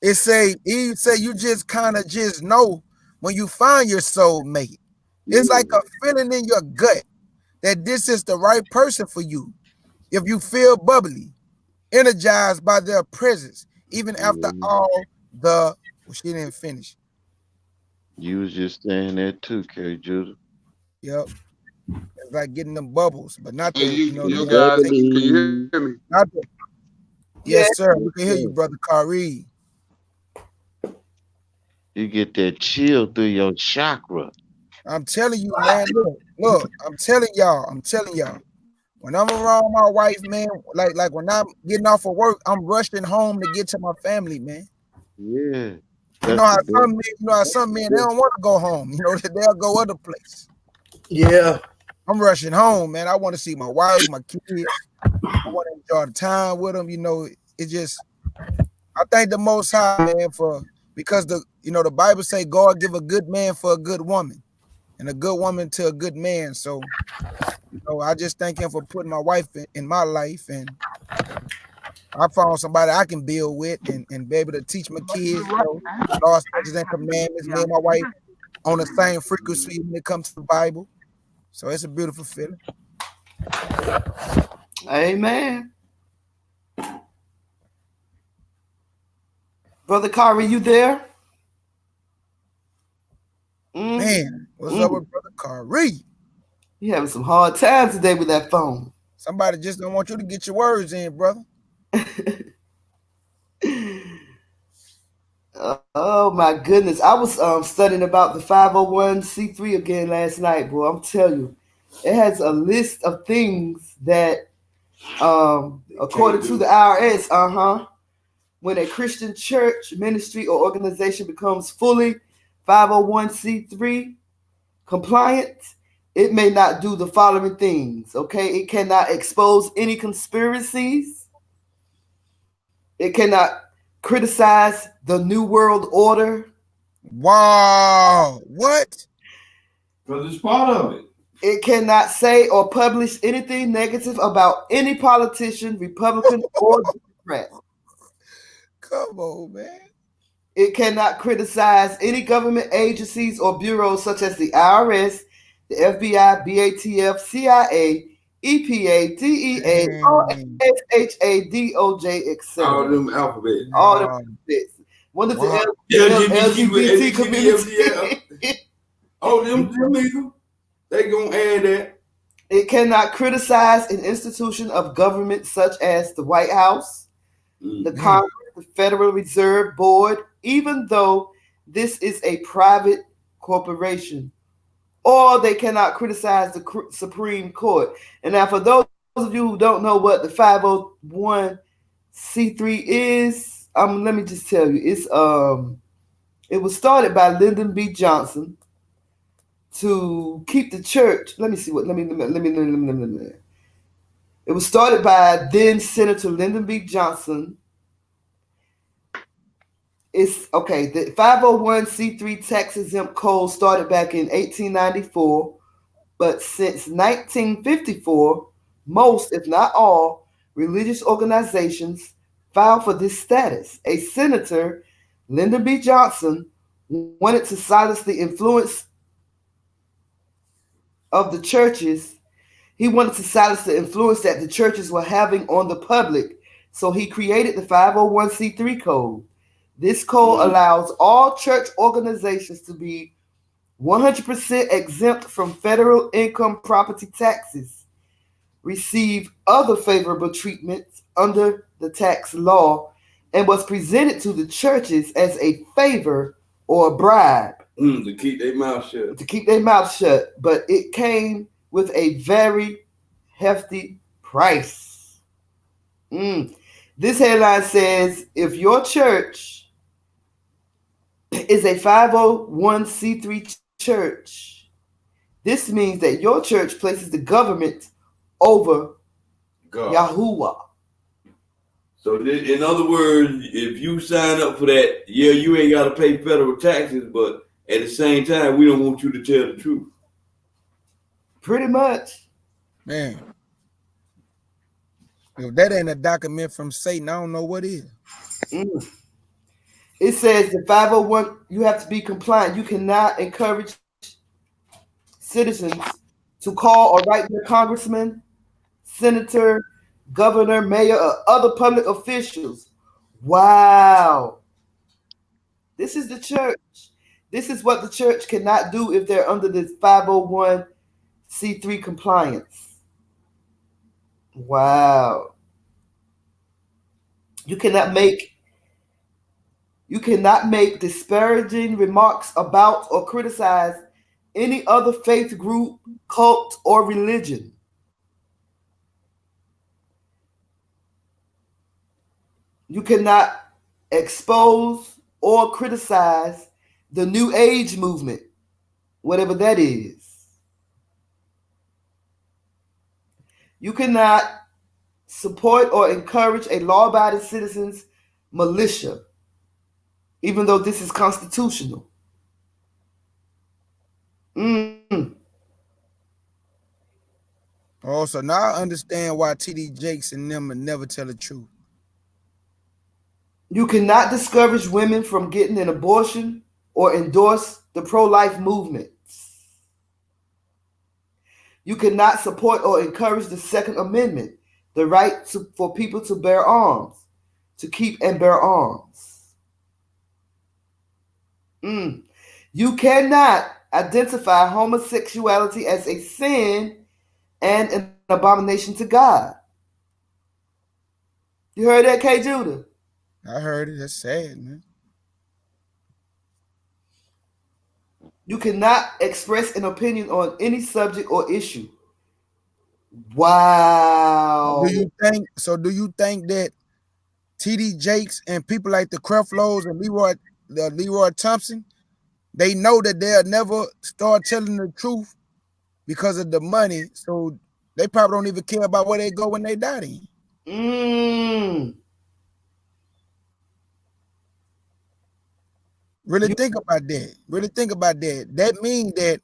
Speaker 9: Eve say you just kind of just know when you find your soulmate. It's like a feeling in your gut that this is the right person for you. If you feel bubbly, energized by their presence, even after all she didn't finish.
Speaker 6: You was just saying that too, K. Judah.
Speaker 9: Yep. It's like getting them bubbles, but not the,
Speaker 5: you guys, can you hear me?
Speaker 9: Not the, yes, sir. We can hear you, Brother Kari.
Speaker 6: You get that chill through your chakra.
Speaker 9: I'm telling you, man. Look, I'm telling y'all. When I'm around my wife, man, like when I'm getting off of work, I'm rushing home to get to my family, man.
Speaker 6: Yeah.
Speaker 9: You know how some men, they don't want to go home. You know, they'll go other place.
Speaker 8: Yeah.
Speaker 9: I'm rushing home, man. I want to see my wife, my kids. I want to enjoy the time with them. You know, it just, I thank the Most High, man, because the Bible say God give a good man for a good woman and a good woman to a good man. So, you know, I just thank him for putting my wife in my life, and I found somebody I can build with and be able to teach my kids, you know, laws, statutes, and commandments. Me and my wife on the same frequency when it comes to the Bible. So it's a beautiful feeling.
Speaker 8: Amen. Brother Kari, you there?
Speaker 9: Man, what's up with Brother Kari?
Speaker 8: You having some hard times today with that phone.
Speaker 9: Somebody just don't want you to get your words in, brother.
Speaker 8: Oh my goodness. I was studying about the 501c3 again last night, boy. I'm telling you, it has a list of things that according to the IRS, when a Christian church, ministry, or organization becomes fully 501c3 compliant, it may not do the following things, okay? It cannot expose any conspiracies. It cannot criticize the New World Order.
Speaker 9: Wow. What?
Speaker 2: Because it's part of it.
Speaker 8: It cannot say or publish anything negative about any politician, Republican or Democrat.
Speaker 9: Come on, man.
Speaker 8: It cannot criticize any government agencies or bureaus such as the IRS, the FBI, BATF, CIA, EPA, DEA, OSHA, DOJ, etc.
Speaker 2: All them alphabets.
Speaker 8: All them alphabets. One of the LGBT community.
Speaker 2: Oh, them either. They gonna add that.
Speaker 8: It cannot criticize an institution of government such as the White House, the Congress, the Federal Reserve Board, even though this is a private corporation. Or they cannot criticize the Supreme Court. And now, for those of you who don't know what the 501c3 is, let me just tell you, it's it was started by Lyndon B. Johnson to keep the church. Let me see what. Let me. It was started by then Senator Lyndon B. Johnson. It's okay. The 501c3 tax exempt code started back in 1894, but since 1954, most, if not all, religious organizations filed for this status. A senator, Lyndon B. Johnson, wanted to silence the influence of the churches. He wanted to silence the influence that the churches were having on the public, so he created the 501c3 code. This code allows all church organizations to be 100% exempt from federal income property taxes, receive other favorable treatments under the tax law, and was presented to the churches as a favor or a bribe.
Speaker 2: To keep their mouth shut.
Speaker 8: To keep their mouth shut. But it came with a very hefty price. This headline says, if your church is a 501c3 church, this means that your church places the government over God. Yahuwah.
Speaker 2: So in other words, if you sign up for that, you ain't got to pay federal taxes, but at the same time, we don't want you to tell the truth.
Speaker 8: Pretty much.
Speaker 9: Man. If that ain't a document from Satan, I don't know what is.
Speaker 8: It says the 501, you have to be compliant. You cannot encourage citizens to call or write their congressman, senator, governor, mayor, or other public officials. Wow. This is the church. This is what the church cannot do if they're under this 501c3 compliance. Wow. You cannot make disparaging remarks about or criticize any other faith group, cult, or religion. You cannot expose or criticize the New Age movement, whatever that is. You cannot support or encourage a law-abiding citizen's militia, even though this is constitutional.
Speaker 9: Oh, so now I understand why T.D. Jakes and them would never tell the truth.
Speaker 8: You cannot discourage women from getting an abortion or endorse the pro-life movement. You cannot support or encourage the Second Amendment, the right for people to bear arms, to keep and bear arms. You cannot identify homosexuality as a sin and an abomination to God. You heard that, K. Judah?
Speaker 9: I heard it. That's sad, man.
Speaker 8: You cannot express an opinion on any subject or issue. Wow.
Speaker 9: Do you think that T.D. Jakes and people like the Creflos and Leroy Thompson, they know that they'll never start telling the truth because of the money, so they probably don't even care about where they go when they die then. Really think about that. That means that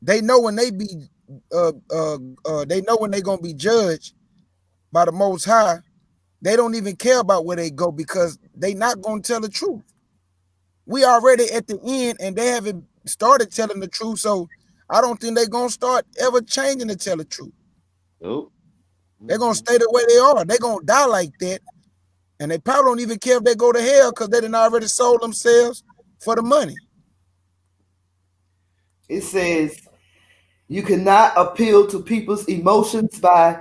Speaker 9: they know when they be they know when they're gonna be judged by the Most High. They don't even care about where they go because they not gonna tell the truth. We already at the end and they haven't started telling the truth, so I don't think they're gonna start ever changing to tell the truth.
Speaker 6: Nope.
Speaker 9: They're gonna stay the way they are. They're gonna die like that. And they probably don't even care if they go to hell because they done already sold themselves for the money.
Speaker 8: It says you cannot appeal to people's emotions by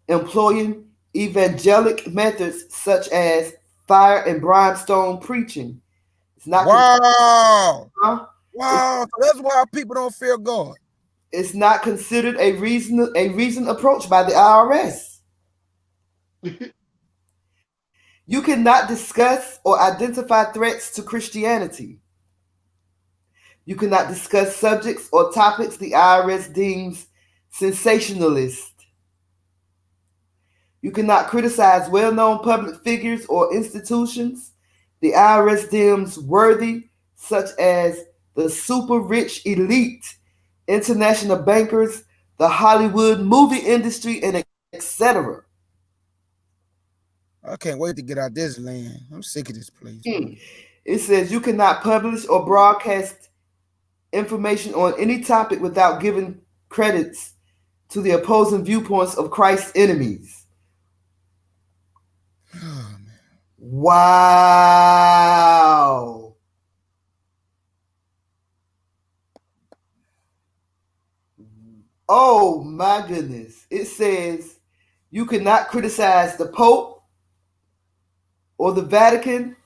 Speaker 8: employing evangelic methods such as fire and brimstone preaching. It's not
Speaker 9: wow. Wow. So that's why people don't fear God.
Speaker 8: It's not considered a reasoned approach by the IRS. You cannot discuss or identify threats to Christianity. You cannot discuss subjects or topics the IRS deems sensationalist. You cannot criticize well-known public figures or institutions the IRS deems worthy, such as the super rich elite, international bankers, the Hollywood movie industry, and etc.
Speaker 9: I can't wait to get out this land. I'm sick of this place.
Speaker 8: It says you cannot publish or broadcast information on any topic without giving credits to the opposing viewpoints of Christ's enemies.
Speaker 9: Oh, man.
Speaker 8: Wow. Oh my goodness. It says you cannot criticize the Pope or the Vatican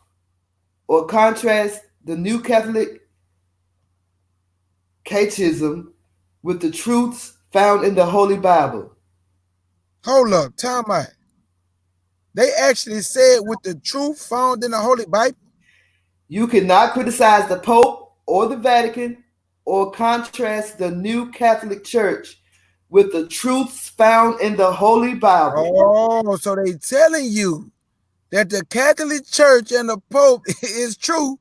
Speaker 8: or contrast the New Catholic Catechism with the truths found in the Holy Bible.
Speaker 9: Hold up, time out. They actually said with the truth found in the Holy Bible.
Speaker 8: You cannot criticize the Pope or the Vatican or contrast the New Catholic Church with the truths found in the Holy Bible.
Speaker 9: Oh, so they telling you that the Catholic Church and the Pope is true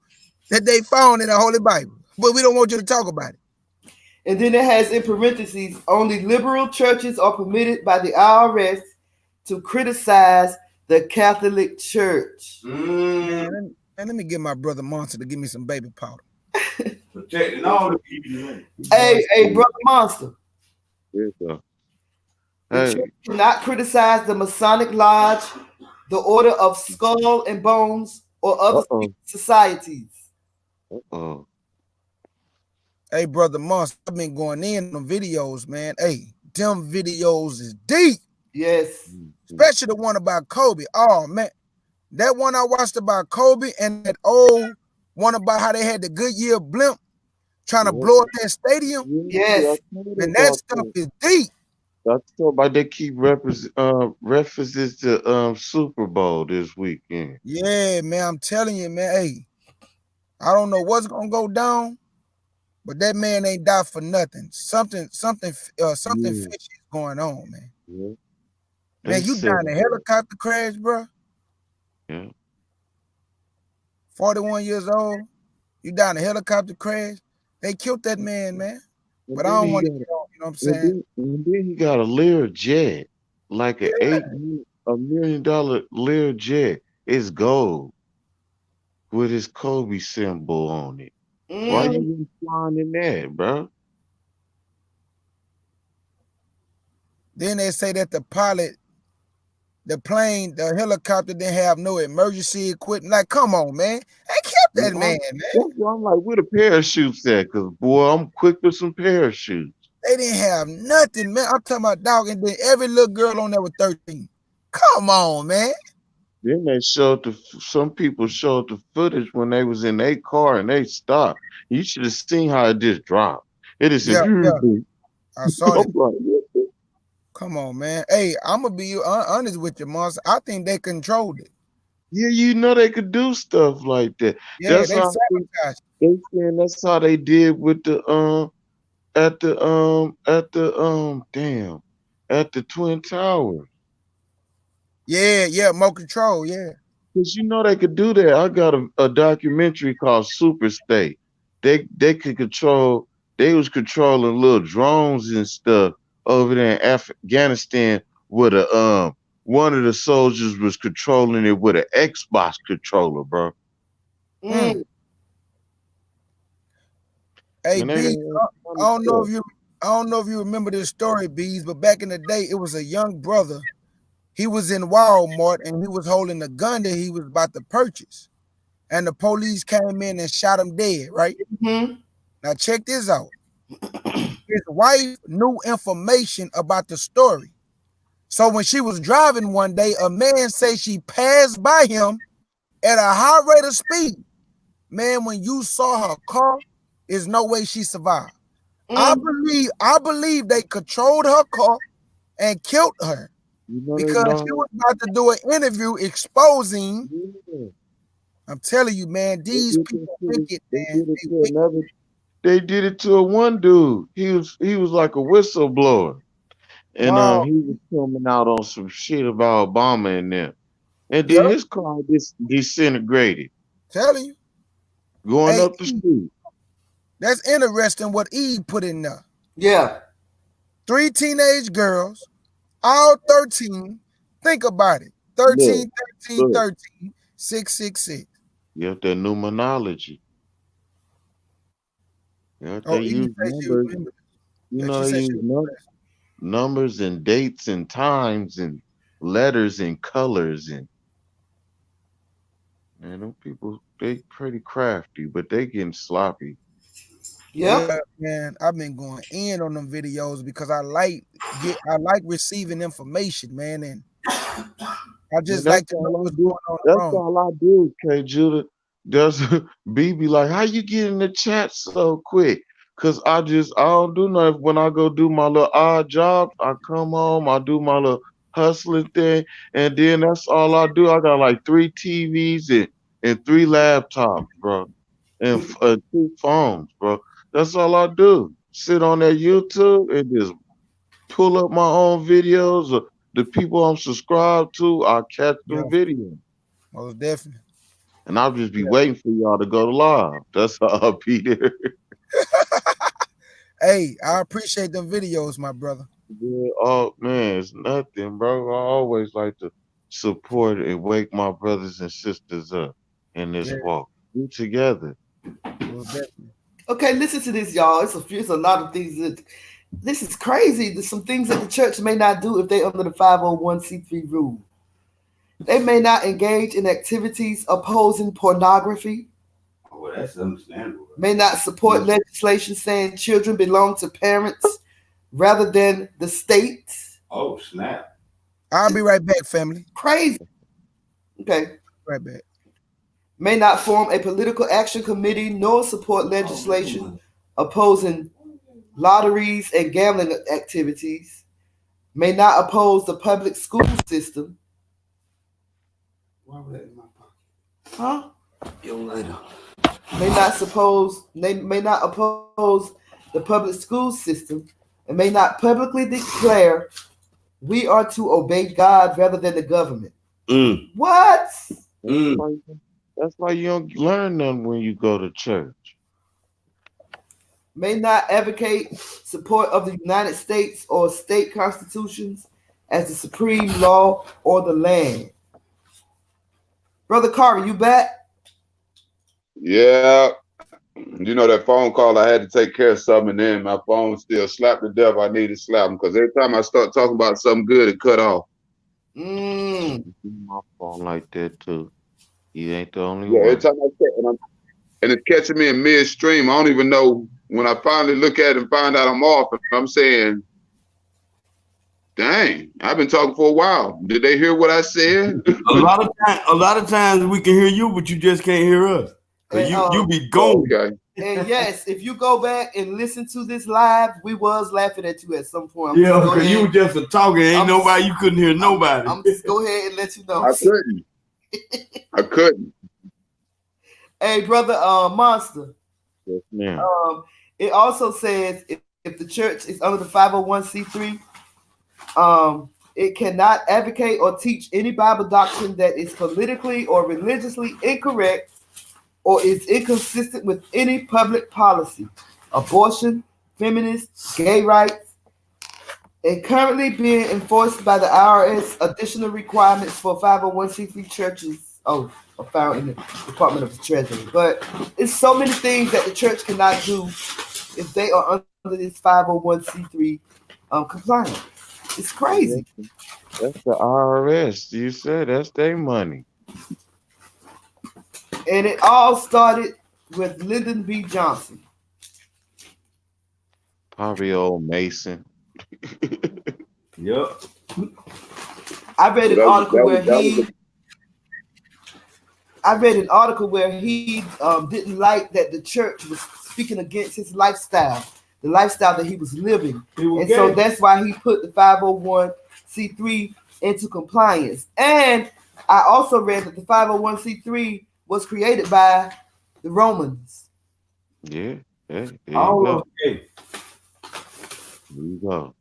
Speaker 9: that they found in the Holy Bible, but we don't want you to talk about it.
Speaker 8: And then it has in parentheses, only liberal churches are permitted by the IRS to criticize the Catholic Church.
Speaker 9: Man, let me get my brother Monster to give me some baby powder.
Speaker 8: Hey, brother Monster.
Speaker 6: Yes, sir.
Speaker 8: The church cannot criticize the Masonic Lodge, the Order of Skull and Bones, or other societies.
Speaker 9: Hey, brother Monster, I've been going in on videos, man. Hey, them videos is deep.
Speaker 8: Yes.
Speaker 9: Especially the one about Kobe. Oh, man. That one I watched about Kobe and that old one about how they had the Goodyear blimp trying to blow up that stadium.
Speaker 8: Yes.
Speaker 9: And that stuff is deep.
Speaker 6: That's so about they keep references to Super Bowl this weekend.
Speaker 9: Yeah, man. I'm telling you, man. Hey, I don't know what's gonna go down, but that man ain't died for nothing. Something fishy is going on, man.
Speaker 6: Yeah.
Speaker 9: Man, you died in a helicopter crash, bro.
Speaker 6: Yeah.
Speaker 9: 41 years old. You died in a helicopter crash. They killed that man, man. But I don't want to, you know what I'm saying?
Speaker 6: And then he got a Lear jet, like $1 million Lear jet. It's gold with his Kobe symbol on it. Why you flying in that, bro?
Speaker 9: Then they say that the pilot, the plane, the helicopter didn't have no emergency equipment. Like, come on, man. They kept that man, man.
Speaker 6: That's why I'm like, where the parachutes at? Because, boy, I'm quick with some parachutes.
Speaker 9: They didn't have nothing, man. I'm talking about dog, and then every little girl on there was 13. Come on, man.
Speaker 6: Then they showed some people showed the footage when they was in their car and they stopped. You should have seen how it just dropped. It is
Speaker 9: I saw it. Come on, man. Hey, I'm gonna be honest with you, Monster. I think they controlled it.
Speaker 6: Yeah, you know they could do stuff like that.
Speaker 9: Yeah,
Speaker 6: that's
Speaker 9: they
Speaker 6: how
Speaker 9: sabotaged.
Speaker 6: They saying that's how they did with the at the Twin Towers.
Speaker 9: Yeah, more control, yeah.
Speaker 6: Because you know they could do that. I got a documentary called Super State. They could control, they was controlling little drones and stuff over there in Afghanistan with one of the soldiers was controlling it with an Xbox controller, bro.
Speaker 9: Hey, B, I don't know if you I don't know if you remember this story, Bees, but back in the day, it was a young brother. He was in Walmart and he was holding a gun that he was about to purchase. And the police came in and shot him dead, right?
Speaker 8: Mm-hmm.
Speaker 9: Now check this out. His wife knew information about the story. So when she was driving one day, a man said she passed by him at a high rate of speed. Man, when you saw her car, there's no way she survived. I believe they controlled her car and killed her because she was about to do an interview exposing. Yeah. I'm telling you, man, these people wicked, man.
Speaker 6: They did it to one dude. He was like a whistleblower. And he was coming out on some shit about Obama and them. And then his car disintegrated.
Speaker 9: Telling you.
Speaker 6: Going up the street.
Speaker 9: That's interesting what E put in there.
Speaker 8: Yeah.
Speaker 9: 3 teenage girls, all 13. Think about it. 13, 666.
Speaker 6: You have that numerology. Yeah, they use numbers. You know, they use numbers and dates and times and letters and colors and man, them people, they pretty crafty, but they getting sloppy.
Speaker 9: Yeah, man, I've been going in on them videos because I like receiving information, man, and I just like to know what's going on.
Speaker 6: That's all I do, K Judah. Does B be like, how you get in the chat so quick? Cause I don't do nothing. When I go do my little odd job, I come home, I do my little hustling thing, and then that's all I do. I got like 3 TVs and 3 laptops, bro, and 2 phones, bro. That's all I do. Sit on that YouTube and just pull up my own videos or the people I'm subscribed to. I catch them videos.
Speaker 9: Most definitely.
Speaker 6: And I'll just be waiting for y'all to go to live. That's how I'll be there.
Speaker 9: Hey, I appreciate them videos, my brother.
Speaker 6: Yeah, oh man, it's nothing, bro. I always like to support and wake my brothers and sisters up in this walk. We together.
Speaker 9: Most definitely.
Speaker 8: Okay, listen to this, y'all. It's a lot of things that this is crazy. There's some things that the church may not do if they're under the 501c3 rule. They may not engage in activities opposing pornography.
Speaker 2: Oh, well, that's understandable.
Speaker 8: May not support legislation saying children belong to parents rather than the state.
Speaker 2: Oh, snap.
Speaker 9: I'll be right back, family.
Speaker 8: Crazy. Okay.
Speaker 9: Right back.
Speaker 8: May not form a political action committee nor support legislation opposing lotteries and gambling activities. May not oppose the public school system.
Speaker 2: Why was that in my pocket?
Speaker 8: Huh?
Speaker 2: Yo, later.
Speaker 8: May not oppose the public school system and may not publicly declare we are to obey God rather than the government. What?
Speaker 6: That's why you don't learn nothing when you go to church.
Speaker 8: May not advocate support of the United States or state constitutions as the supreme law or the land. Brother Carver, you back?
Speaker 5: Yeah. You know that phone call, I had to take care of something, and then my phone still slapped to death. I need to slap him because every time I start talking about something good, it cut off.
Speaker 6: My phone like that too. You ain't the only
Speaker 5: one. Every time I say, and it's catching me in midstream. I don't even know when I finally look at it and find out I'm off. And I'm saying, dang, I've been talking for a while. Did they hear what I said?
Speaker 2: A lot of times we can hear you, but you just can't hear us. You be going.
Speaker 5: Okay.
Speaker 8: And yes, if you go back and listen to this live, we was laughing at you at some point.
Speaker 2: Yeah, because you were just talking. You couldn't hear nobody.
Speaker 8: I'm just go ahead and let you know.
Speaker 5: I couldn't.
Speaker 8: Hey, brother, Monster.
Speaker 6: Yes, ma'am.
Speaker 8: It also says if the church is under the 501c3, it cannot advocate or teach any Bible doctrine that is politically or religiously incorrect or is inconsistent with any public policy, abortion, feminist, gay rights, and currently being enforced by the IRS. Additional requirements for 501c3 churches are found in the Department of the Treasury. But it's so many things that the church cannot do if they are this 501c3 compliance. It's crazy.
Speaker 6: That's the IRS. You said that's their money.
Speaker 8: And it all started with Lyndon B. Johnson.
Speaker 6: Probably old Mason.
Speaker 2: Yep.
Speaker 8: I read an article where he didn't like that the church was speaking against his lifestyle, the lifestyle that he was living. So that's why he put the 501c3 into compliance. And I also read that the 501c3 was created by the Romans.
Speaker 6: Yeah. There you
Speaker 2: go.
Speaker 6: There you go.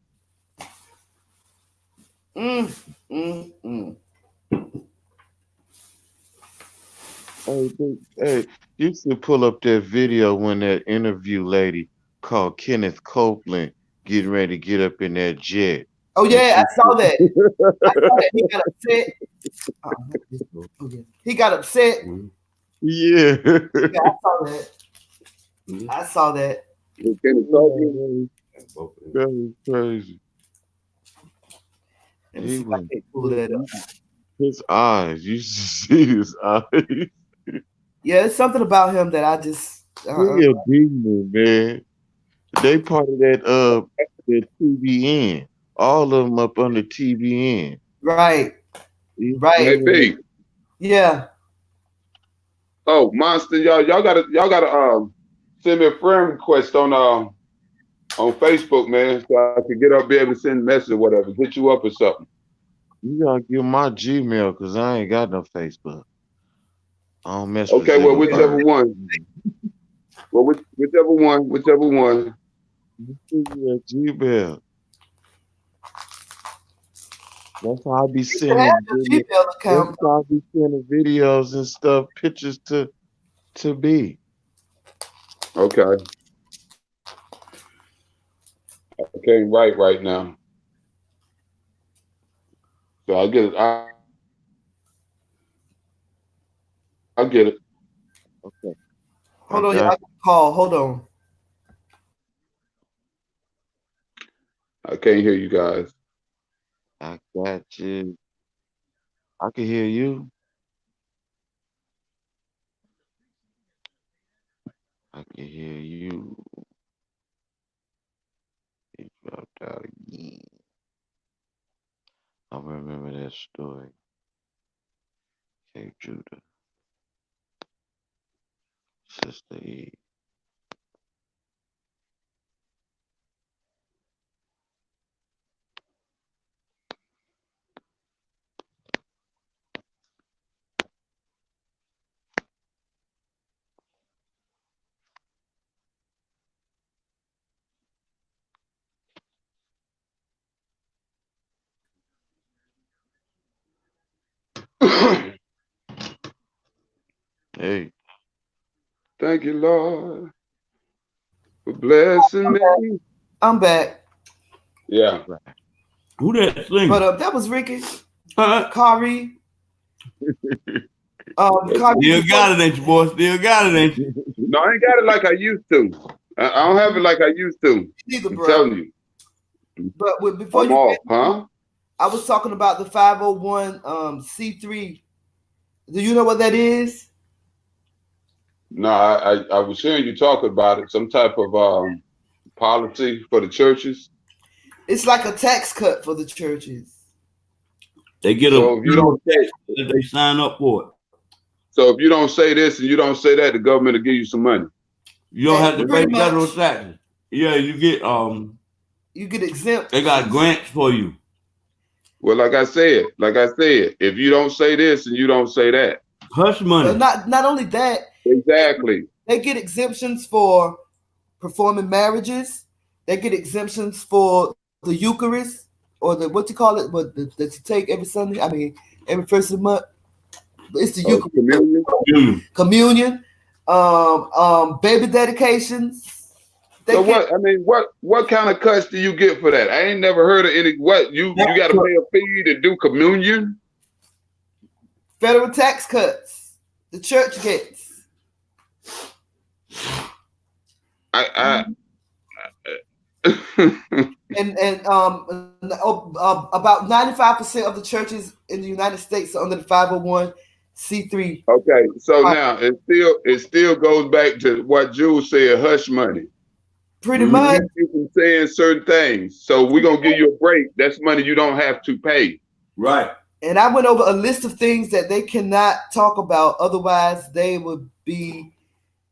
Speaker 6: Hey, you should pull up that video when that interview lady called Kenneth Copeland getting ready to get up in that jet.
Speaker 8: Oh yeah, I saw that. He got upset. He got upset.
Speaker 6: Yeah.
Speaker 8: I saw that. I saw that.
Speaker 6: That was crazy.
Speaker 8: He went, pull that up.
Speaker 6: His eyes, you see his eyes.
Speaker 8: Yeah, it's something about him that I just.
Speaker 6: He a demon, man. They part of that TBN. All of them up under TBN.
Speaker 8: Right. Right.
Speaker 5: Hey, B.
Speaker 8: Yeah.
Speaker 5: Oh, Monster, y'all gotta send me a friend request on Facebook, man, so I can get up, be able to send a message or whatever, hit you up or something.
Speaker 6: You gotta give my Gmail because I ain't got no Facebook. I don't mess with
Speaker 5: Okay, well, whichever one. Well, whichever one.
Speaker 6: Yeah, Gmail. That's how I be sending videos and stuff, pictures to be.
Speaker 5: Okay. I can't write right now. So I get it. I'll get it.
Speaker 6: Okay.
Speaker 8: Hold on, y'all. Call. Hold on.
Speaker 5: I can't hear you guys.
Speaker 6: I got you. I can hear you. I can hear you. He dropped out again. I remember that story. K. Judah. Sister E. Hey.
Speaker 5: Thank you, Lord, for blessing me.
Speaker 8: I'm back.
Speaker 5: Yeah.
Speaker 2: Who that singing?
Speaker 8: But that was Ricky. Kari.
Speaker 2: Still got it, ain't you, boy? Still got it, ain't you?
Speaker 5: No, I ain't got it like I used to. I don't have it like I used to.
Speaker 8: Neither,
Speaker 5: I'm
Speaker 8: bro.
Speaker 5: telling you.
Speaker 8: But before
Speaker 5: I'm off, huh?
Speaker 8: I was talking about the 501c3. Do you know what that is?
Speaker 5: No, I was hearing you talk about it. Some type of policy for the churches.
Speaker 8: It's like a tax cut for the churches.
Speaker 2: They get
Speaker 5: so if you don't say
Speaker 2: that they sign up for it.
Speaker 5: So if you don't say this and you don't say that, the government will give you some money.
Speaker 2: You don't have to pay federal taxes. Yeah, you get
Speaker 8: exempt.
Speaker 2: They got grants for you.
Speaker 5: Well, like I said, if you don't say this and you don't say that.
Speaker 2: Hush money.
Speaker 8: Not only that.
Speaker 5: Exactly.
Speaker 8: They get exemptions for performing marriages. They get exemptions for the Eucharist or the what you call it, but that you take every Sunday. I mean, every first of the month. It's the Eucharist. Communion. Baby dedications.
Speaker 5: What kind of cuts do you get for that? I ain't never heard of any. What you got to pay a fee to do communion?
Speaker 8: Federal tax cuts. The church gets. and about 95% of the churches in the United States are under the 501c3.
Speaker 5: Okay, so now it still goes back to what Jules said, hush money.
Speaker 8: Pretty much.
Speaker 5: You can saying certain things. So we're gonna give you a break. That's money you don't have to pay.
Speaker 2: Right.
Speaker 8: And I went over a list of things that they cannot talk about, otherwise they would be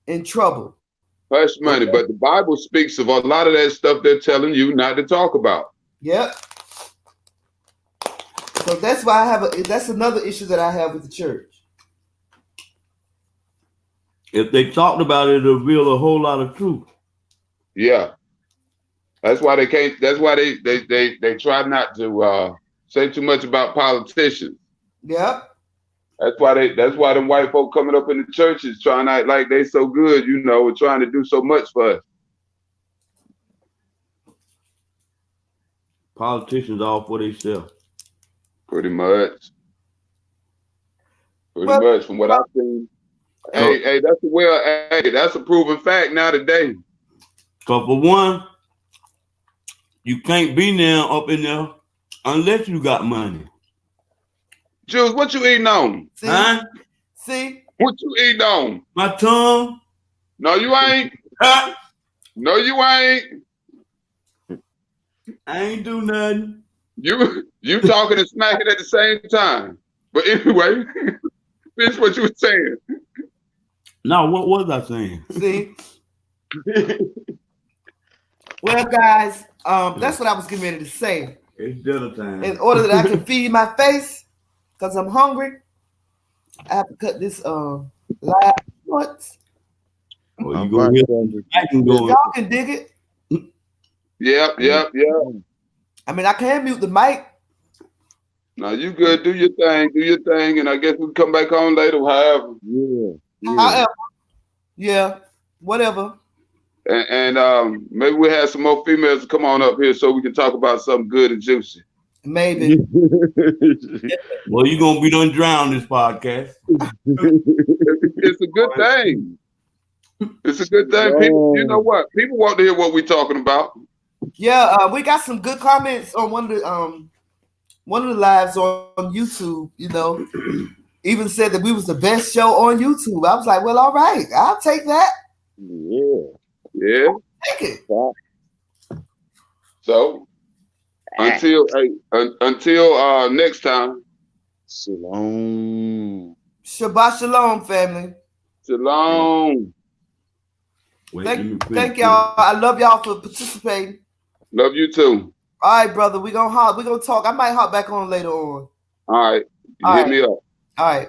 Speaker 8: in trouble.
Speaker 5: Hush money, but the Bible speaks of a lot of that stuff they're telling you not to talk about.
Speaker 8: Yep. So that's why that's another issue that I have with the church.
Speaker 2: If they talked about it, it'll reveal a whole lot of truth.
Speaker 5: Yeah. That's why they can't. That's why they try not to say too much about politicians.
Speaker 8: Yep.
Speaker 5: That's why them white folk coming up in the churches trying to act like they so good, you know, and trying to do so much for us.
Speaker 2: Politicians all for themselves.
Speaker 5: Pretty much. Pretty much from what I've seen. Hey, that's a proven fact now today.
Speaker 2: So for one, you can't be now up in there unless you got money.
Speaker 5: Jules, what you eating on?
Speaker 8: See?
Speaker 2: Huh?
Speaker 8: See?
Speaker 5: What you eating on?
Speaker 2: My tongue.
Speaker 5: No, you ain't. No, you ain't.
Speaker 2: I ain't do nothing.
Speaker 5: You talking and smacking at the same time. But anyway, finish what you were saying.
Speaker 2: No, what was I saying?
Speaker 8: See? Well, guys, that's what I was getting ready to say.
Speaker 2: It's dinner time.
Speaker 8: In order that I can feed my face, because I'm hungry, I have to cut this live short.
Speaker 2: Well, you go here.
Speaker 8: Y'all can dig it.
Speaker 5: Yep.
Speaker 8: I mean, I can mute the mic.
Speaker 5: No, you good. Do your thing, and I guess we'll come back on later, however.
Speaker 8: Yeah, whatever.
Speaker 5: And maybe we'll have some more females to come on up here so we can talk about something good and juicy.
Speaker 8: Maybe.
Speaker 2: Well, you're going to be done drown this podcast.
Speaker 5: It's a good thing. It's a good thing. People, you know what? People want to hear what we're talking about.
Speaker 8: Yeah, we got some good comments on one of the lives on YouTube, you know. Even said that we was the best show on YouTube. I was like, well, all right, I'll take that.
Speaker 5: Yeah.
Speaker 8: Take it.
Speaker 5: So until next time.
Speaker 6: Shalom.
Speaker 8: Shabbat Shalom, family.
Speaker 5: Shalom.
Speaker 8: Thank y'all. I love y'all for participating.
Speaker 5: Love you too.
Speaker 8: All right, brother. We're gonna talk. I might hop back on later on.
Speaker 5: All right. Hit me up.
Speaker 8: All right.